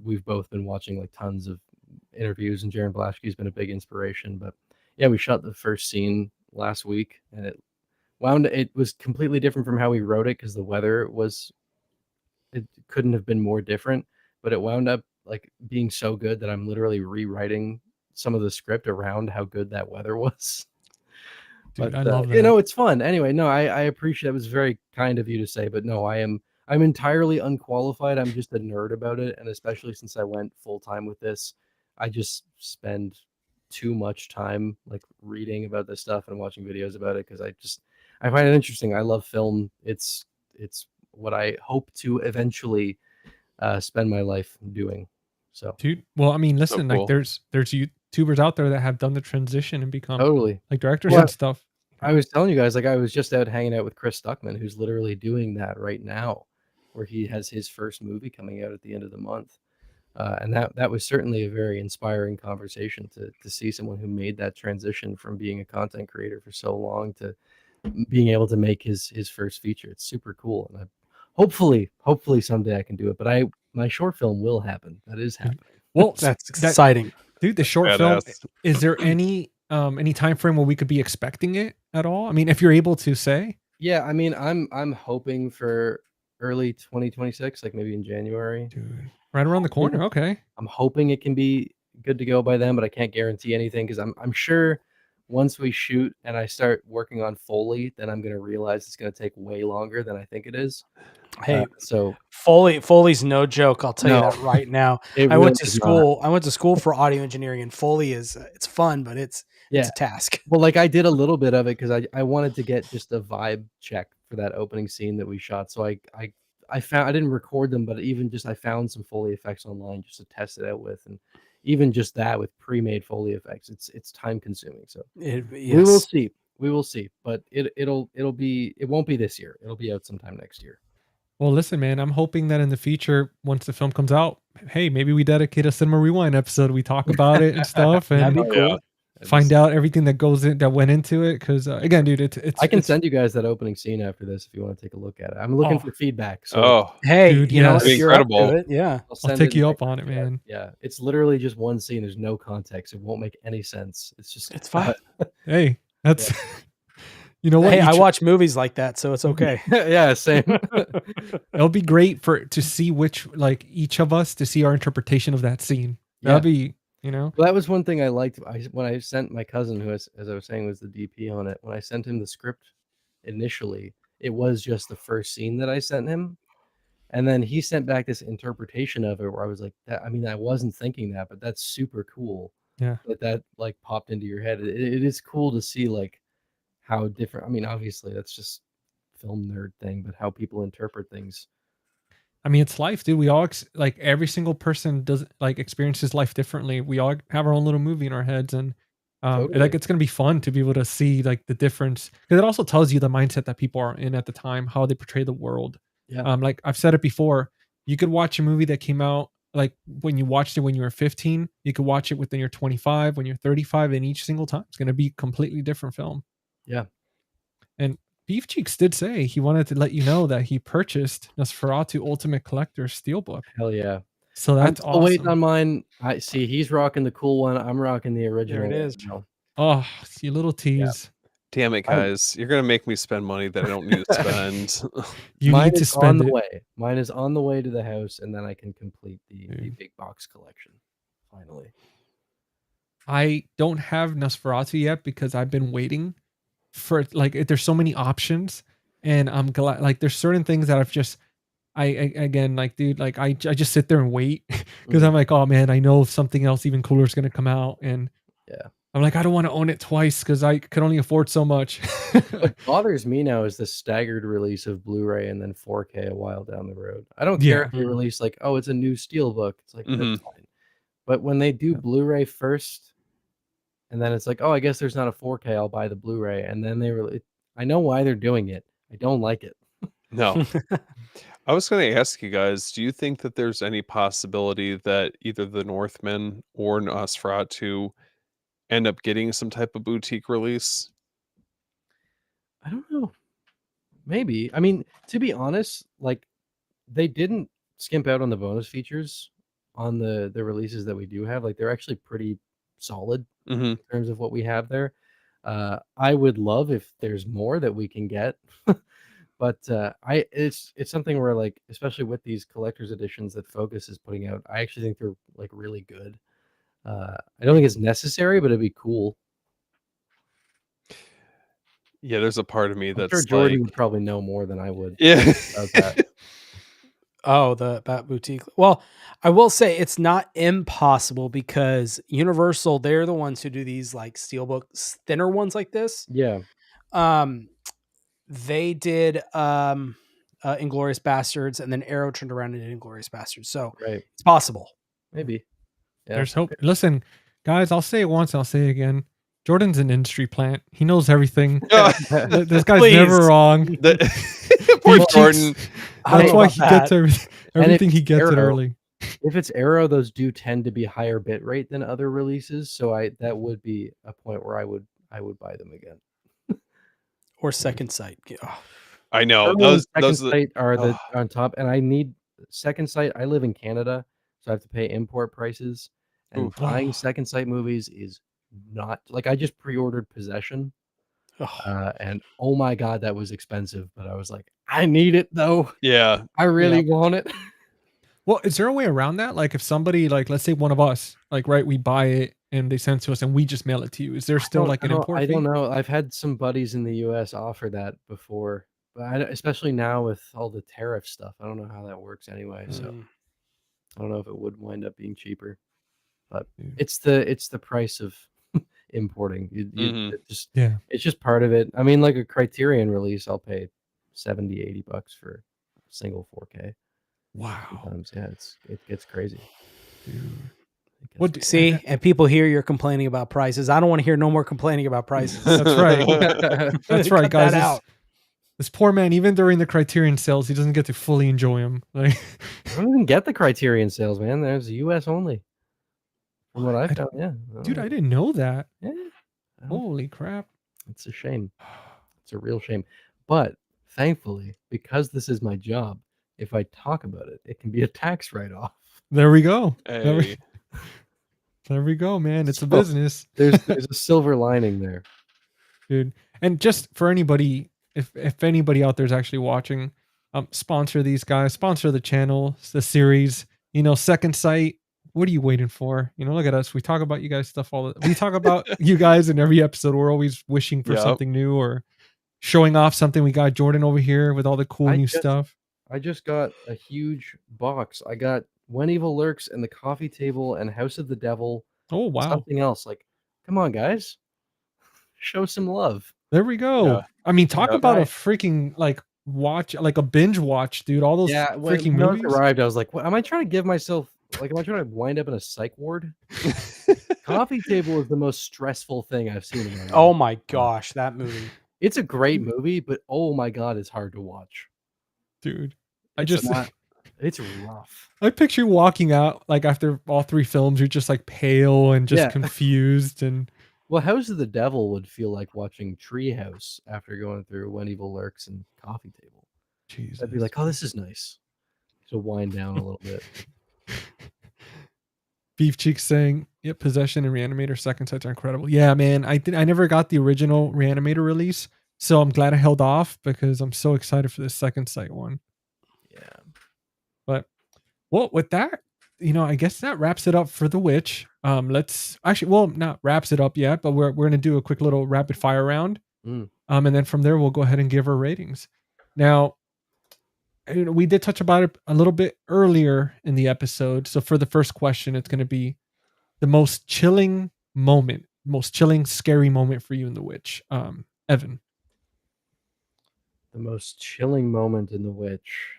D: we've both been watching like tons of interviews, and Jaron Blaschke's been a big inspiration. But yeah, we shot the first scene last week, and it was completely different from how we wrote it because the weather it couldn't have been more different, but it wound up like being so good that I'm literally rewriting some of the script around how good that weather was.
A: Dude,
D: but
A: I love that.
D: It's fun. Anyway, no, I appreciate it. It was very kind of you to say, but no, I'm entirely unqualified. I'm just a nerd about it, and especially since I went full time with this, I just spend too much time like reading about this stuff and watching videos about it because I find it interesting. I love film. It's what I hope to eventually spend my life doing. So,
A: dude, well, I mean, listen, like there's YouTubers out there that have done the transition and become
D: totally
A: like directors and stuff.
D: I was telling you guys, like I was just out hanging out with Chris Stuckman, who's literally doing that right now, where he has his first movie coming out at the end of the month. And that was certainly a very inspiring conversation to see someone who made that transition from being a content creator for so long to being able to make his first feature. It's super cool. And hopefully someday I can do it, but my short film will happen. That is happening.
A: Well,
B: that's exciting.
A: Dude, the short film, is there any time frame where we could be expecting it at all? I mean, if you're able to say.
D: Yeah, I mean, I'm hoping for early 2026, like maybe in January.
A: Dude, right around the corner. Okay.
D: I'm hoping it can be good to go by then, but I can't guarantee anything because I'm sure once we shoot and I start working on Foley, then I'm going to realize it's going to take way longer than I think it is.
B: Hey, so Foley's no joke. I'll tell you that right now. I went to school for audio engineering, and Foley it's fun, but it's a task.
D: Well, like I did a little bit of it because I wanted to get just a vibe check for that opening scene that we shot. So I I didn't record them, but even just I found some Foley effects online just to test it out with, and even just that with pre-made Foley effects, it's time consuming. So we will see. We will see, but it won't be this year. It'll be out sometime next year.
A: Well, listen, man, I'm hoping that in the future, once the film comes out, hey, maybe we dedicate a Cinema Rewind episode. We talk about it and stuff, and
B: that'd be cool.
A: Find out everything that went into it. Because again, dude, it's.
D: I can send you guys that opening scene after this if you want to take a look at it. I'm looking for feedback. So
B: hey,
A: dude,
B: you know, if you're
C: incredible.
B: up to it, yeah,
A: I'll take you up on it, man.
D: Yeah, it's literally just one scene. There's no context. It won't make any sense.
B: It's fine.
A: Hey, that's. You know what?
B: Hey, I watch movies like that, so it's okay.
D: Yeah, same.
A: It'll be great to see each of us to see our interpretation of that scene. That'd be, Well,
D: that was one thing I liked. When I sent my cousin, who, as I was saying, was the DP on it, when I sent him the script initially, it was just the first scene that I sent him. And then he sent back this interpretation of it where I was like, I wasn't thinking that, but that's super cool.
A: Yeah.
D: That like popped into your head. It is cool to see like how different. I mean, obviously that's just film nerd thing, but how people interpret things.
A: I mean, it's life, dude. We all every single person does experiences life differently. We all have our own little movie in our heads, and
D: Totally.
A: it's gonna be fun to be able to see the difference, because it also tells you the mindset that people are in at the time, how they portray the world.
D: Yeah.
A: Like I've said it before, you could watch a movie that came out when you watched it when you were 15. You could watch it when you're 25, when you're 35, and each single time it's gonna be a completely different film.
D: Yeah.
A: And Beef Cheeks did say he wanted to let you know that he purchased Nosferatu Ultimate Collector's Steelbook.
D: Hell yeah.
A: So that's awesome.
D: Waiting on mine. I see he's rocking the cool one. I'm rocking the original.
B: There it is.
A: Oh, you little tease.
C: Yeah. Damn it, guys. You're going to make me spend money that I don't need to spend.
A: Mine need to spend
D: on the way. Mine is on the way to the house, and then I can complete the big box collection. Finally.
A: I don't have Nosferatu yet because I've been waiting for there's so many options, and I'm glad there's certain things that I've just I just sit there and wait because I'm like, oh man, I know something else even cooler is gonna come out, and I'm like, I don't want to own it twice because I could only afford so much.
D: What bothers me now is the staggered release of Blu-ray and then 4K a while down the road. I don't care if they release it's a new Steelbook. It's like that's fine. But when they do Blu-ray first, and then it's like, oh, I guess there's not a 4K, I'll buy the Blu-ray, and then I know why they're doing it. I don't like it.
C: No. I was going to ask you guys, do you think that there's any possibility that either the Northman or Nosferatu end up getting some type of boutique release?
D: I don't know. Maybe. I mean, to be honest, they didn't skimp out on the bonus features on the releases that we do have. They're actually pretty solid in terms of what we have there. I would love if there's more that we can get. But it's something where especially with these collector's editions that Focus is putting out, I actually think they're really good. I don't think it's necessary, but it'd be cool.
C: Yeah, there's a part of me that's
D: sure Jordan would probably know more than I would.
C: Yeah.
D: About that.
B: Oh, the Bat Boutique. Well, I will say it's not impossible because Universal, they're the ones who do these Steelbooks, thinner ones like this.
D: Yeah.
B: They did Inglourious Bastards, and then Arrow turned around and did Inglourious Bastards. So it's possible.
D: Maybe. Yeah.
A: There's hope. Listen, guys, I'll say it once, I'll say it again. Jordan's an industry plant. He knows everything. This guy's never wrong.
C: Poor Jordan.
A: That's why he gets everything he gets it early.
D: If it's Arrow, those do tend to be higher bit rate than other releases, so that would be a point where I would buy them again.
B: Or Second Sight. Oh.
C: I know
D: those Sight are on top, and I need Second Sight. I live in Canada, so I have to pay import prices, and buying Second Sight movies is not I just pre-ordered Possession, and oh my god, that was expensive, but I was like, I need it though.
C: Yeah,
D: I really want it.
A: Well, is there a way around that? If somebody let's say one of us, we buy it and they send it to us and we just mail it to you, is there still an import fee?
D: I don't know. I've had some buddies in the US offer that before, but especially now with all the tariff stuff, I don't know how that works anyway. So I don't know if it would wind up being cheaper, but it's the price of importing. It's just part of it. I mean, a Criterion release, I'll pay $70-$80 for single 4K.
A: Wow.
D: Sometimes, yeah, it gets crazy.
A: What
B: see? And people here, you're complaining about prices. I don't want to hear no more complaining about prices.
A: That's right. That's right,
B: Cut
A: guys.
B: that out.
A: This poor man, even during the Criterion sales, he doesn't get to fully enjoy them. Like,
D: I don't even get the Criterion sales, man. There's US only. From what I found, yeah.
A: Dude, I didn't know that.
D: Yeah.
A: Holy crap.
D: It's a shame. It's a real shame. But thankfully, because this is my job, if I talk about it, it can be a tax write-off.
A: There we go.
C: Hey.
A: There we go, man. It's a business.
D: There's a silver lining there.
A: Dude. And just for anybody, if anybody out there is actually watching, sponsor these guys, sponsor the channel, the series, Second Sight. What are you waiting for? Look at us. We talk about you guys stuff we talk about you guys in every episode. We're always wishing for something new or showing off something. We got Jordan over here with all the cool new stuff.
D: I just got a huge box. I got When Evil Lurks and The Coffee Table and House of the Devil.
A: Oh, wow.
D: Something else. Like, come on, guys. Show some love.
A: There we go. Yeah. I mean, talk about a freaking watch, like a binge watch, dude. All those freaking movies.
D: When I arrived, I was like, what, am I trying to give myself, am I trying to wind up in a psych ward? Coffee Table is the most stressful thing I've seen in my life.
B: Oh my gosh, that movie.
D: It's a great movie, but oh my God, it's hard to watch.
A: Dude,
D: it's rough.
A: I picture you walking out after all 3 films, you're just pale and just confused and.
D: Well, House of the Devil would feel like watching Treehouse after going through When Evil Lurks and Coffee Table.
A: Jesus.
D: I'd be like, oh, this is nice. To wind down a little bit.
A: Beef Cheeks saying, "Yep, Possession and Reanimator Second Sight are incredible." Yeah, man, I never got the original Reanimator release, so I'm glad I held off because I'm so excited for the Second Sight one.
D: Yeah.
A: But with that, I guess that wraps it up for The Witch. Let's actually, not wraps it up yet, but we're going to do a quick little rapid fire round. And then from there, we'll go ahead and give our ratings. Now, we did touch about it a little bit earlier in the episode. So for the first question, it's going to be the most chilling, scary moment for you in The Witch. Evan.
D: The most chilling moment in The Witch.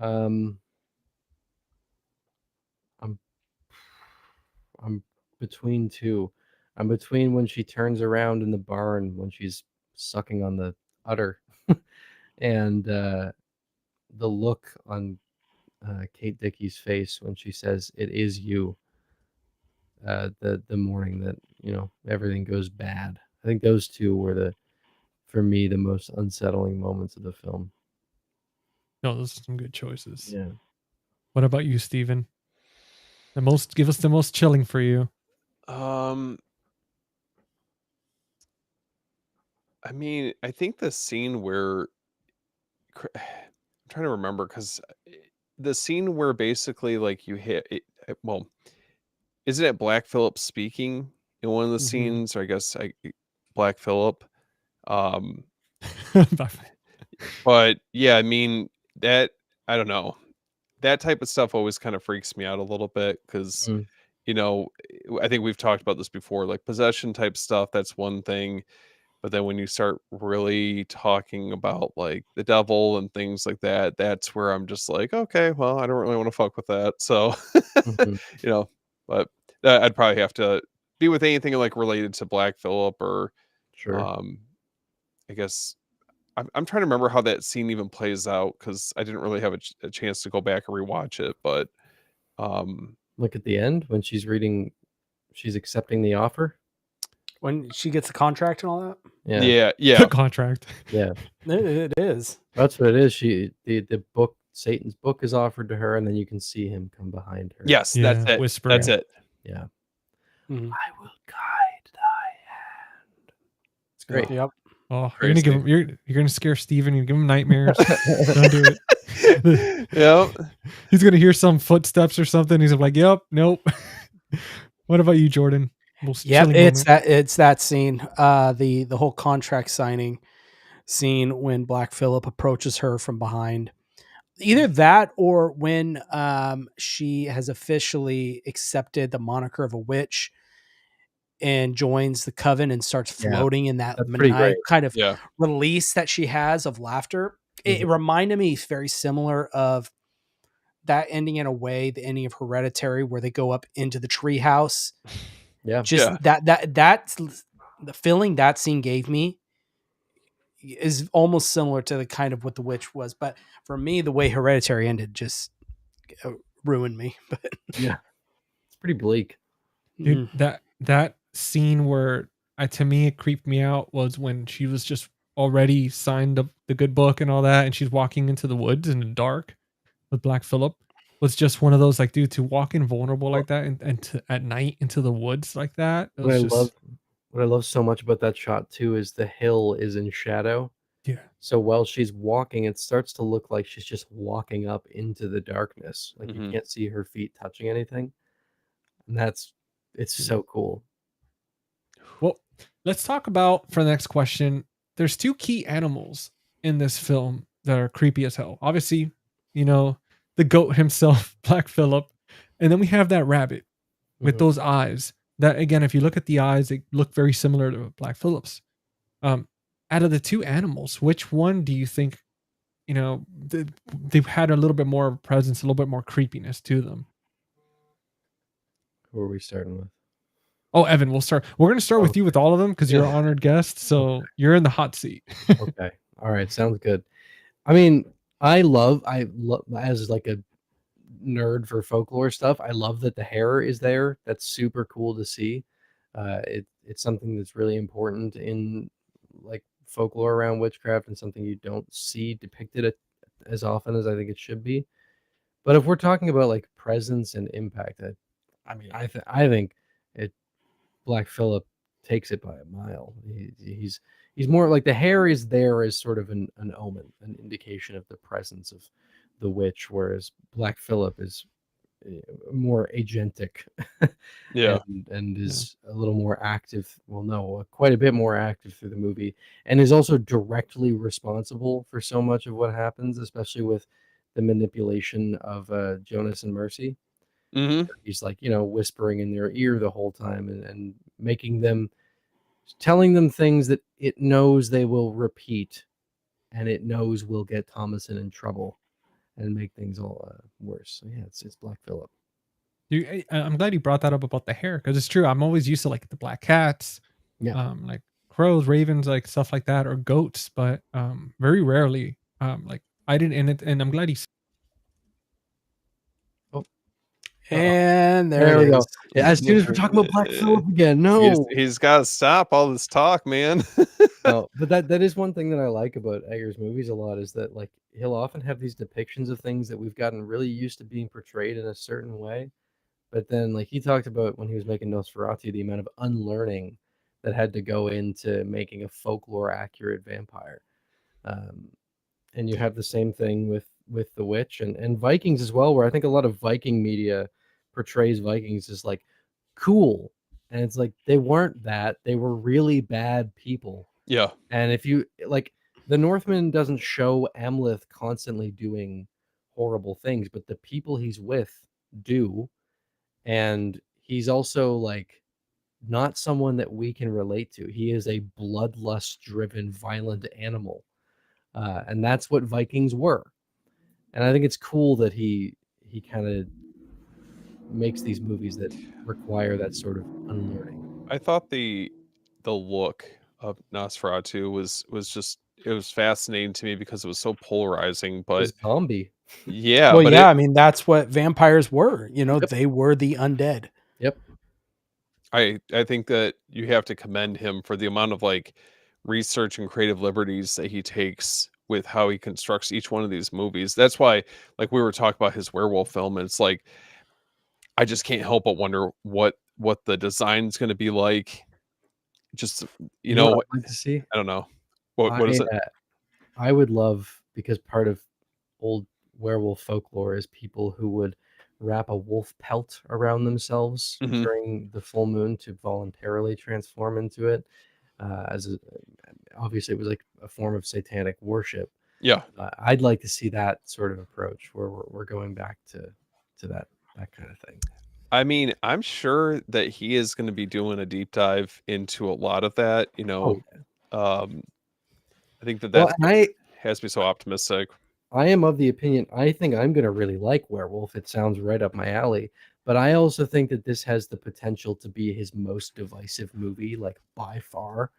D: I'm between two. I'm between when she turns around in the barn when she's sucking on the udder and the look on Kate Dickey's face when she says, "It is you." The morning that, everything goes bad. I think those two were for me, the most unsettling moments of the film.
A: No, those are some good choices.
D: Yeah.
A: What about you, Steven? Give us the most chilling for you.
C: I mean, I think the scene where I'm trying to remember because the scene where basically you hit it, isn't it Black Phillip speaking in one of the scenes, or I guess Black Phillip? But yeah, I mean that, I don't know, that type of stuff always kind of freaks me out a little bit because I think we've talked about this before, possession type stuff, that's one thing, but then when you start really talking about the devil and things like that, that's where I'm just like, okay, well, I don't really want to fuck with that. So but I'd probably have to be with anything related to Black Phillip or I guess I'm trying to remember how that scene even plays out because I didn't really have a chance to go back and rewatch it. But
D: look at the end when she's accepting the offer.
B: When she gets the contract and all that?
C: Yeah.
A: The contract.
D: Yeah.
B: It is.
D: That's what it is. The book, Satan's book, is offered to her, and then you can see him come behind her.
C: Yes, that's it.
A: Whispering.
C: That's it.
D: Yeah.
B: Mm-hmm.
D: I will guide thy hand. It's great.
B: Yep.
A: Oh, you're gonna scare Steven. You give him nightmares. Don't do it.
C: Yep.
A: He's gonna hear some footsteps or something. He's like, "Yep, nope." What about you, Jordan?
B: Yep, it's that scene. The whole contract signing scene when Black Phillip approaches her from behind. Either that or when she has officially accepted the moniker of a witch and joins the coven and starts floating in that kind of release that she has of laughter. It reminded me very similar of that ending in a way, the ending of Hereditary, where they go up into the treehouse.
D: Yeah.
B: Just that's the feeling that scene gave me is almost similar to the kind of what The Witch was. But for me, the way Hereditary ended just ruined me. But
D: yeah, it's pretty bleak.
A: Dude, that scene where to me it creeped me out was when she was just already signed up the good book and all that, and she's walking into the woods in the dark with Black Phillip. Was just one of those like, dude, to walk in vulnerable like that and at night into the woods like that. It was
D: What I love so much about that shot too is the hill is in shadow.
A: Yeah.
D: So while she's walking, it starts to look like she's just walking up into the darkness. Like you can't see her feet touching anything. And it's so cool.
A: Well, let's talk about for the next question. There's two key animals in this film that are creepy as hell. Obviously, the goat himself, Black Phillip, and then we have that rabbit with those eyes. That again, if you look at the eyes, they look very similar to Black Phillip's. Out of the two animals, which one do you think, they've had a little bit more presence, a little bit more creepiness to them?
D: Who are we starting with?
A: Oh, Evan, we're going to start with you with all of them because you're an honored guest. So you're in the hot seat.
D: Okay. All right. Sounds good. I mean, I love as like a nerd for folklore stuff. I love that the hair is there. That's super cool to see. It's something that's really important in like folklore around witchcraft and something you don't see depicted as often as I think it should be. But if we're talking about like presence and impact, I think Black Phillip takes it by a mile. He's more like the hair is there as sort of an omen, an indication of the presence of the witch, whereas Black Phillip is more agentic, and is a little more active. Well, no, quite a bit more active through the movie, and is also directly responsible for so much of what happens, especially with the manipulation of Jonas and Mercy. He's like, whispering in their ear the whole time and making them, telling them things that it knows they will repeat, and it knows will get Thomasin in trouble and make things all worse. So yeah, it's Black Phillip.
A: Dude, I'm glad you brought that up about the hair because it's true. I'm always used to like the black cats, like crows, ravens, like stuff like that, or goats, but very rarely. Like I didn't, and I'm glad he.
B: And there we go.
D: Yeah, as soon as we're talking about Black Phillip again, no,
C: he's got to stop all this talk, man.
D: No, but that is one thing that I like about Eggers' movies a lot, is that like he'll often have these depictions of things that we've gotten really used to being portrayed in a certain way, but then like he talked about when he was making Nosferatu, the amount of unlearning that had to go into making a folklore accurate vampire. And you have the same thing with the witch and Vikings as well, where I think a lot of Viking media portrays Vikings as like cool, and it's like they weren't that. They were really bad people.
C: Yeah.
D: And if you like, the Northman doesn't show Amleth constantly doing horrible things, but the people he's with do. And he's also like not someone that we can relate to. He is a bloodlust driven, violent animal. And that's what Vikings were. And I think it's cool that he kind of makes these movies that require that sort of unlearning.
C: I thought the look of Nosferatu was just, it was fascinating to me because it was so polarizing. But
D: It's zombie.
C: Yeah.
B: Well,
C: but
B: I mean, that's what vampires were. They were the undead.
D: Yep.
C: I think that you have to commend him for the amount of like research and creative liberties that he takes with how he constructs each one of these movies. That's why, like, we were talking about his werewolf film, and it's like I just can't help but wonder what the design is going to be like. Just
D: You know what I'd like to see?
C: I don't know. What is it?
D: I would love, because part of old werewolf folklore is people who would wrap a wolf pelt around themselves during the full moon to voluntarily transform into it. Obviously, it was like a form of satanic worship.
C: Yeah,
D: I'd like to see that sort of approach where we're going back to that kind of thing.
C: I mean, I'm sure that he is going to be doing a deep dive into a lot of that. I think that.
D: Well,
C: has me so optimistic.
D: I am of the opinion, I think I'm going to really like Werewolf. It sounds right up my alley. But I also think that this has the potential to be his most divisive movie, like by far,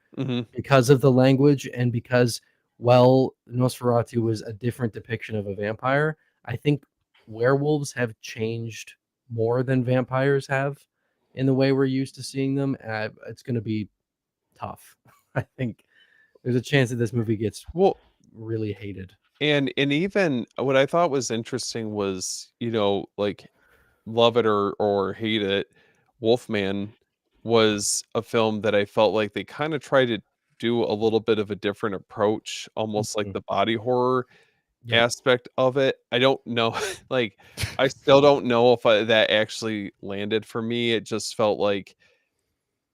D: because of the language and because, well, Nosferatu was a different depiction of a vampire. I think werewolves have changed more than vampires have in the way we're used to seeing them. It's going to be tough. I think there's a chance that this movie gets really hated.
C: And even what I thought was interesting was, like, love it or hate it, Wolfman was a film that I felt like they kind of tried to do a little bit of a different approach, almost like the body horror aspect of it. I don't know, like, I still don't know if that actually landed for me. It just felt like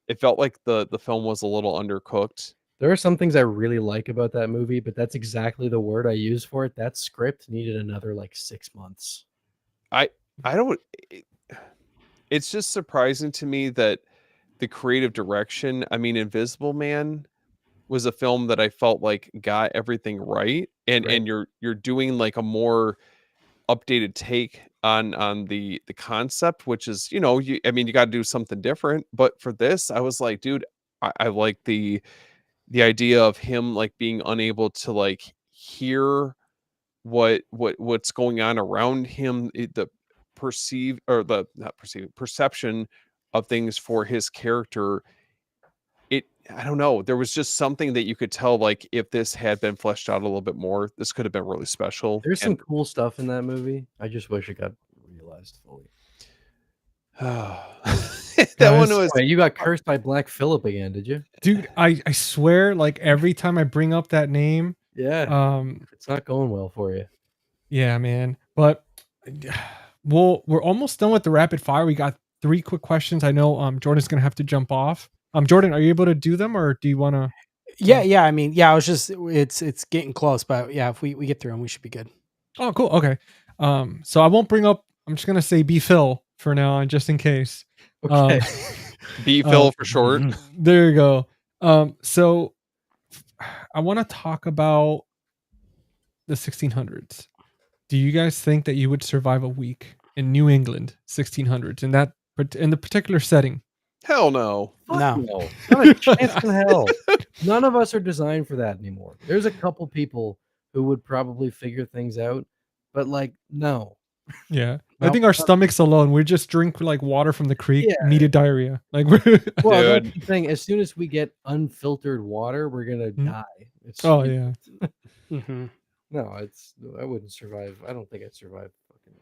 C: the film was a little undercooked.
D: There are some things I really like about that movie, but that's exactly the word I use for it. That script needed another like 6 months.
C: I don't. It's just surprising to me that the creative direction. I mean, Invisible Man was a film that I felt like got everything right, and you're doing like a more updated take on the concept, which is, you got to do something different. But for this, I was like, dude, I like the idea of him like being unable to like hear what's going on around him, the perceive or the not perceive perception of things for his character. I don't know, there was just something that you could tell, like, if this had been fleshed out a little bit more, this could have been really special.
D: There's some cool stuff in that movie. I just wish it got realized fully.
C: That one was.
D: You got cursed by Black Phillip again, did you?
A: Dude, I swear, like every time I bring up that name,
D: it's not going well for you.
A: Yeah, man. But we're almost done with the rapid fire. We got 3 quick questions. I know Jordan's gonna have to jump off. Jordan, are you able to do them, or do you want to?
B: Yeah. I mean, I was just it's getting close, but yeah, if we get through them, we should be good.
A: Oh, cool. Okay. So I won't bring up. I'm just gonna say B Phil for now on, just in case.
D: Okay.
C: B Phil for short.
A: There you go. So I want to talk about the 1600s. Do you guys think that you would survive a week in New England 1600s in the particular setting?
C: Hell no.
B: No.
D: Not a chance in hell. None of us are designed for that anymore. There's a couple people who would probably figure things out, but like, no.
A: Yeah. I think our stomachs alone, we just drink like water from the creek, needed diarrhea. Like,
D: well, that's the thing. As soon as we get unfiltered water, we're gonna die. No, I wouldn't survive. I don't think I'd survive.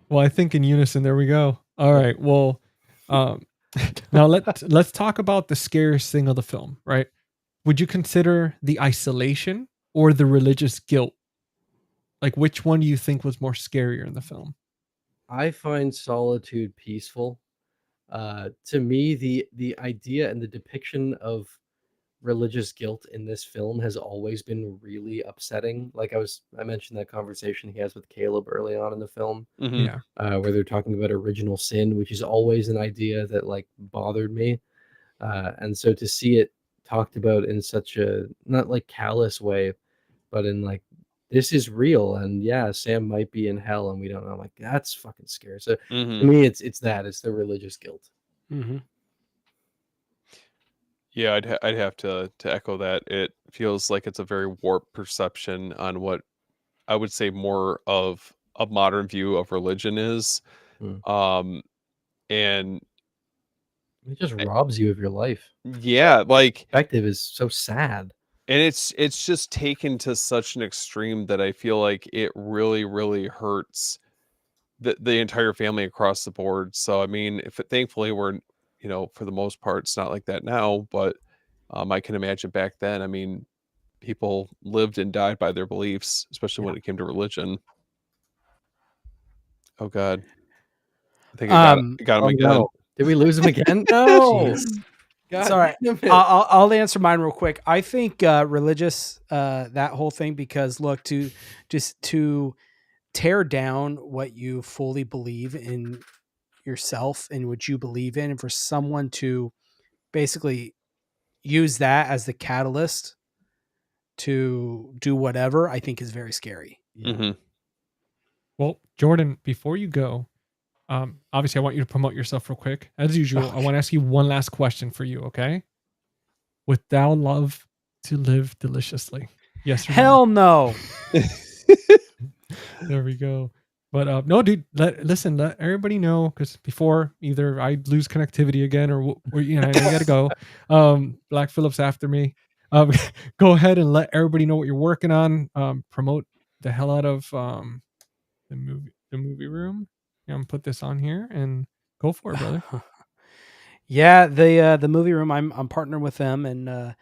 A: Well, I think in unison. There we go. All right. Well, now let's talk about the scariest thing of the film. Right? Would you consider the isolation or the religious guilt? Like, which one do you think was more scarier in the film?
D: I find solitude peaceful. To me, the idea and the depiction of religious guilt in this film has always been really upsetting. Like I mentioned that conversation he has with Caleb early on in the film, where they're talking about original sin, which is always an idea that like bothered me. And so to see it talked about in such a not like callous way, but in like, this is real, and Sam might be in hell and we don't know. I'm like, that's fucking scary. So to me, it's the religious guilt.
C: Yeah, I'd have to echo that. It feels like it's a very warped perception on what I would say more of a modern view of religion is. And
D: it just robs you of your life.
C: Yeah, like
D: perspective is so sad.
C: And it's just taken to such an extreme that I feel like it really, really hurts the entire family across the board. So I mean, thankfully we're, for the most part, it's not like that now, but I can imagine back then, I mean, people lived and died by their beliefs, especially when it came to religion. Oh God. I think I got him again.
D: No. Did we lose him again? No.
B: God, all right. I'll answer mine real quick. I think religious, that whole thing, because look, to tear down what you fully believe in yourself and what you believe in, and for someone to basically use that as the catalyst to do whatever, I think is very scary.
C: Mm-hmm.
A: Well, Jordan, before you go, obviously I want you to promote yourself real quick. As usual, I want to ask you one last question for you, okay? Would thou love to live deliciously? Yes or
B: Hell no.
A: There we go. But no, dude, let everybody know, because before either I lose connectivity again or you know, I gotta go. Black Phillip's after me. Go ahead and let everybody know what you're working on. Promote the hell out of the movie room. I'm gonna put this on here and go for it, brother.
B: Yeah, the movie room. I'm partnering with them, and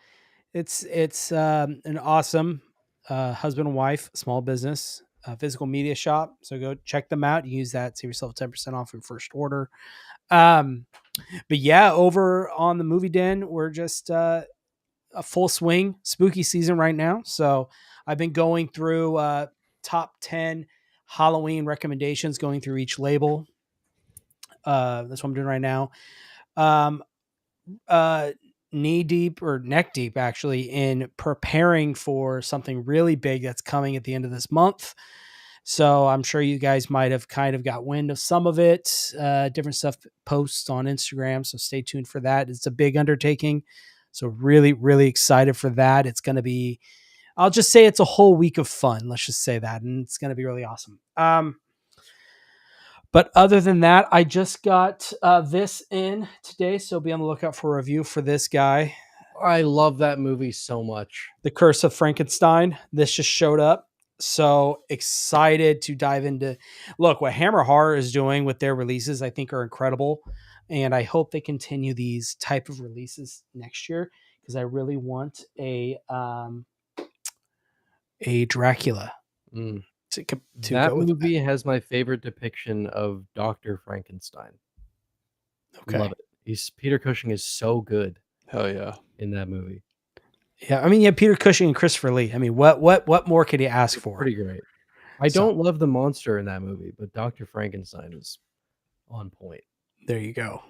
B: it's an awesome husband and wife small business physical media shop. So go check them out. You use that, save yourself 10% off your first order. But yeah, over on the Movie Den, we're just a full swing spooky season right now. So I've been going through top 10 Halloween recommendations, going through each label. That's what I'm doing right now. Knee deep or neck deep actually in preparing for something really big that's coming at the end of this month. So I'm sure you guys might have kind of got wind of some of it, different stuff posts on Instagram. So stay tuned for that. It's a big undertaking. So really, really excited for that. It's going to be, I'll just say it's a whole week of fun. Let's just say that. And it's going to be really awesome. But other than that, I just got this in today. So be on the lookout for a review for this guy.
D: I love that movie so much.
B: The Curse of Frankenstein. This just showed up. So excited to dive into. Look, what Hammer Horror is doing with their releases, I think are incredible. And I hope they continue these type of releases next year, because I really want a Dracula.
D: That movie has my favorite depiction of Dr. Frankenstein.
B: Okay.
D: Love it. Peter Cushing is so good.
C: Hell yeah.
B: In that movie. Yeah, I mean, you have Peter Cushing and Christopher Lee. I mean, what more could you ask for?
D: Pretty great. I don't love the monster in that movie, but Dr. Frankenstein is on point.
B: There you go.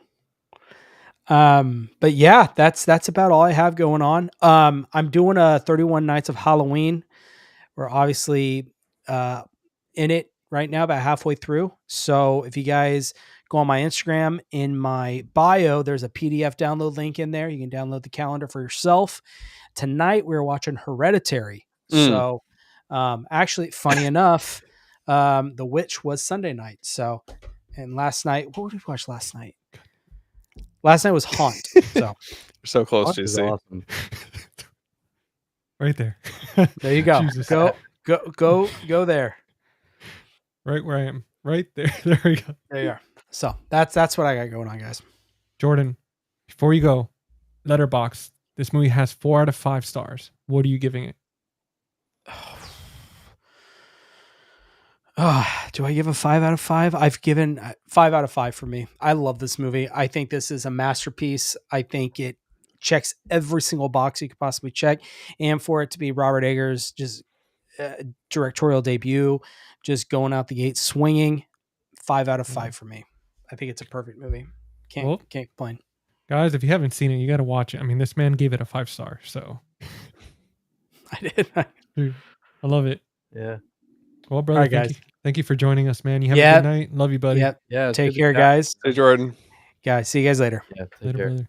B: But yeah, that's about all I have going on. I'm doing a 31 Nights of Halloween. We're obviously in it right now, about halfway through. So if you guys go on my Instagram, in my bio, there's a PDF download link in there. You can download the calendar for yourself. Tonight we're watching Hereditary. So actually, funny enough, The Witch was Sunday night. So, and last night, what did we watch last night? Last night was Haunt. So
C: we're so close, JC.
D: Awesome.
A: Right there.
B: There you go. Go there.
A: Right where I am. Right there. There we go.
B: There you are. So that's what I got going on, guys.
A: Jordan, before you go, Letterboxd. This movie has 4 out of 5 stars. What are you giving it?
B: Do I give a 5 out of 5? I've given 5 out of 5 for me. I love this movie. I think this is a masterpiece. I think it checks every single box you could possibly check. And for it to be Robert Eggers' just directorial debut, just going out the gate swinging, 5 out of 5 for me. I think it's a perfect movie. Can't complain.
A: Guys, if you haven't seen it, you got to watch it. I mean, this man gave it a 5-star, so.
B: I did.
A: Dude, I love it.
D: Yeah.
A: Well, brother,
B: right, guys.
A: Thank you for joining us, man. You have a good night. Love you, buddy.
B: Yep.
D: Yeah.
B: Take care, guys.
C: Hey, Jordan.
B: Guys, see you guys later.
D: Yeah.
A: Later, brother.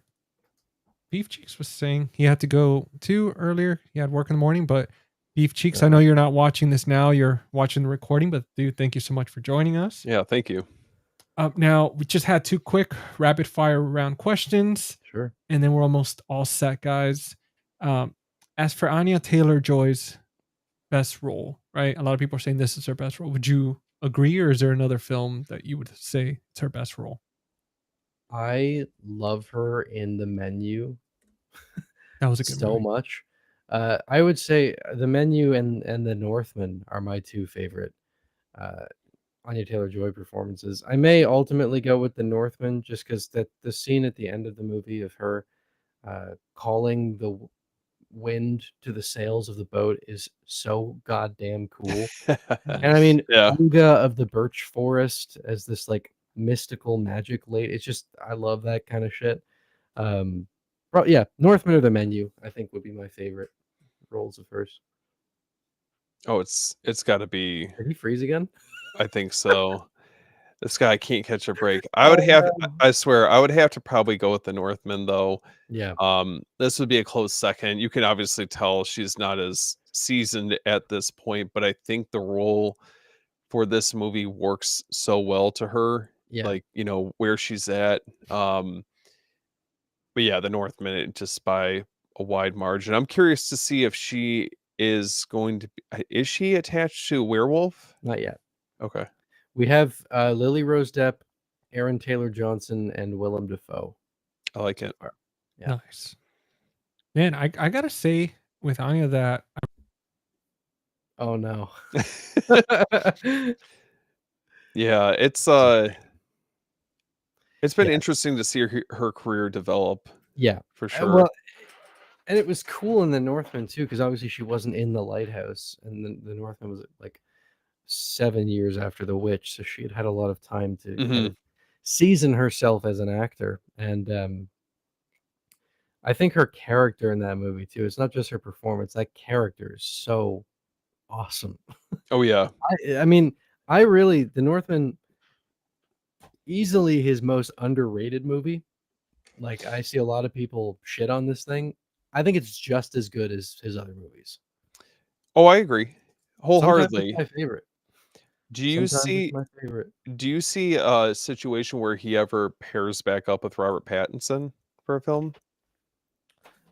A: Beef Cheeks was saying he had to go too earlier. He had work in the morning, but Beef Cheeks, I know you're not watching this now. You're watching the recording, but dude, thank you so much for joining us.
C: Yeah, thank you.
A: Now, we just had 2 quick rapid fire round questions.
D: Sure.
A: And then we're almost all set, guys. As for Anya Taylor-Joy's best role, right? A lot of people are saying this is her best role. Would you agree, or is there another film that you would say it's her best role?
D: I love her in The Menu.
A: That was a good
D: so
A: movie.
D: Much. I would say The Menu and The Northman are my 2 favorite Anya Taylor-Joy performances. I may ultimately go with The Northman, just because the scene at the end of the movie of her calling the wind to the sails of the boat is so goddamn cool. And I mean, Unga of the Birch Forest as this like mystical magic lady. It's just, I love that kind of shit. Yeah, Northman or The Menu, I think, would be my favorite roles of hers.
C: Oh, it's got to be.
D: Did he freeze again?
C: I think so. This guy can't catch a break. I swear, I would have to probably go with the Northman though.
D: Yeah.
C: This would be a close second. You can obviously tell she's not as seasoned at this point, but I think the role for this movie works so well to her.
D: Yeah.
C: Like, where she's at. But yeah, the Northman, just by a wide margin. I'm curious to see if she is going to be, is she attached to a werewolf?
D: Not yet.
C: Okay.
D: We have Lily Rose Depp, Aaron Taylor Johnson, and Willem Dafoe.
C: I like it.
D: Yeah.
A: Nice. Man, I gotta say with Anya that.
D: Oh no.
C: Yeah, it's been interesting to see her career develop.
D: Yeah,
C: for sure.
D: Well, and it was cool in the Northman too, because obviously she wasn't in the Lighthouse, and the Northman was like 7 years after The Witch, so she had a lot of time to kind of season herself as an actor. And I think her character in that movie too, it's not just her performance, that character is so awesome.
C: Oh yeah.
D: I mean, the Northman, easily his most underrated movie. Like, I see a lot of people shit on this thing. I think it's just as good as his other movies.
C: Oh, I agree wholeheartedly.
D: Sometimes it's my favorite.
C: Do you see a situation where he ever pairs back up with Robert Pattinson for a film?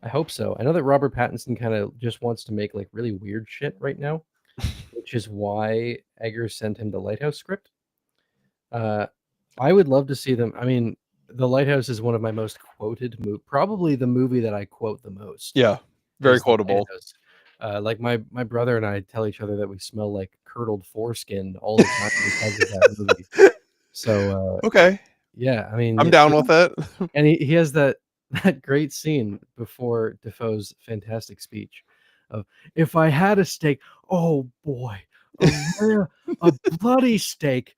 D: I hope so. I know that Robert Pattinson kind of just wants to make like really weird shit right now, which is why Eggers sent him the Lighthouse script. I would love to see them. I mean, The Lighthouse is one of my most quoted movies, probably the movie that I quote the most.
C: Yeah, very quotable.
D: Like my brother and I tell each other that we smell like curdled foreskin all the time because of that movie. So
C: okay,
D: yeah, I mean,
C: I'm down with it.
D: And he has that great scene before Defoe's fantastic speech of, "If I had a steak, oh boy, a bloody steak.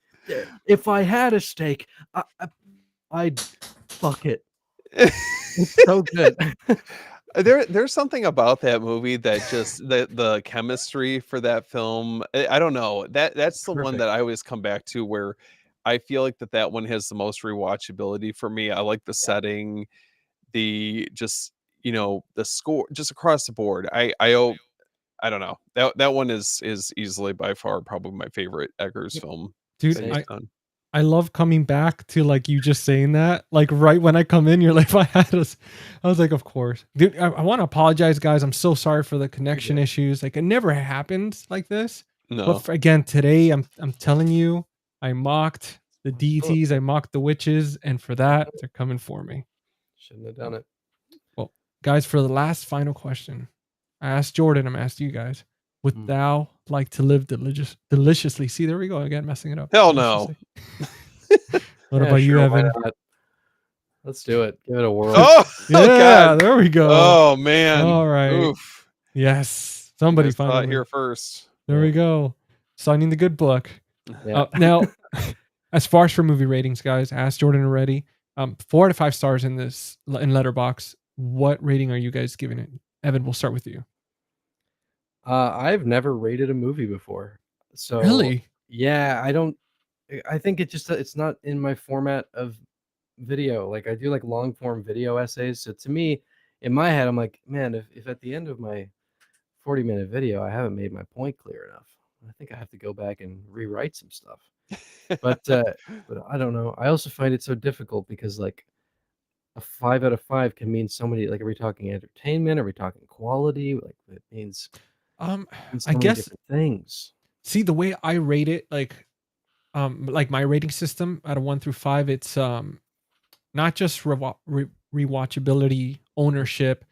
D: If I had a steak, I'd fuck it." It's so good.
C: There's something about that movie that just the chemistry for that film. I don't know, that's the one that I always come back to, where I feel like that one has the most rewatchability for me. I like the setting, the just the score, just across the board. I don't know, that one is easily by far probably my favorite Eggers film.
A: Dude, I love coming back to like you just saying that. Like right when I come in, you're like, if I had us, I was like, of course. Dude, I want to apologize, guys. I'm so sorry for the connection issues. Like it never happened like this.
C: No.
A: But again, today I'm telling you, I mocked the deities, I mocked the witches, and for that, they're coming for me.
D: Shouldn't have done it.
A: Well, guys, for the last final question, I asked Jordan, I'm asking you guys. Would thou like to live deliciously? See, there we go again, messing it up.
C: Hell no.
A: What about you, Evan?
D: Let's do it. Give it a whirl.
C: Oh,
A: yeah,
C: God.
A: There we go.
C: Oh man.
A: All right.
C: Oof.
A: Yes. Somebody finally
C: here first.
A: There we go. Signing the good book.
D: Yeah.
A: Now, as far as for movie ratings, guys, I asked Jordan already. 4 out of 5 stars in Letterboxd. What rating are you guys giving it? Evan, we'll start with you.
D: I've never rated a movie before. So
A: really?
D: Yeah, I think it's not in my format of video. Like I do like long form video essays. So to me, in my head, I'm like, man, if at the end of my 40-minute video, I haven't made my point clear enough, I think I have to go back and rewrite some stuff. But I don't know. I also find it so difficult because like a 5 out of 5 can mean so many. Like, are we talking entertainment? Are we talking quality? Like it means so
A: I guess
D: different things.
A: See, the way I rate it, like my rating system out of 1 through 5, it's not just rewatchability, ownership,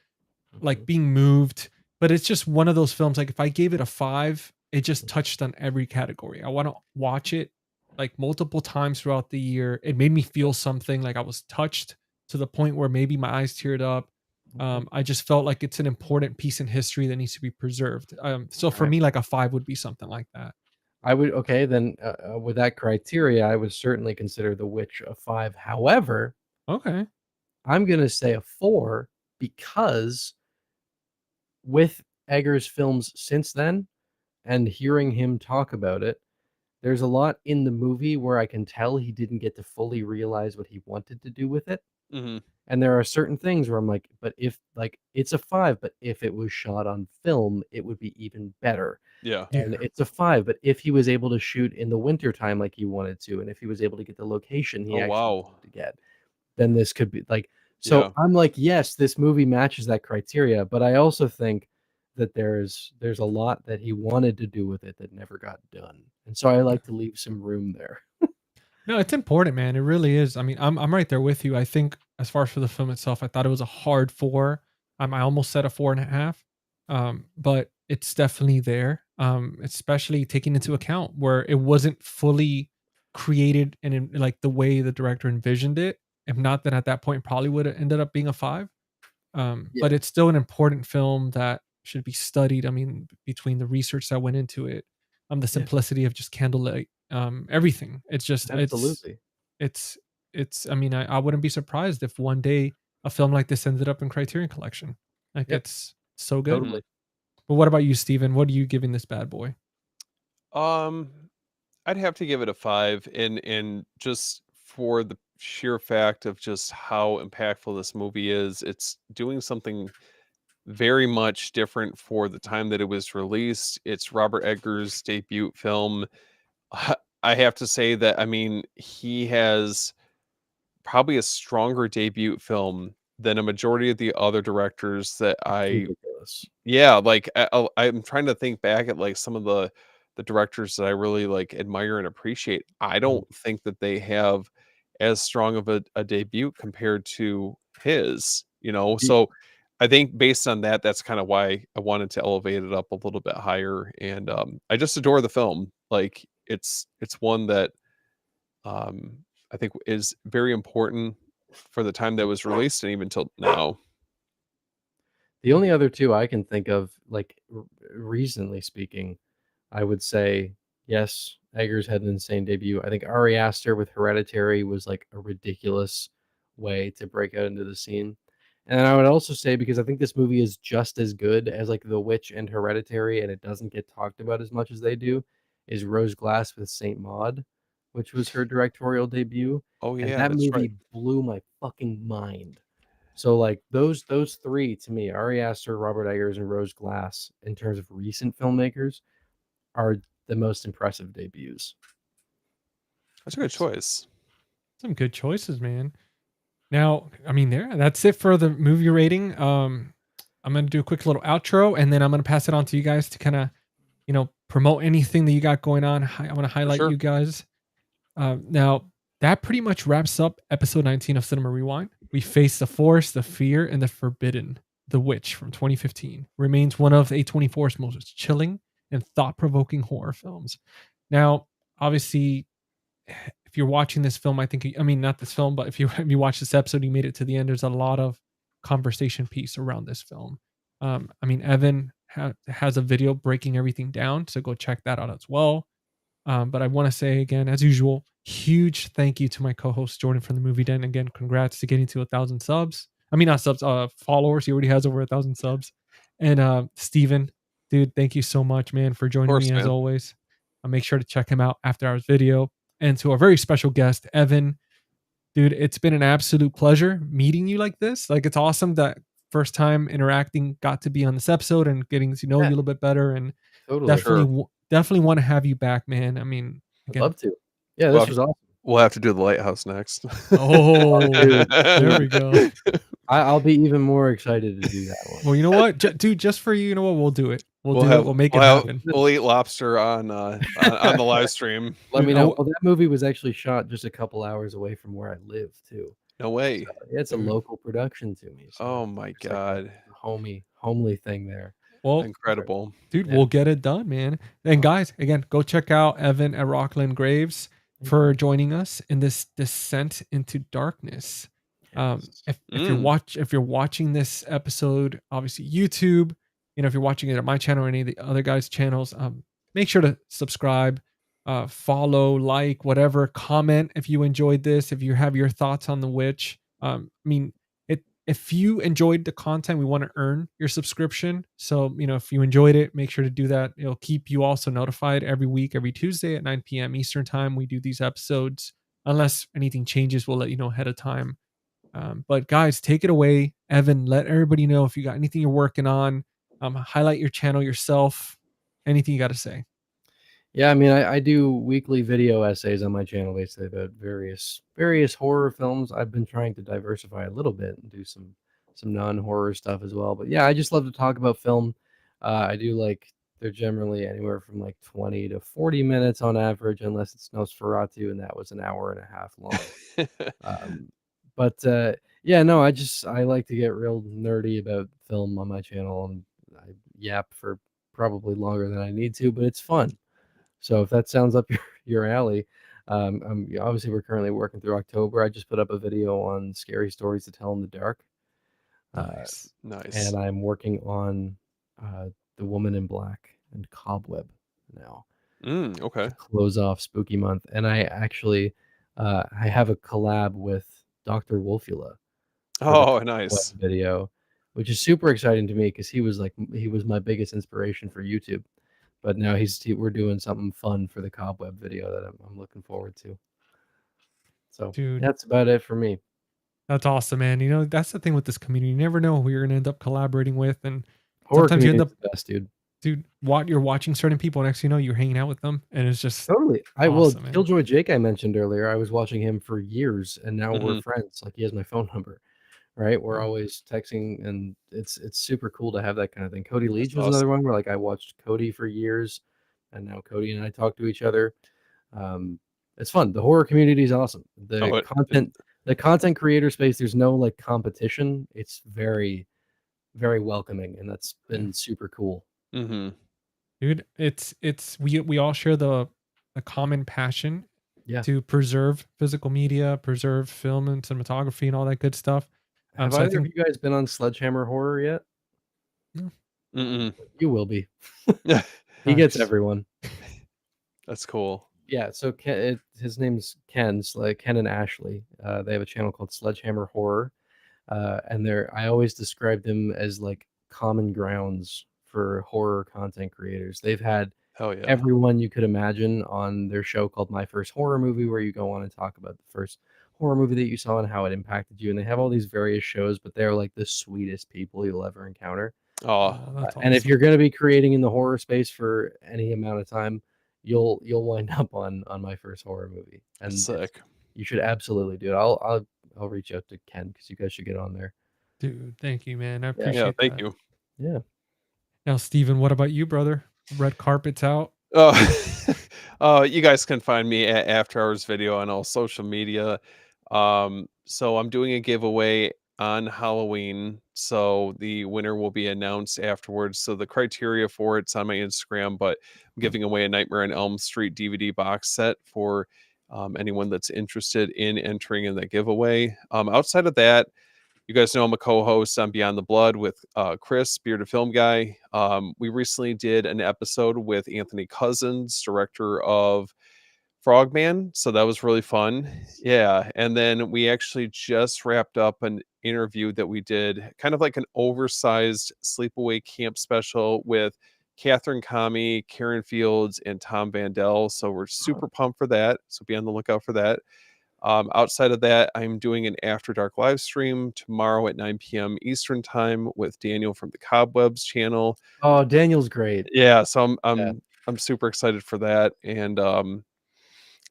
A: like being moved, but it's just one of those films. Like if I gave it a 5, it just touched on every category. I want to watch it like multiple times throughout the year. It made me feel something, like I was touched to the point where maybe my eyes teared up. I just felt like it's an important piece in history that needs to be preserved. So for me, like a 5 would be something like that.
D: I would, okay, then with that criteria, I would certainly consider The Witch a 5. However,
A: okay,
D: I'm going to say a 4 because with Eggers' films since then, and hearing him talk about it, there's a lot in the movie where I can tell he didn't get to fully realize what he wanted to do with it.
C: Mm-hmm.
D: And there are certain things where I'm like, but if like it's a 5, but if it was shot on film, it would be even better.
C: Yeah.
D: And it's a 5, but if he was able to shoot in the winter time like he wanted to, and if he was able to get the location he actually wanted to get, then this could be like. So
C: Yeah.
D: I'm like, yes, this movie matches that criteria, but I also think that there's a lot that he wanted to do with it that never got done. And so I like to leave some room there.
A: No, it's important, man. It really is. I mean, I'm right there with you. I think as far as for the film itself, I thought it was a hard 4. I almost said a 4.5. But it's definitely there. Especially taking into account where it wasn't fully created and in like the way the director envisioned it. If not, then at that point probably would have ended up being a 5. But it's still an important film that should be studied. I mean, between the research that went into it, the simplicity of just candlelight, everything. It's just
D: Absolutely.
A: it's I mean, I wouldn't be surprised if one day a film like this ended up in Criterion Collection. Like it's so good.
D: Totally.
A: But what about you, Steven? What are you giving this bad boy?
C: I'd have to give it a 5, and just for the sheer fact of just how impactful this movie is. It's doing something very much different for the time that it was released. It's Robert Eggers' debut film. I have to say that, I mean, he has probably a stronger debut film than a majority of the other directors that
D: Ridiculous.
C: like I'm trying to think back at like some of the directors that I really like admire and appreciate. I don't think that they have as strong of a debut compared to his, so I think based on that, that's kind of why I wanted to elevate it up a little bit higher. And I just adore the film. Like it's one that I think is very important for the time that it was released and even till now.
D: The only other 2 I can think of, like, recently speaking, I would say, yes, Eggers had an insane debut. I think Ari Aster with Hereditary was, like, a ridiculous way to break out into the scene. And I would also say, because I think this movie is just as good as, like, The Witch and Hereditary, and it doesn't get talked about as much as they do, is Rose Glass with Saint Maud, which was her directorial debut.
C: Oh,
D: And
C: yeah,
D: that
C: that's right.
D: movie blew my fucking mind. So, like, those 3 to me, Ari Aster, Robert Eggers, and Rose Glass, in terms of recent filmmakers, are the most impressive debuts.
C: That's a good choice.
A: Some good choices, man. Now, I mean, that's it for the movie rating. I'm gonna do a quick little outro, and then I'm gonna pass it on to you guys to kind of, promote anything that you got going on. I want to highlight
C: sure.
A: you guys. Now, that pretty much wraps up episode 19 of Cinema Rewind. We face the force, the fear, and the forbidden. The Witch from 2015 remains one of A24's most chilling and thought-provoking horror films. Now, obviously, if you're watching this film, I mean, not this film, but if you watch this episode, you made it to the end. There's a lot of conversation piece around this film. I mean, Evan has a video breaking everything down, so go check that out as well. But I want to say again, as usual, huge thank you to my co-host Jordan from the Movie Den. Again, congrats to getting to 1,000 subs. I mean, not subs, followers. He already has over 1,000 subs. And Steven, dude, thank you so much, man, for joining me as always. I'll make sure to check him out after our video. And to our very special guest, Evan, dude, it's been an absolute pleasure meeting you like this. Like, it's awesome that first time interacting got to be on this episode and getting to know you a little bit better. And definitely want to have you back, man. I mean,
D: again, I'd love to. Yeah, this was awesome.
C: We'll have to do the lighthouse next.
A: Dude, there we go.
D: I'll be even more excited to do that one.
A: Well, you know what, dude, just for you, you know what, we'll do it. We'll make it happen.
C: We'll eat lobster on the live stream.
D: Let me know. Well, that movie was actually shot just a couple hours away from where I live too.
C: No way.
D: So, yeah, it's a local production to me.
C: So oh my god,
D: like homely thing there.
A: Well,
C: incredible,
A: dude. Yeah. We'll get it done, man. And guys, again, go check out Evan at Rocklin Graves for joining us in this descent into darkness. If you're watching this episode, obviously YouTube, if you're watching it at my channel or any of the other guys' channels, make sure to subscribe, follow, like, whatever, comment if you enjoyed this, if you have your thoughts on The Witch. I mean, if you enjoyed the content, we want to earn your subscription. So, if you enjoyed it, make sure to do that. It'll keep you also notified every week, every Tuesday at 9 p.m. Eastern time. We do these episodes. Unless anything changes, we'll let you know ahead of time. But guys, take it away. Evan, let everybody know if you got anything you're working on. Highlight your channel yourself. Anything you got to say.
D: Yeah, I mean, I do weekly video essays on my channel basically about various horror films. I've been trying to diversify a little bit and do some non-horror stuff as well. But yeah, I just love to talk about film. I do like they're generally anywhere from like 20 to 40 minutes on average, unless it's Nosferatu, and that was an hour and a half long. But yeah, no, I like to get real nerdy about film on my channel, and I yap for probably longer than I need to, but it's fun. So if that sounds up your alley, obviously we're currently working through October. I just put up a video on scary stories to tell in the dark.
C: Nice.
D: And I'm working on The Woman in Black and Cobweb now.
C: Okay.
D: To close off Spooky Month. And I actually I have a collab with Dr. Wolfula.
C: Oh, nice
D: video, which is super exciting to me because he was my biggest inspiration for YouTube. But now we're doing something fun for the Cobweb video that I'm looking forward to. So
A: dude,
D: that's about it for me.
A: That's awesome, man. That's the thing with this community. You never know who you're going to end up collaborating with. And
D: horror sometimes you end up the best, dude.
A: Dude, you're watching certain people, next thing you know, you're hanging out with them, and it's just
D: totally.
A: Awesome,
D: Killjoy Jake I mentioned earlier, I was watching him for years, and now we're friends. Like, he has my phone number. Right, we're always texting, and it's super cool to have that kind of thing. Cody Leach was another one where like I watched Cody for years, and now Cody and I talk to each other. It's fun. The horror community is awesome. The content creator space, there's no like competition. It's very, very welcoming, and that's been super cool.
A: Dude, we all share the common passion to preserve physical media, preserve film and cinematography and all that good stuff.
D: Have either of you guys been on Sledgehammer Horror yet?
C: No.
D: You will be. He gets everyone.
C: That's cool.
D: Yeah, so his name's Ken and Ashley. They have a channel called Sledgehammer Horror, and I always describe them as like common grounds for horror content creators. They've had everyone you could imagine on their show called My First Horror Movie, where you go on and talk about the first horror movie that you saw and how it impacted you. And they have all these various shows, but they're like the sweetest people you'll ever encounter.
A: That's
D: and if you're going to be creating in the horror space for any amount of time, you'll wind up on My First Horror Movie. And
C: sick.
D: You should absolutely do it. I'll reach out to Ken because you guys should get on there.
A: Dude, thank you, man. I appreciate that.
C: Thank you.
D: Yeah.
A: Now, Steven, what about you, brother? Red carpet's out.
C: You guys can find me at After Hours Video on all social media. So I'm doing a giveaway on Halloween, so the winner will be announced afterwards. So the criteria for it's on my Instagram, but I'm giving away a Nightmare on Elm Street DVD box set for anyone that's interested in entering in that giveaway. Outside of that, you guys know I'm a co-host on Beyond the Blood with Chris, Bearded Film Guy. We recently did an episode with Anthony Cousins, director of Frogman, so that was really fun. Yeah, and then we actually just wrapped up an interview that we did, kind of like an oversized sleepaway camp special with Catherine Kami, Karen Fields, and Tom Vandell. So we're super pumped for that. So be on the lookout for that. Outside of that, I'm doing an After Dark live stream tomorrow at 9 p.m. Eastern time with Daniel from the Cobwebs channel.
D: Oh, Daniel's great.
C: Yeah, so I'm super excited for that, and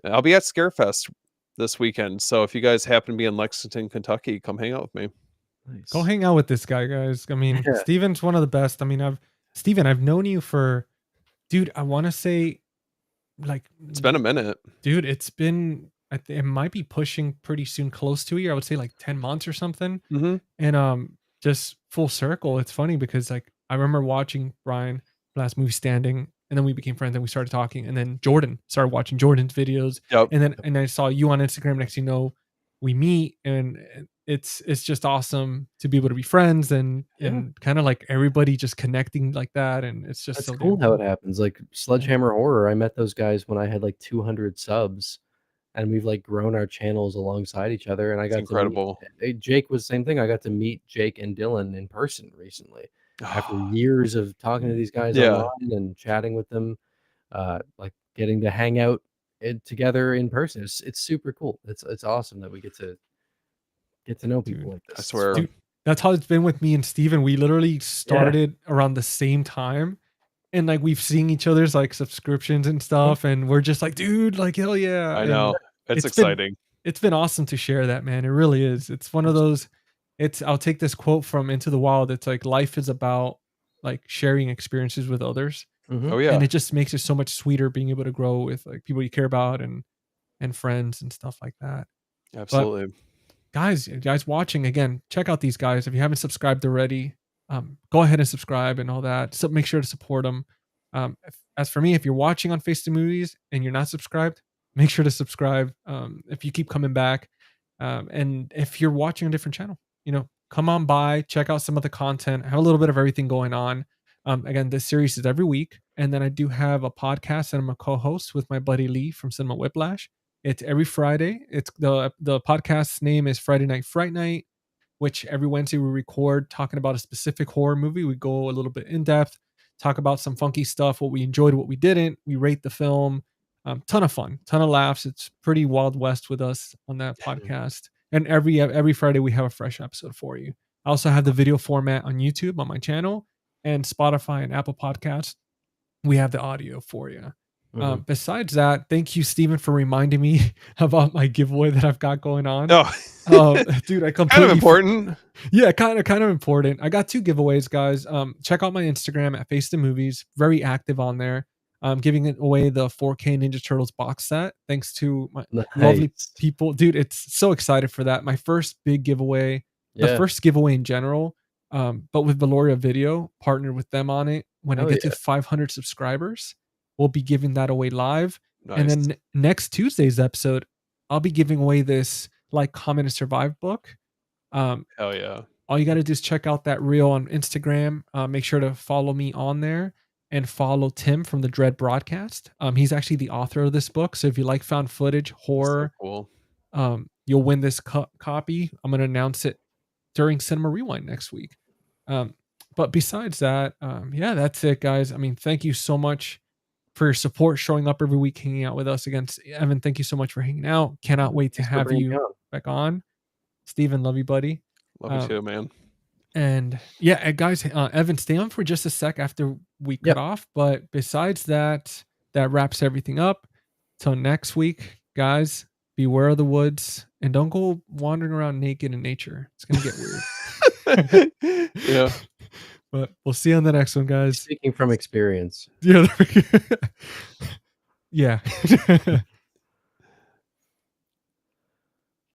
C: I'll be at Scarefest this weekend. So if you guys happen to be in Lexington, Kentucky, come hang out with me.
D: Nice.
A: Go hang out with this guy, guys. I mean, Steven's one of the best. I mean, I've known you for, dude, I want to say, like,
C: it's been a minute,
A: dude. It's been, it might be pushing pretty soon, close to a year. I would say like 10 months or something. And just full circle. It's funny because like I remember watching Brian last movie Standing, and then we became friends and we started talking, and then Jordan started watching Jordan's videos. And I saw you on Instagram. Next, we meet, and it's just awesome to be able to be friends and kind of like everybody just connecting like that. And it's just
D: so cool how it happens. Like Sledgehammer Horror, I met those guys when I had like 200 subs, and we've like grown our channels alongside each other. And I got
C: incredible.
D: to meet Jake was the same thing. I got to meet Jake and Dylan in person recently after years of talking to these guys online and chatting with them, like getting to hang out together in person. It's super cool. It's awesome that we get to know people like this.
C: I swear.
A: Dude, that's how it's been with me and Steven. We literally started around the same time. And like we've seen each other's like subscriptions and stuff, and we're just like, dude, like hell yeah.
C: I know. It's exciting.
A: It's been awesome to share that, man. It really is. It's one of those, I'll take this quote from Into the Wild. It's like life is about like sharing experiences with others.
C: Oh yeah.
A: And it just makes it so much sweeter being able to grow with like people you care about and friends and stuff like that.
C: Absolutely.
A: But guys watching, again, check out these guys. If you haven't subscribed already, go ahead and subscribe and all that. So make sure to support them. As for me, if you're watching on Face the Movies and you're not subscribed, make sure to subscribe. If you keep coming back, and if you're watching a different channel, come on by, check out some of the content. I have a little bit of everything going on. Again, this series is every week, and then I do have a podcast that I'm a co-host with my buddy Lee from Cinema Whiplash. It's every Friday. It's the podcast's name is Friday Night Fright Night, which every Wednesday we record talking about a specific horror movie. We go a little bit in depth, talk about some funky stuff, what we enjoyed, what we didn't. We rate the film. Ton of fun, ton of laughs. It's pretty Wild West with us on that podcast. And every Friday we have a fresh episode for you. I also have the video format on YouTube on my channel, and Spotify and Apple Podcasts. We have the audio for you. Besides that, thank you, Steven, for reminding me about my giveaway that I've got going on. Dude, I completely
C: kind of important.
A: Yeah, kind of important. I got 2 giveaways, guys. Check out my Instagram at Face the Movies. Very active on there. I'm giving away the 4K Ninja Turtles box set. Thanks to my lovely people. Dude, it's so excited for that. My first big giveaway. The first giveaway in general. But with Valoria Video, partnered with them on it. When I get to 500 subscribers, we'll be giving that away live. Nice. And then next Tuesday's episode, I'll be giving away this Like, Comment, and Survive book.
C: Hell yeah.
A: All you got to do is check out that reel on Instagram. Make sure to follow me on there and follow Tim from the Dread Broadcast. He's actually the author of this book. So if you like found footage, horror,
C: so cool.
A: You'll win this copy. I'm going to announce it during Cinema Rewind next week. But besides that, that's it, guys. I mean, thank you so much for your support, showing up every week, hanging out with us. Again, Evan, thank you so much for hanging out. Cannot wait to have you back on. Steven, love you, buddy.
C: Love you too, man.
A: And guys, Evan, stay on for just a sec after we cut off. But besides that, that wraps everything up. Till next week, guys, beware of the woods and don't go wandering around naked in nature. It's going to get weird.
C: Yeah.
A: But we'll see you on the next one, guys.
D: Speaking from experience.
A: Yeah.